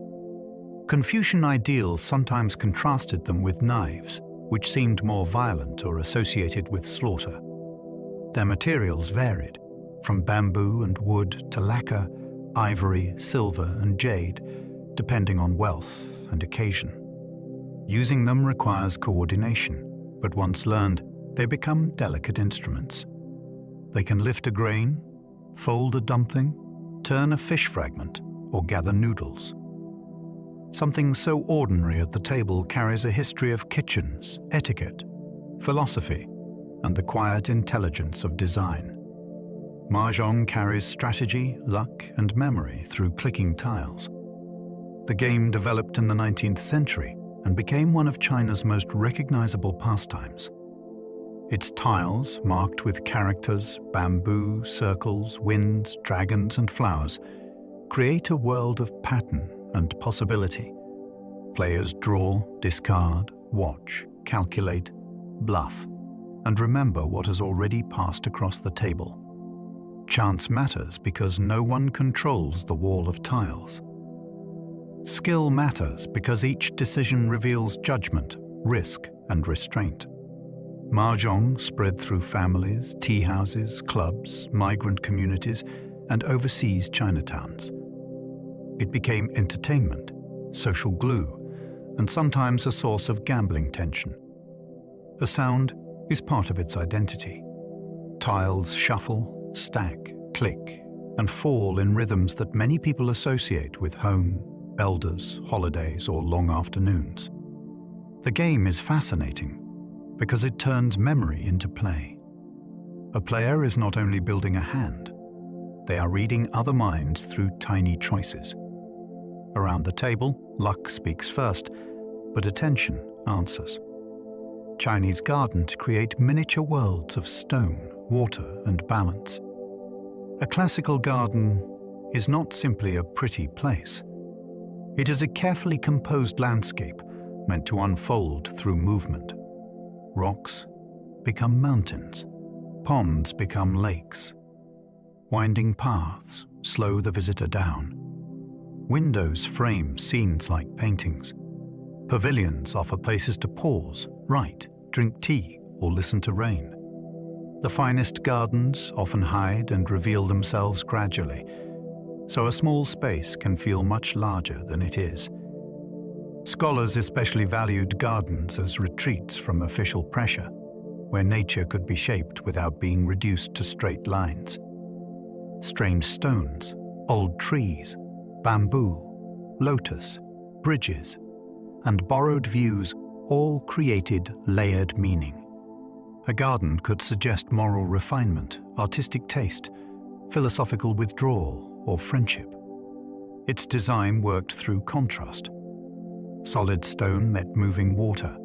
Confucian ideals sometimes contrasted them with knives, which seemed more violent or associated with slaughter. Their materials varied, from bamboo and wood to lacquer, ivory, silver, and jade, depending on wealth and occasion. Using them requires coordination, but once learned, they become delicate instruments. They can lift a grain, fold a dumpling, turn a fish fragment, or gather noodles. Something so ordinary at the table carries a history of kitchens, etiquette, philosophy, and the quiet intelligence of design. Mahjong carries strategy, luck, and memory through clicking tiles. The game developed in the 19th century and became one of China's most recognizable pastimes. Its tiles, marked with characters, bamboo, circles, winds, dragons, and flowers, create a world of pattern and possibility. Players draw, discard, watch, calculate, bluff, and remember what has already passed across the table. Chance matters because no one controls the wall of tiles. Skill matters because each decision reveals judgment, risk, and restraint. Mahjong spread through families, tea houses, clubs, migrant communities, and overseas Chinatowns. It became entertainment, social glue, and sometimes a source of gambling tension. The sound is part of its identity. Tiles shuffle, stack, click, and fall in rhythms that many people associate with home, elders, holidays, or long afternoons. The game is fascinating because it turns memory into play. A player is not only building a hand, they are reading other minds through tiny choices. Around the table, luck speaks first, but attention answers. Chinese gardens create miniature worlds of stone, water, and balance. A classical garden is not simply a pretty place. It is a carefully composed landscape meant to unfold through movement. Rocks become mountains, ponds become lakes. Winding paths slow the visitor down. Windows frame scenes like paintings. Pavilions offer places to pause, write, drink tea, or listen to rain. The finest gardens often hide and reveal themselves gradually, so a small space can feel much larger than it is. Scholars especially valued gardens as retreats from official pressure, where nature could be shaped without being reduced to straight lines. Strange stones, old trees, bamboo, lotus, bridges, and borrowed views all created layered meaning. A garden could suggest moral refinement, artistic taste, philosophical withdrawal, or friendship. Its design worked through contrast. Solid stone met moving water.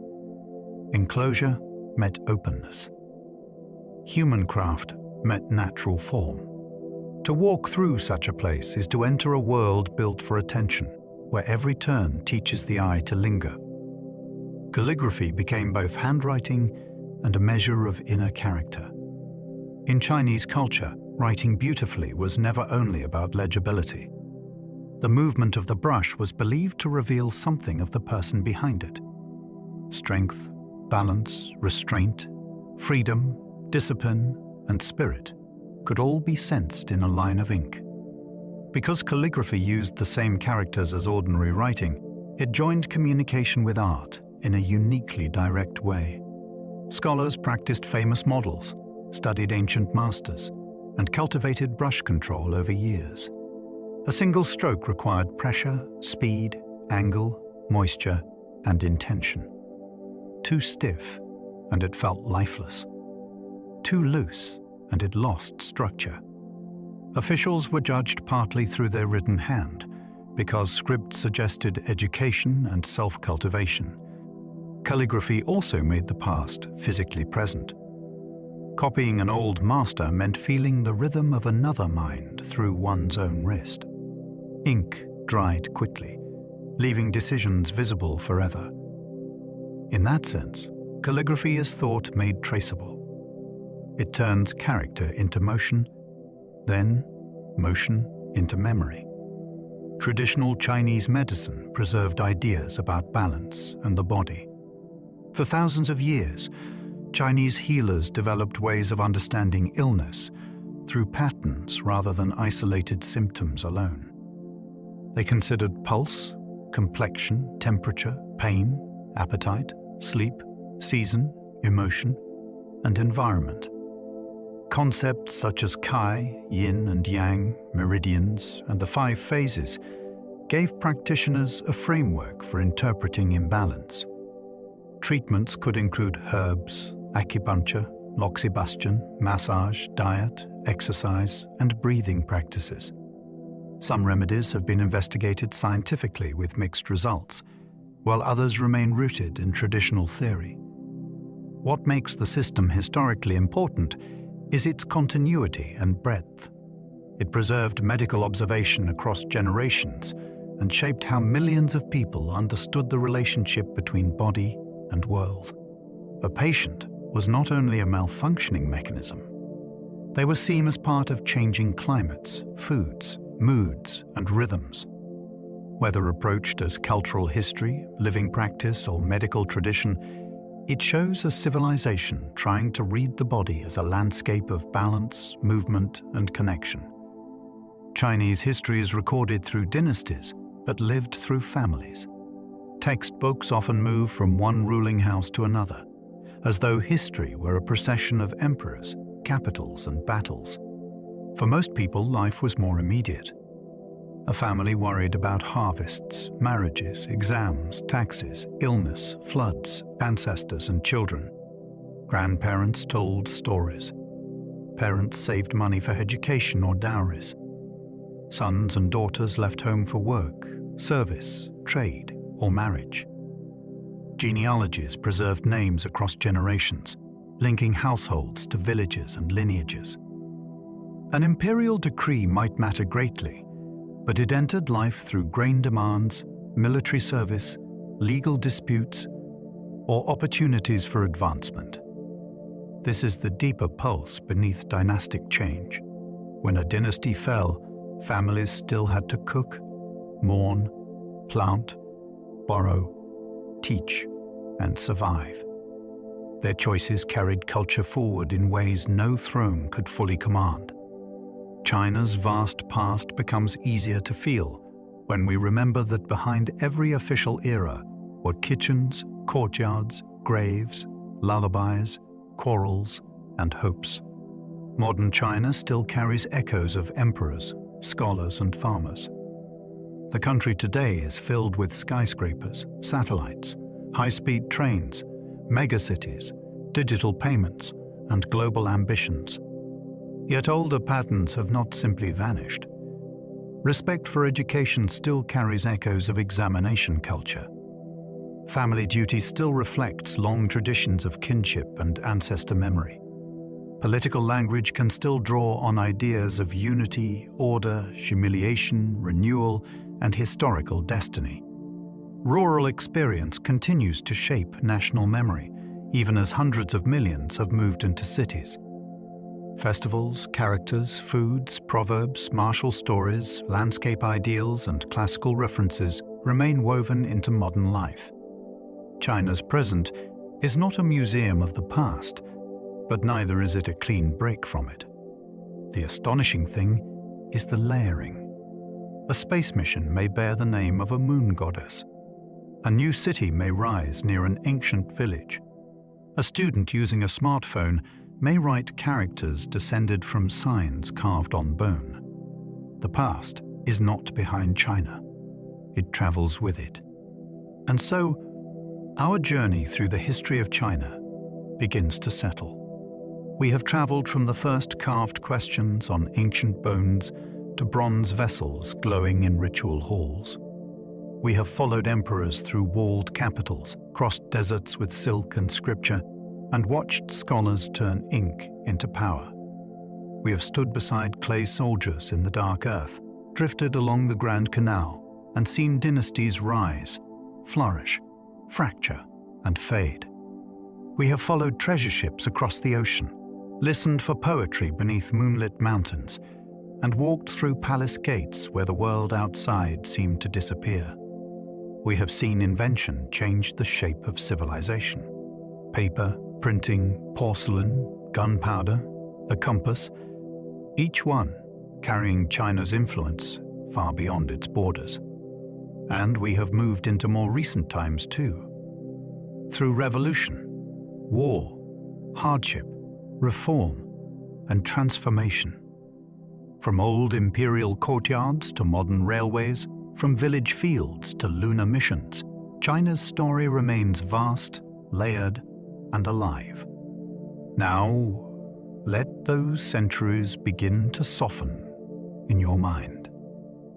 Enclosure met openness. Human craft met natural form. To walk through such a place is to enter a world built for attention, where every turn teaches the eye to linger. Calligraphy became both handwriting and a measure of inner character. In Chinese culture, writing beautifully was never only about legibility. The movement of the brush was believed to reveal something of the person behind it. Strength, balance, restraint, freedom, discipline, and spirit could all be sensed in a line of ink. Because calligraphy used the same characters as ordinary writing, it joined communication with art in a uniquely direct way. Scholars practiced famous models, studied ancient masters, and cultivated brush control over years. A single stroke required pressure, speed, angle, moisture, and intention. Too stiff, and it felt lifeless. Too loose, and it lost structure. Officials were judged partly through their written hand, because script suggested education and self-cultivation. Calligraphy also made the past physically present. Copying an old master meant feeling the rhythm of another mind through one's own wrist. Ink dried quickly, leaving decisions visible forever. In that sense, calligraphy is thought made traceable. It turns character into motion, then motion into memory. Traditional Chinese medicine preserved ideas about balance and the body. For thousands of years, Chinese healers developed ways of understanding illness through patterns rather than isolated symptoms alone. They considered pulse, complexion, temperature, pain, appetite, sleep, season, emotion, and environment. Concepts such as Qi, Yin and Yang, meridians, and the 5 phases gave practitioners a framework for interpreting imbalance. Treatments could include herbs, acupuncture, loxibustion, massage, diet, exercise, and breathing practices. Some remedies have been investigated scientifically with mixed results, while others remain rooted in traditional theory. What makes the system historically important is its continuity and breadth. It preserved medical observation across generations and shaped how millions of people understood the relationship between body and world. A patient was not only a malfunctioning mechanism. They were seen as part of changing climates, foods, moods, and rhythms. Whether approached as cultural history, living practice, or medical tradition, it shows a civilization trying to read the body as a landscape of balance, movement, and connection. Chinese history is recorded through dynasties, but lived through families. Textbooks often move from one ruling house to another, as though history were a procession of emperors, capitals, and battles. For most people, life was more immediate. A family worried about harvests, marriages, exams, taxes, illness, floods, ancestors, and children. Grandparents told stories. Parents saved money for education or dowries. Sons and daughters left home for work, service, trade, or marriage. Genealogies preserved names across generations, linking households to villages and lineages. An imperial decree might matter greatly, but it entered life through grain demands, military service, legal disputes, or opportunities for advancement. This is the deeper pulse beneath dynastic change. When a dynasty fell, families still had to cook, mourn, plant, borrow, teach, and survive. Their choices carried culture forward in ways no throne could fully command. China's vast past becomes easier to feel when we remember that behind every official era were kitchens, courtyards, graves, lullabies, quarrels, and hopes. Modern China still carries echoes of emperors, scholars, and farmers. The country today is filled with skyscrapers, satellites, high-speed trains, megacities, digital payments, and global ambitions. Yet older patterns have not simply vanished. Respect for education still carries echoes of examination culture. Family duty still reflects long traditions of kinship and ancestor memory. Political language can still draw on ideas of unity, order, humiliation, renewal, and historical destiny. Rural experience continues to shape national memory, even as hundreds of millions have moved into cities. Festivals, characters, foods, proverbs, martial stories, landscape ideals, and classical references remain woven into modern life. China's present is not a museum of the past, but neither is it a clean break from it. The astonishing thing is the layering. A space mission may bear the name of a moon goddess. A new city may rise near an ancient village. A student using a smartphone may write characters descended from signs carved on bone. The past is not behind China. It travels with it. And so, our journey through the history of China begins to settle. We have traveled from the first carved questions on ancient bones to bronze vessels glowing in ritual halls. We have followed emperors through walled capitals, crossed deserts with silk and scripture, and watched scholars turn ink into power. We have stood beside clay soldiers in the dark earth, drifted along the Grand Canal, and seen dynasties rise, flourish, fracture, and fade. We have followed treasure ships across the ocean, listened for poetry beneath moonlit mountains, and walked through palace gates where the world outside seemed to disappear. We have seen invention change the shape of civilization. Paper, printing, porcelain, gunpowder, the compass, each one carrying China's influence far beyond its borders. And we have moved into more recent times too. Through revolution, war, hardship, reform, and transformation. From old imperial courtyards to modern railways, from village fields to lunar missions, China's story remains vast, layered, and alive. Now, let those centuries begin to soften in your mind.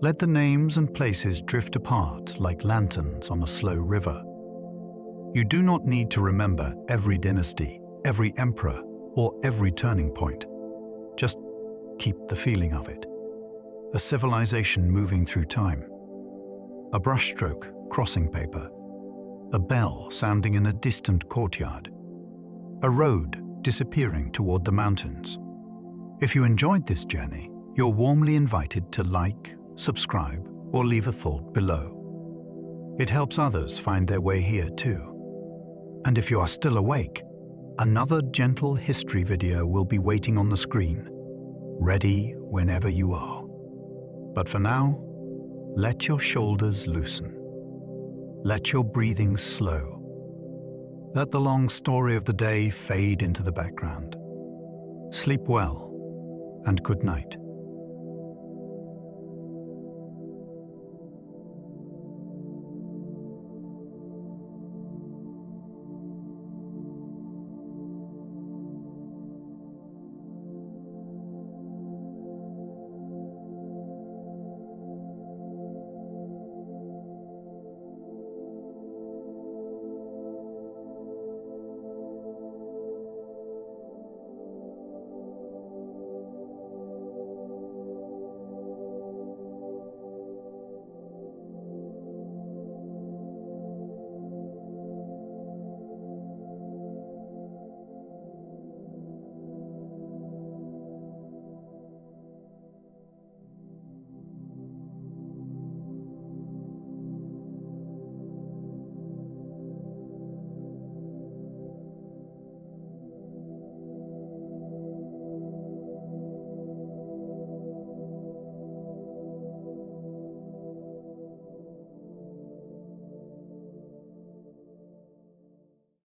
Let the names and places drift apart like lanterns on a slow river. You do not need to remember every dynasty, every emperor, or every turning point. Just keep the feeling of it. A civilization moving through time. A brushstroke crossing paper. A bell sounding in a distant courtyard. A road disappearing toward the mountains. If you enjoyed this journey, you're warmly invited to like, subscribe, or leave a thought below. It helps others find their way here too. And if you are still awake, another gentle history video will be waiting on the screen, ready whenever you are. But for now, let your shoulders loosen. Let your breathing slow. Let the long story of the day fade into the background. Sleep well, and good night.